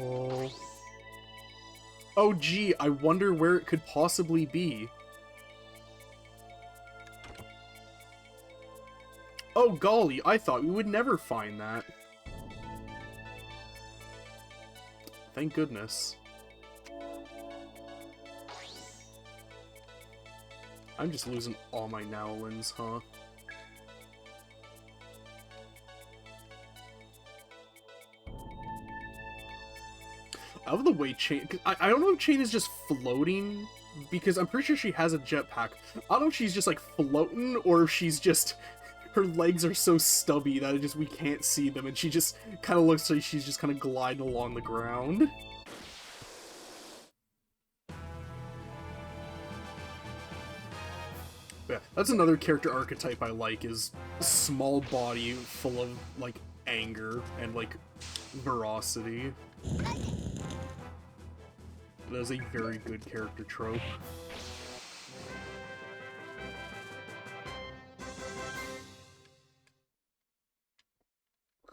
Oh. Oh, gee, I wonder where it could possibly be. Oh, golly, I thought we would never find that. Thank goodness. I'm just losing all my Nowlins, huh? Out of the way, Chain... I don't know if Chain is just floating, because I'm pretty sure she has a jetpack. I don't know if she's just, like, floating, or if she's just... Her legs are so stubby that we can't see them, and she just kind of looks like she's just kind of gliding along the ground. Yeah, that's another character archetype I like, is small body full of, like, anger and, like, ferocity. That is a very good character trope.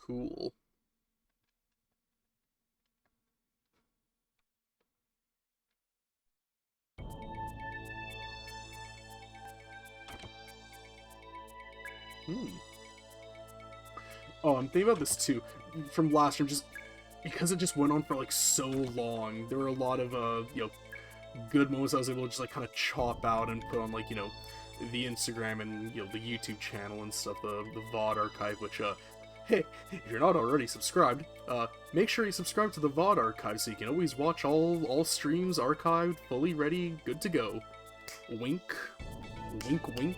Cool. Oh, I'm thinking about this too. From last year, just because it just went on for like so long, there were a lot of you know, good moments I was able to just like kind of chop out and put on, like, you know, the Instagram and, you know, the YouTube channel and stuff, the VOD archive, which hey, if you're not already subscribed, make sure you subscribe to the VOD archive so you can always watch all streams archived, fully ready, good to go. Wink. Wink, wink.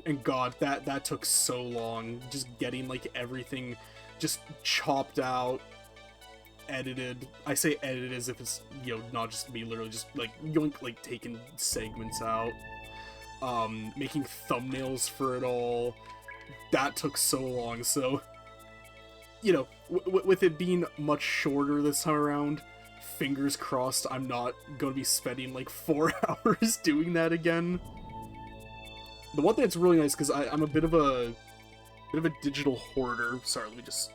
And god, that took so long, just getting, like, everything just chopped out, edited. I say edited as if it's, you know, not just me literally just, like, yoink, like, taking segments out. Making thumbnails for it all. That took so long, so... You know, with it being much shorter this time around, fingers crossed I'm not going to be spending, like, 4 hours doing that again. The one thing that's really nice, because I'm a bit of a digital hoarder. Sorry, let me just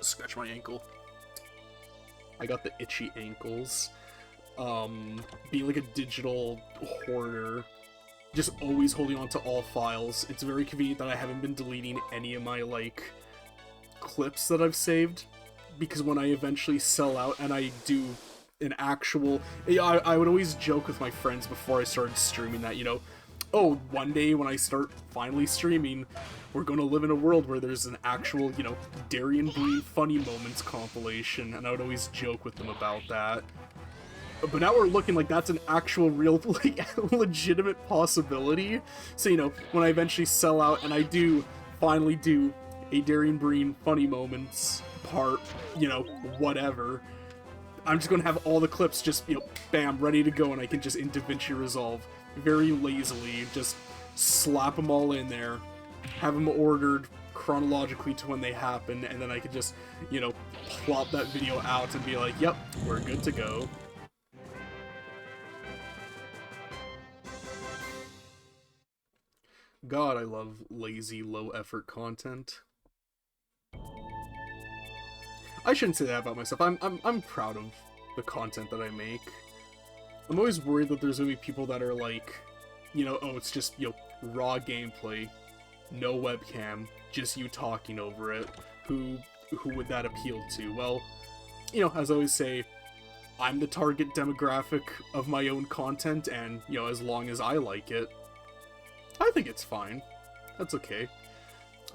scratch my ankle. I got the itchy ankles. Being like a digital hoarder, just always holding on to all files. It's very convenient that I haven't been deleting any of my, like, clips that I've saved, because when I eventually sell out and I do an actual... I would always joke with my friends before I started streaming that, you know, oh, one day when I start finally streaming, we're going to live in a world where there's an actual, you know, Darian Breen Funny Moments compilation, and I would always joke with them about that. But now we're looking like that's an actual real, like, legitimate possibility. So, you know, when I eventually sell out and I do finally do a Darian Breen Funny Moments part, you know, whatever, I'm just going to have all the clips just, you know, bam, ready to go, and I can just in DaVinci Resolve very lazily just slap them all in there, have them ordered chronologically to when they happen, and then I could just, you know, plop that video out and be like, yep, we're good to go. God, I love lazy, low-effort content. I shouldn't say that about myself. I'm proud of the content that I make. I'm always worried that there's gonna be people that are like, you know, oh, it's just, you know, raw gameplay, no webcam, just you talking over it. Who would that appeal to? Well, you know, as I always say, I'm the target demographic of my own content, and, you know, as long as I like it, I think it's fine. That's okay.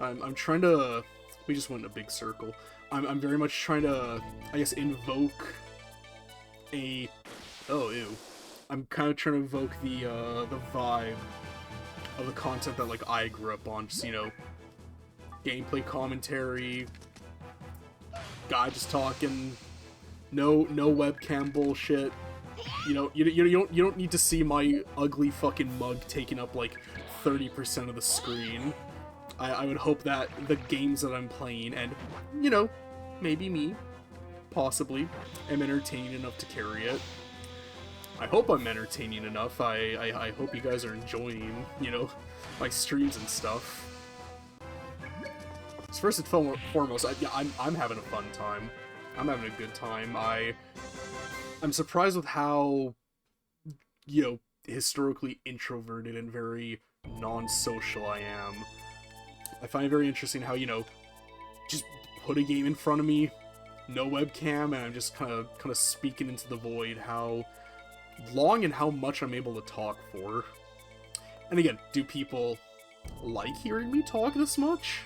I'm trying to... We just went in a big circle. I'm very much trying to, I guess, invoke a... Oh, ew. I'm kind of trying to evoke the vibe of the content that, like, I grew up on. Just, you know, gameplay commentary, guy just talking, no webcam bullshit. You know, you don't need to see my ugly fucking mug taking up, like, 30% of the screen. I would hope that the games that I'm playing, and, you know, maybe me, possibly, am entertaining enough to carry it. I hope I'm entertaining enough. I hope you guys are enjoying, you know, my streams and stuff. So first and foremost, I'm having a fun time. I'm having a good time. I'm surprised with how, you know, historically introverted and very non-social I am. I find it very interesting how, you know, just put a game in front of me, no webcam, and I'm just kind of speaking into the void how long and how much I'm able to talk for. And again, do people like hearing me talk this much?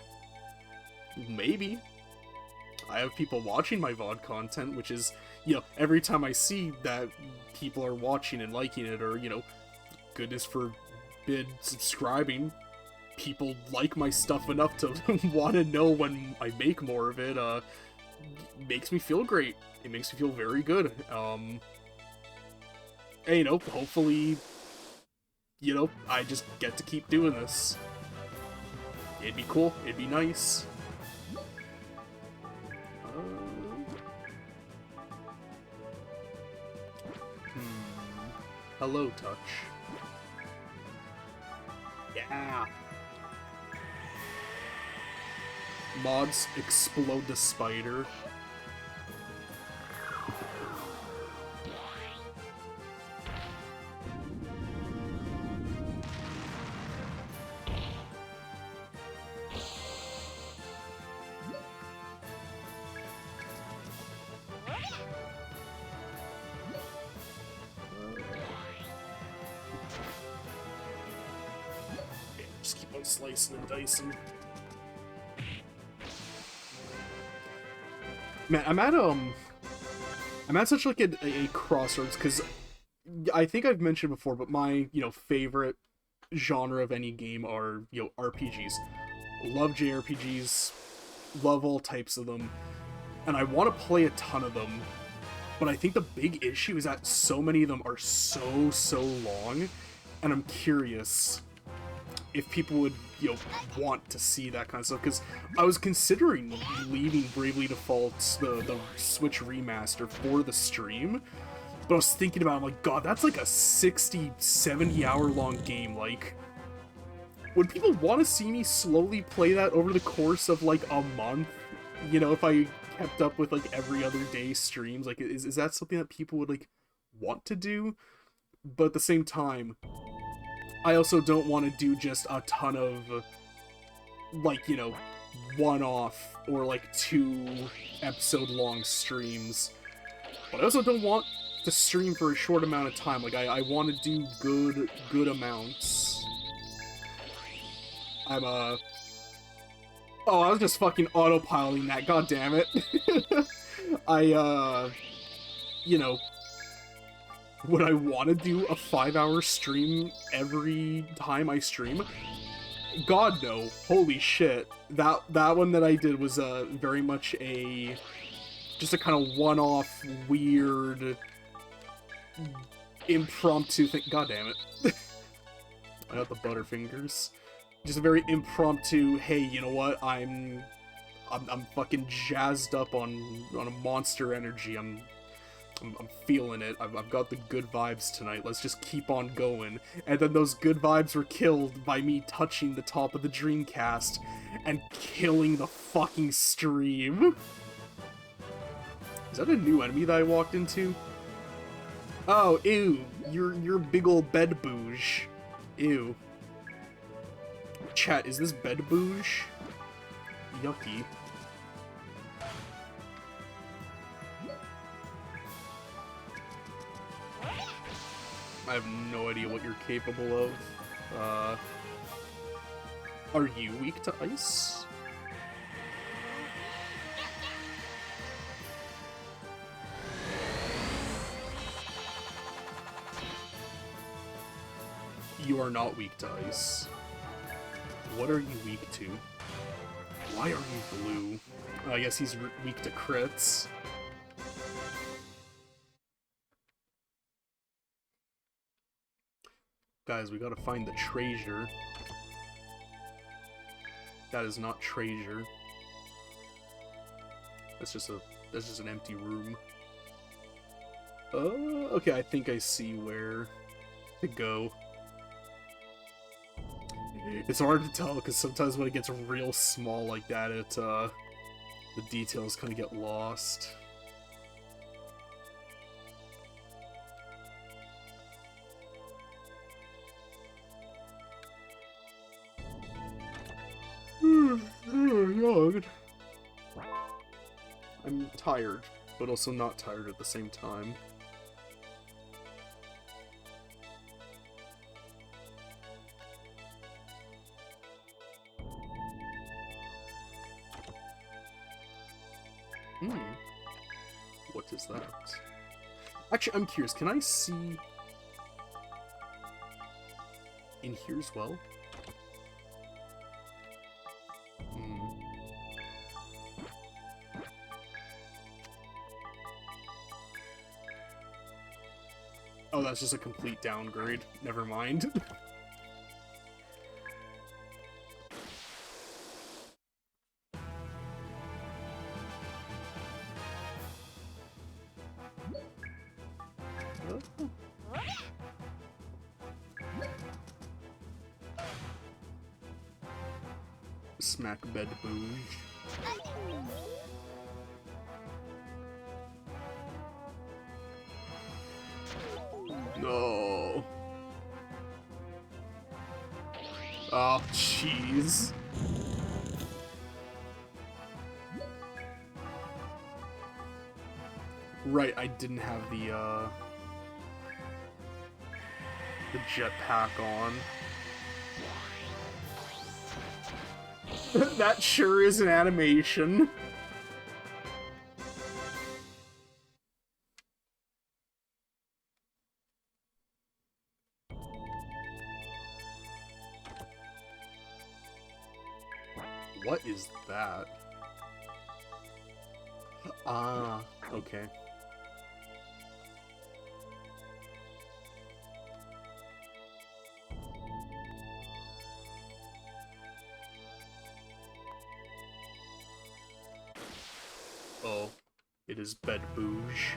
Maybe. I have people watching my VOD content, which is, you know, every time I see that people are watching and liking it, or, you know, goodness forbid, subscribing, people like my stuff enough to want to know when I make more of it, makes me feel great. It makes me feel very good. And, you know, hopefully, you know, I just get to keep doing this. It'd be cool. It'd be nice. Hello, Touch. Yeah! Mods explode the spider. Just keep on slicing and dicing. Man, I'm at such like a crossroads, because I think I've mentioned before, but my, you know, favorite genre of any game are, you know, RPGs. Love JRPGs, love all types of them, and I want to play a ton of them, but I think the big issue is that so many of them are so long, and I'm curious if people would, you know, want to see that kind of stuff, because I was considering leaving Bravely Default's the Switch remaster for the stream, but I was thinking about it, I'm like, god, that's like a 60, 70 hour long game. Like, would people want to see me slowly play that over the course of like a month? You know, if I kept up with like every other day streams, like, is that something that people would like want to do? But at the same time, I also don't want to do just a ton of, like, you know, one-off or, like, 2-episode-long streams. But I also don't want to stream for a short amount of time. Like, I want to do good amounts. Oh, I was just fucking autopiloting that, god damn it. You know, would I want to do a 5-hour stream every time I stream? God, no. Holy shit. That one that I did was very much just a kind of one-off, weird, impromptu thing. God damn it. I got the Butterfingers. Just a very impromptu, hey, you know what, I'm fucking jazzed up on a Monster Energy. I'm feeling it. I've got the good vibes tonight. Let's just keep on going. And then those good vibes were killed by me touching the top of the Dreamcast and killing the fucking stream. Is that a new enemy that I walked into? Oh, ew. You're big ol' bed booge. Ew. Chat, is this bed booge? Yucky. I have no idea what you're capable of. Are you weak to ice? You are not weak to ice. What are you weak to? Why are you blue? I guess he's weak to crits. Guys, we gotta find the treasure. That is not treasure. That's just an empty room. Okay, I think I see where to go. It's hard to tell because sometimes when it gets real small like that, the details kind of get lost. God. I'm tired, but also not tired at the same time. What is that? Actually, I'm curious, can I see in here as well? Oh, that's just a complete downgrade. Never mind. Smack bed booge. No. Oh, jeez. Right, I didn't have the jetpack on. That sure is an animation. What is that? Ah, okay. Oh, it is bed booge.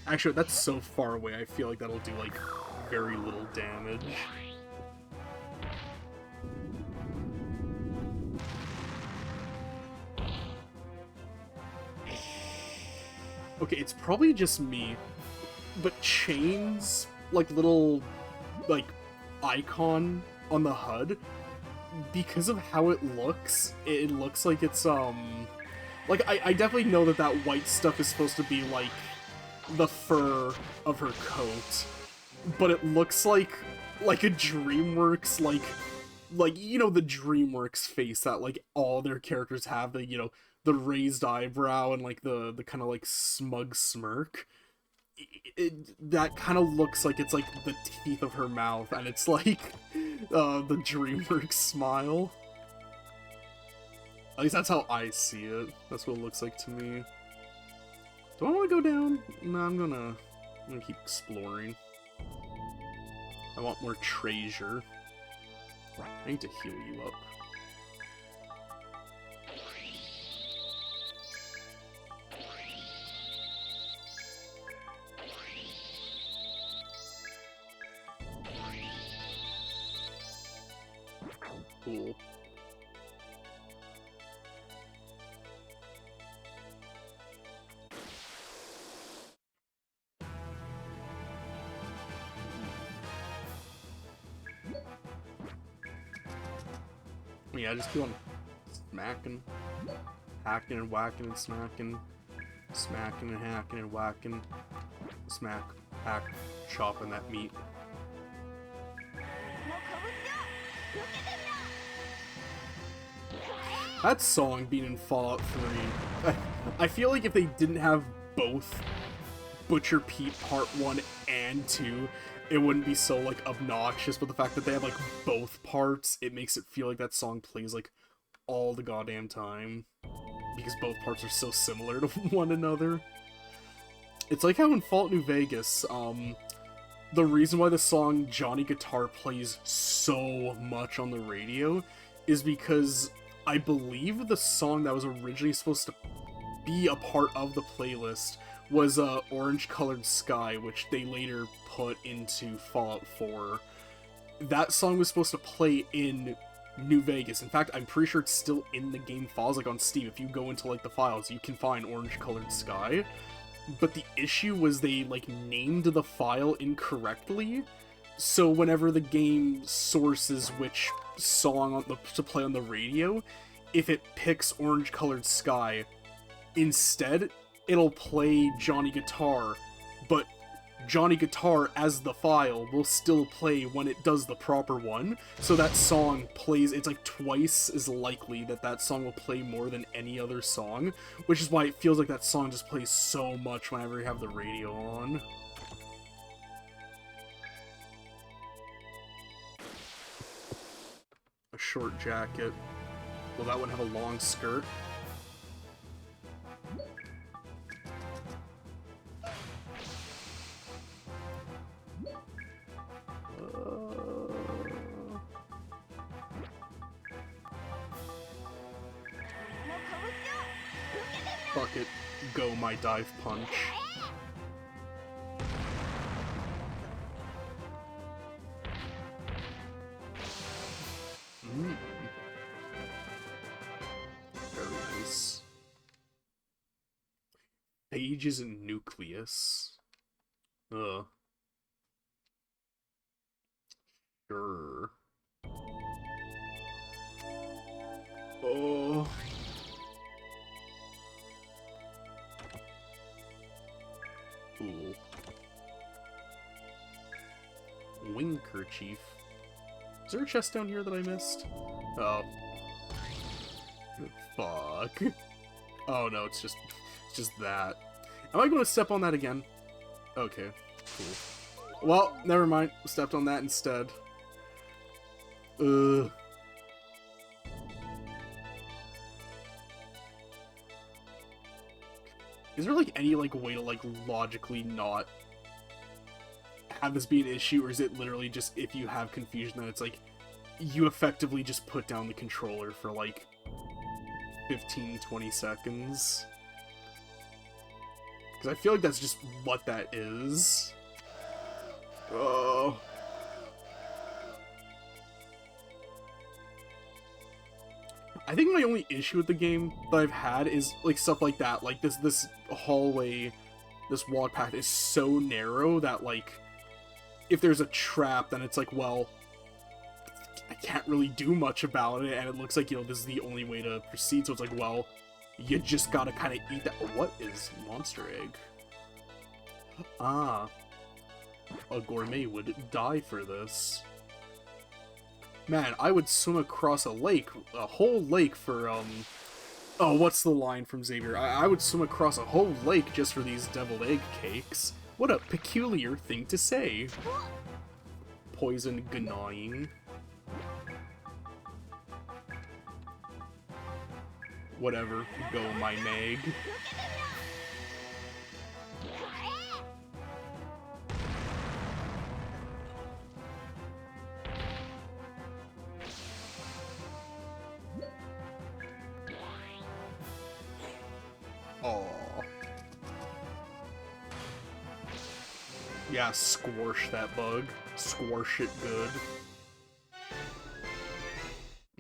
Actually, that's so far away, I feel like that'll do, like, very little damage. Okay, it's probably just me, but Chain's, like, little, like, icon on the HUD, because of how it looks like it's, like, I definitely know that that white stuff is supposed to be, like, the fur of her coat, but it looks like a DreamWorks, like, you know, the DreamWorks face that, like, all their characters have, the, you know, the raised eyebrow and, like, the kind of, like, smug smirk. That kind of looks like it's, like, the teeth of her mouth, and it's, like, the DreamWorks smile. At least that's how I see it. That's what it looks like to me. Do I want to go down? No, I'm gonna keep exploring. I want more treasure. I need to heal you up. Cool. Yeah, just keep on smacking, hacking and whacking and smacking, smacking and hacking and whacking, smack, hack, chopping that meat. That song being in Fallout 3, I feel like if they didn't have both Butcher Pete Part 1 and 2, it wouldn't be so, like, obnoxious, but the fact that they have, like, both parts, it makes it feel like that song plays, like, all the goddamn time. Because both parts are so similar to one another. It's like how in Fallout New Vegas, the reason why the song Johnny Guitar plays so much on the radio is because I believe the song that was originally supposed to be a part of the playlist was Orange Colored Sky, which they later put into Fallout 4. That song was supposed to play in New Vegas. In fact, I'm pretty sure it's still in the game files, like on Steam. If you go into like the files, you can find Orange Colored Sky. But the issue was they like named the file incorrectly, so whenever the game sources which song to play on the radio, if it picks Orange Colored Sky, instead it'll play Johnny Guitar, but Johnny Guitar as the file will still play when it does the proper one, so that song plays, it's like twice as likely that that song will play more than any other song, which is why it feels like that song just plays so much whenever you have the radio on. A short jacket. Will that one have a long skirt? Fuck it. Go my dive punch. Very nice. Phages and nucleus. Sure. Oh. Cool. Wing kerchief. Is there a chest down here that I missed? Oh. Fuck. Oh no, it's just that. Am I going to step on that again? Okay, cool. Well, never mind. Stepped on that instead. Ugh. Is there, like, any, like, way to, like, logically not have this be an issue, or is it literally just, if you have confusion, that it's, like, you effectively just put down the controller for, like, 15-20 seconds? Because I feel like that's just what that is. Oh. I think my only issue with the game that I've had is like stuff like that. Like this hallway, this walk path is so narrow that like if there's a trap, then it's like, well, I can't really do much about it, and it looks like, you know, this is the only way to proceed. So it's like, well, you just gotta kind of eat that. What is monster egg? Ah, a gourmet would die for this. Man, I would swim across a lake, a whole lake for, oh, what's the line from Xavier? I would swim across a whole lake just for these deviled egg cakes. What a peculiar thing to say. Poison gnawing. Whatever, go my Meg. Yeah, squash that bug. Squash it good.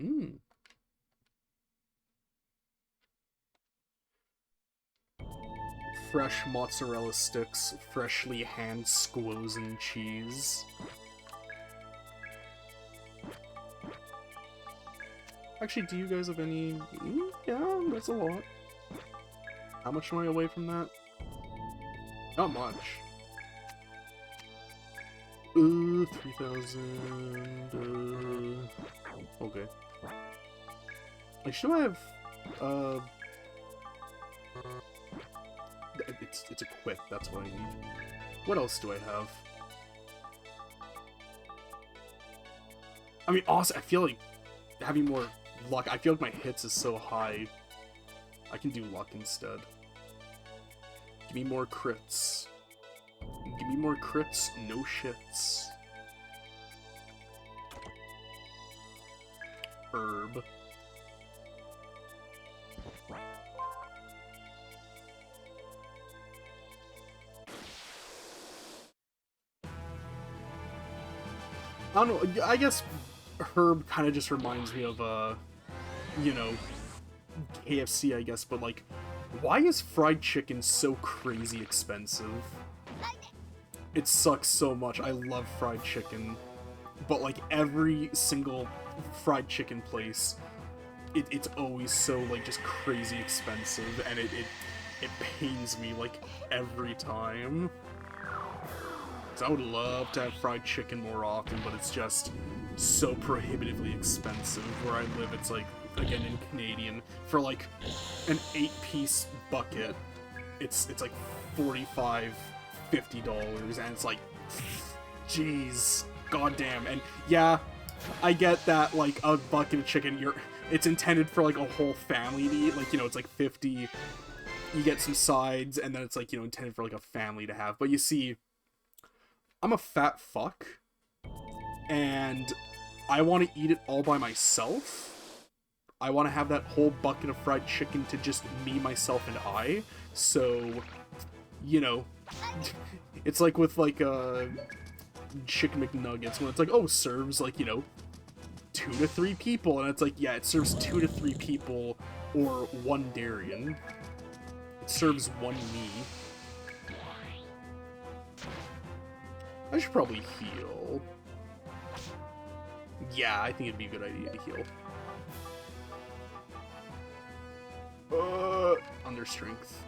Mmm. Fresh mozzarella sticks, freshly hand-squozen cheese. Actually, do you guys have any... Yeah, that's a lot. How much am I away from that? Not much. 3,000... okay. Actually, I have... It's equipped, that's what I need. What else do I have? I mean, also, I feel like having more luck, I feel like my hits is so high. I can do luck instead. Give me more crits. Give me more crits, no shits. Herb. I don't know, I guess Herb kind of just reminds me of, you know, KFC, I guess, but, like, why is fried chicken so crazy expensive? It sucks so much. I love fried chicken, but, like, every single fried chicken place, it's always so, like, just crazy expensive, and it pains me, like, every time. So I would love to have fried chicken more often, but it's just so prohibitively expensive. Where I live, it's like, again in Canadian, for like an 8-piece bucket, it's like $45, $50, and it's like, jeez, goddamn. And yeah, I get that, like, a bucket of chicken, it's intended for like a whole family to eat, like, you know, it's like 50, you get some sides, and then it's like, you know, intended for like a family to have. But you see, I'm a fat fuck, and I want to eat it all by myself. I want to have that whole bucket of fried chicken to just me, myself, and I. So, you know, it's like with, like, Chicken McNuggets, when it's like, oh, serves, like, you know, 2 to 3 people, and it's like, yeah, it serves 2 to 3 people, or 1 Darien. It serves 1 me. I should probably heal. Yeah, I think it'd be a good idea to heal. Under strength.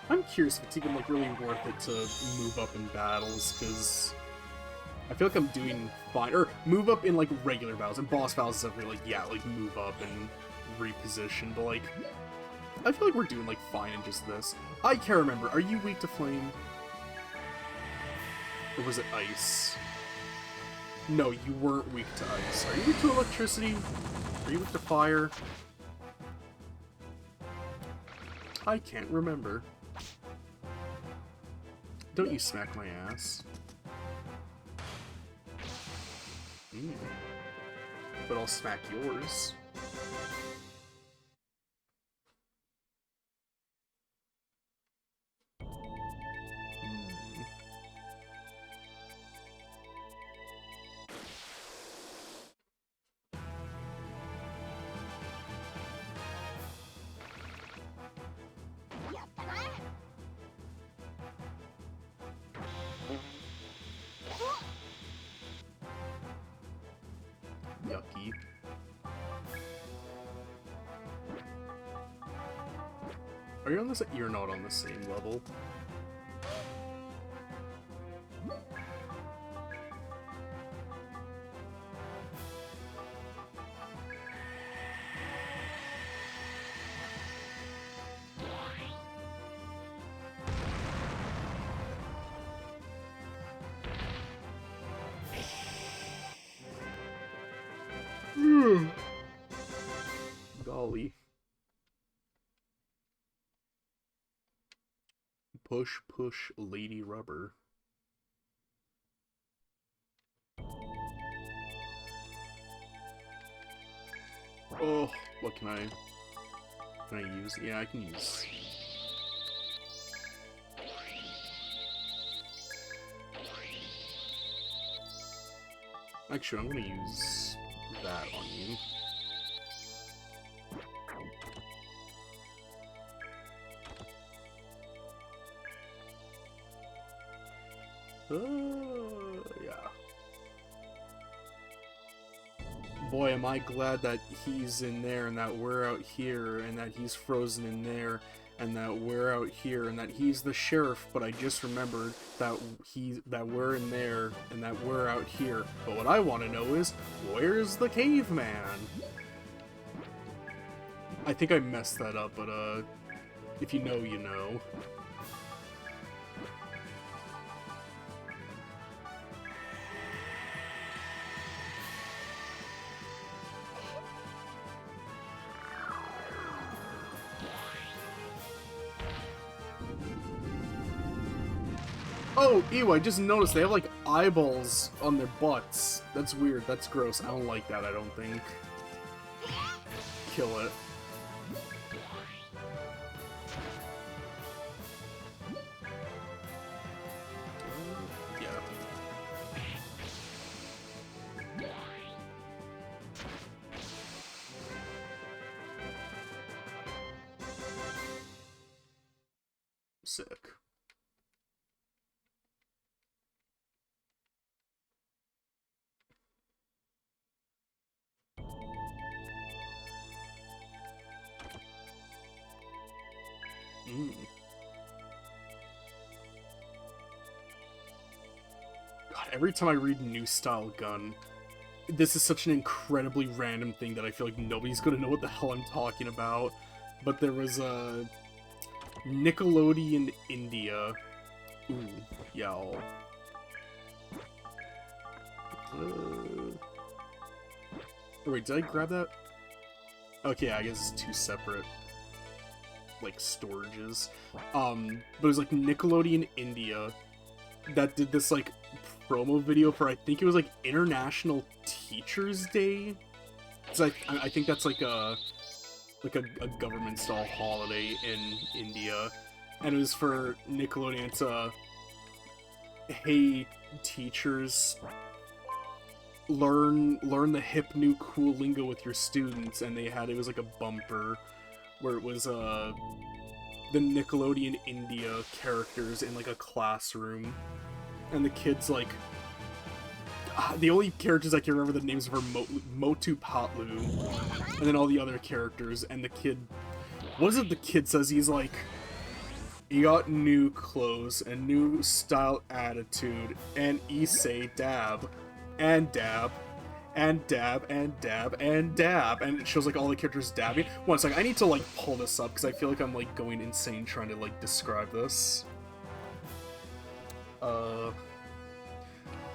I'm curious if it's even, like, really worth it to move up in battles, because I feel like I'm doing fine. Or move up in, like, regular battles. And boss battles is every, like, yeah, like, move up and reposition. But, like, I feel like we're doing, like, fine in just this. I can't remember. Are you weak to flame? Or was it ice? No, you weren't weak to ice. Are you weak to electricity? Are you weak to fire? I can't remember. Don't you smack my ass. But I'll smack yours. Yucky. Are you on this? You're not on the same level. Golly. Push, push, lady rubber. Oh, what can I use? Yeah, I can use... Actually, I'm gonna use that on you. Yeah. Boy, am I glad that he's in there and that we're out here and that he's frozen in there and that we're out here and that he's the sheriff, but I just remembered that we're in there and that we're out here. But what I want to know is, where's the caveman? I think I messed that up, but if you know, you know. Oh, ew, I just noticed they have, like, eyeballs on their butts. That's weird, that's gross. I don't like that, I don't think. Kill it. Yeah. Sick. God, every time I read New Style Gun, this is such an incredibly random thing that I feel like nobody's gonna know what the hell I'm talking about. But there was a Nickelodeon India. Ooh, y'all. Wait, did I grab that? Okay, I guess it's two separate, like, storages. But it was like Nickelodeon India that did this, like, promo video for, I think it was, like, International Teachers Day? So I think that's, like a government-style holiday in India. And it was for Nickelodeon. It's, hey, teachers, learn the hip new cool lingo with your students. And it was like a bumper where it was, the Nickelodeon India characters in, like, a classroom. And the kids, like, the only characters I can remember the names of are Motu Patlu, and then all the other characters, and the kid, what is it the kid says? He's like, he got new clothes, and new style attitude, and Issei dab, and dab, and dab, and dab, and dab, and it shows, like, all the characters dabbing. One second, I need to, like, pull this up, because I feel like I'm, like, going insane trying to, like, describe this.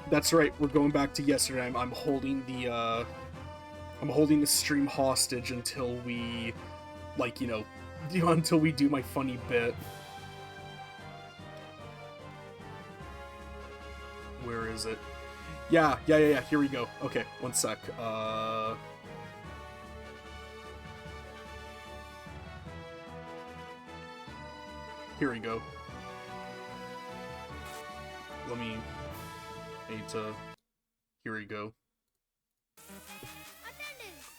That's right, we're going back to yesterday. I'm holding the stream hostage until we, like, until we do my funny bit. Where is it? Yeah, here we go. Okay, one sec. Here we go. Here we go.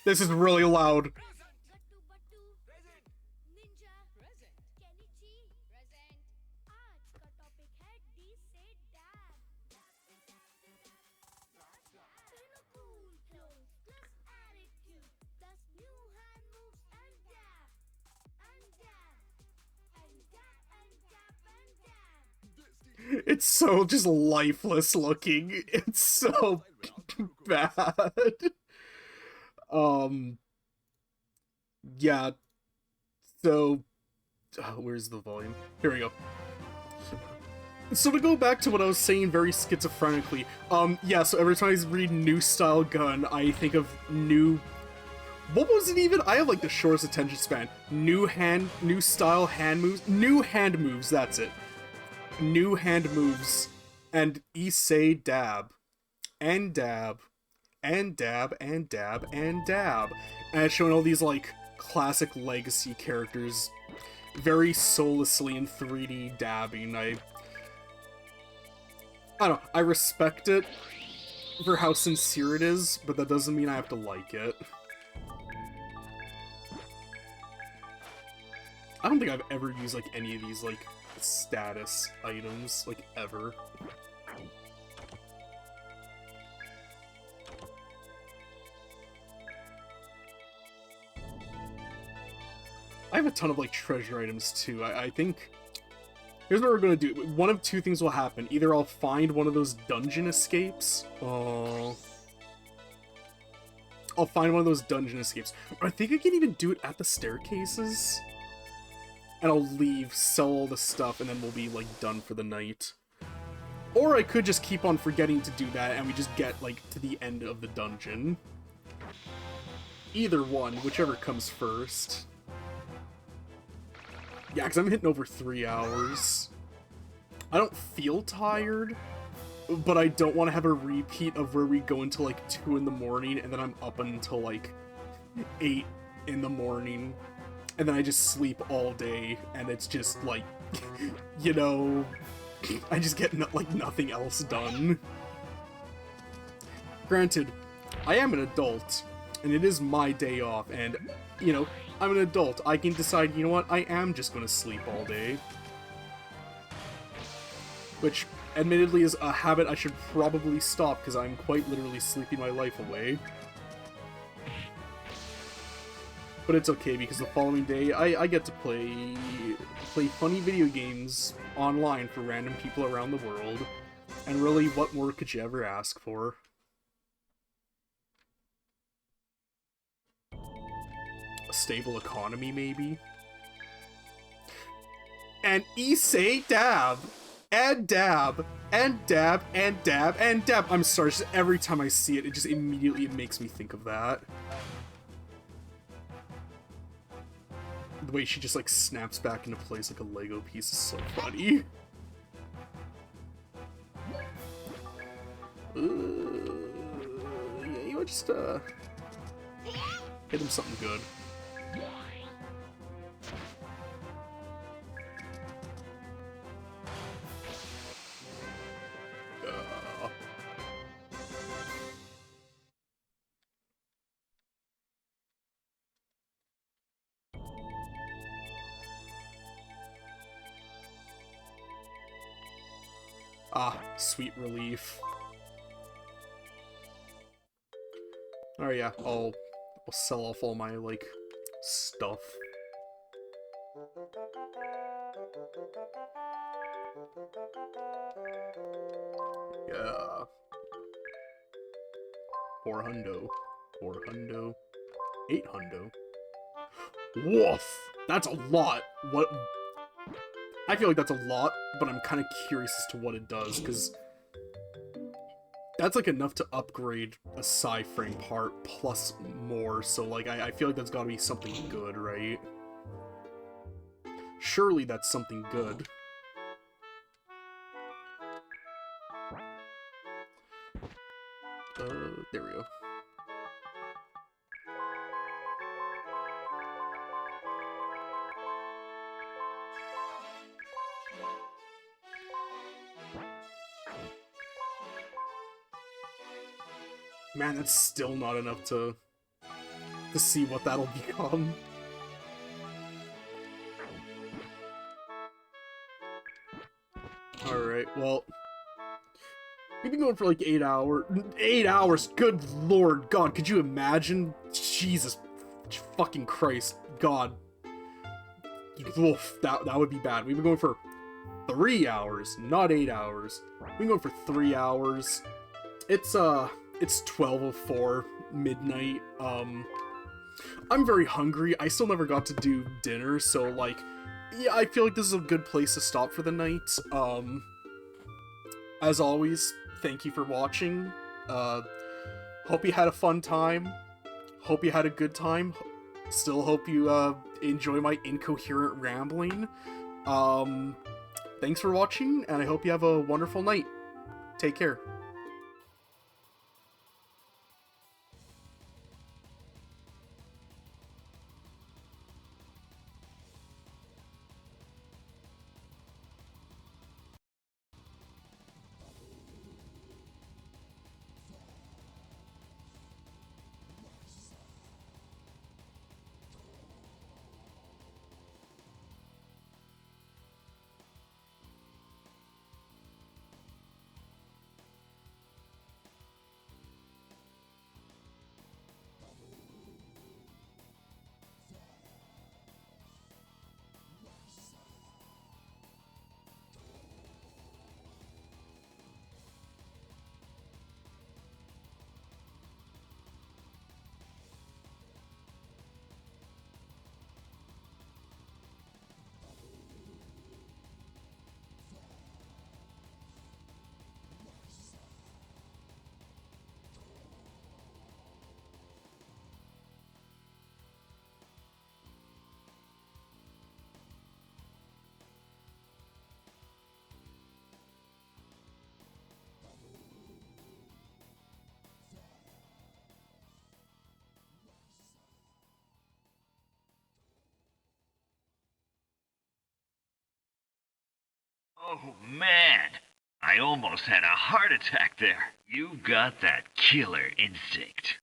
This is really loud. It's so just lifeless looking. It's so bad. Yeah. So, where's the volume? Here we go. So to go back to what I was saying very schizophrenically, yeah, so every time I read New Style Gun, I think of new... What was it even? I have, like, the shortest attention span. New style hand moves? New hand moves, that's it. New hand moves, and Issei dab, and dab, and dab, and dab, and dab. And it's showing all these, like, classic legacy characters very soullessly in 3D dabbing. I don't know, I respect it for how sincere it is, but that doesn't mean I have to like it. I don't think I've ever used, like, any of these, like, status items, like, ever. I have a ton of, like, treasure items, too. I think... Here's what we're gonna do. One of two things will happen. Either I'll find one of those dungeon escapes. Oh... I'll find one of those dungeon escapes. Or I think I can even do it at the staircases. And I'll leave, sell all the stuff, and then we'll be, like, done for the night. Or I could just keep on forgetting to do that, and we just get, like, to the end of the dungeon. Either one, whichever comes first. Yeah, because I'm hitting over 3 hours. I don't feel tired, but I don't want to have a repeat of where we go until, like, 2 in the morning, and then I'm up until, like, 8 in the morning. And then I just sleep all day, and it's just, like, you know, I just get, like, nothing else done. Granted, I am an adult, and it is my day off, and, you know, I'm an adult. I can decide, you know what, I am just gonna sleep all day. Which, admittedly, is a habit I should probably stop, because I'm quite literally sleeping my life away. But it's okay, because the following day, I get to play funny video games online for random people around the world. And really, what more could you ever ask for? A stable economy, maybe? And Issei dab! And dab! And dab! And dab! And dab! I'm sorry, just every time I see it, it just immediately makes me think of that. The way she just, like, snaps back into place like a Lego piece is so funny. Yeah, you know, just, hit him something good. Ah, sweet relief. Oh yeah, I'll sell off all my, like, stuff. Yeah. 400. 400. 800. Woof! That's a lot! What? I feel like that's a lot, but I'm kind of curious as to what it does, because that's, like, enough to upgrade a Psy-frame part, plus more, so, like, I feel like that's gotta be something good, right? Surely that's something good. There we go. Man, that's still not enough to see what that'll become. Alright, well... We've been going for like 8 hours. 8 hours! Good lord, God, could you imagine? Jesus fucking Christ, God. Oof, that would be bad. We've been going for 3 hours, not 8 hours. We've been going for 3 hours. It's 12:04 midnight. I'm very hungry. I still never got to do dinner, so, like, yeah, I feel like this is a good place to stop for the night. As always, thank you for watching. Hope you had a fun time. Hope you had a good time. Still hope you, enjoy my incoherent rambling. Thanks for watching, and I hope you have a wonderful night. Take care. Oh, man. I almost had a heart attack there. You've got that killer instinct.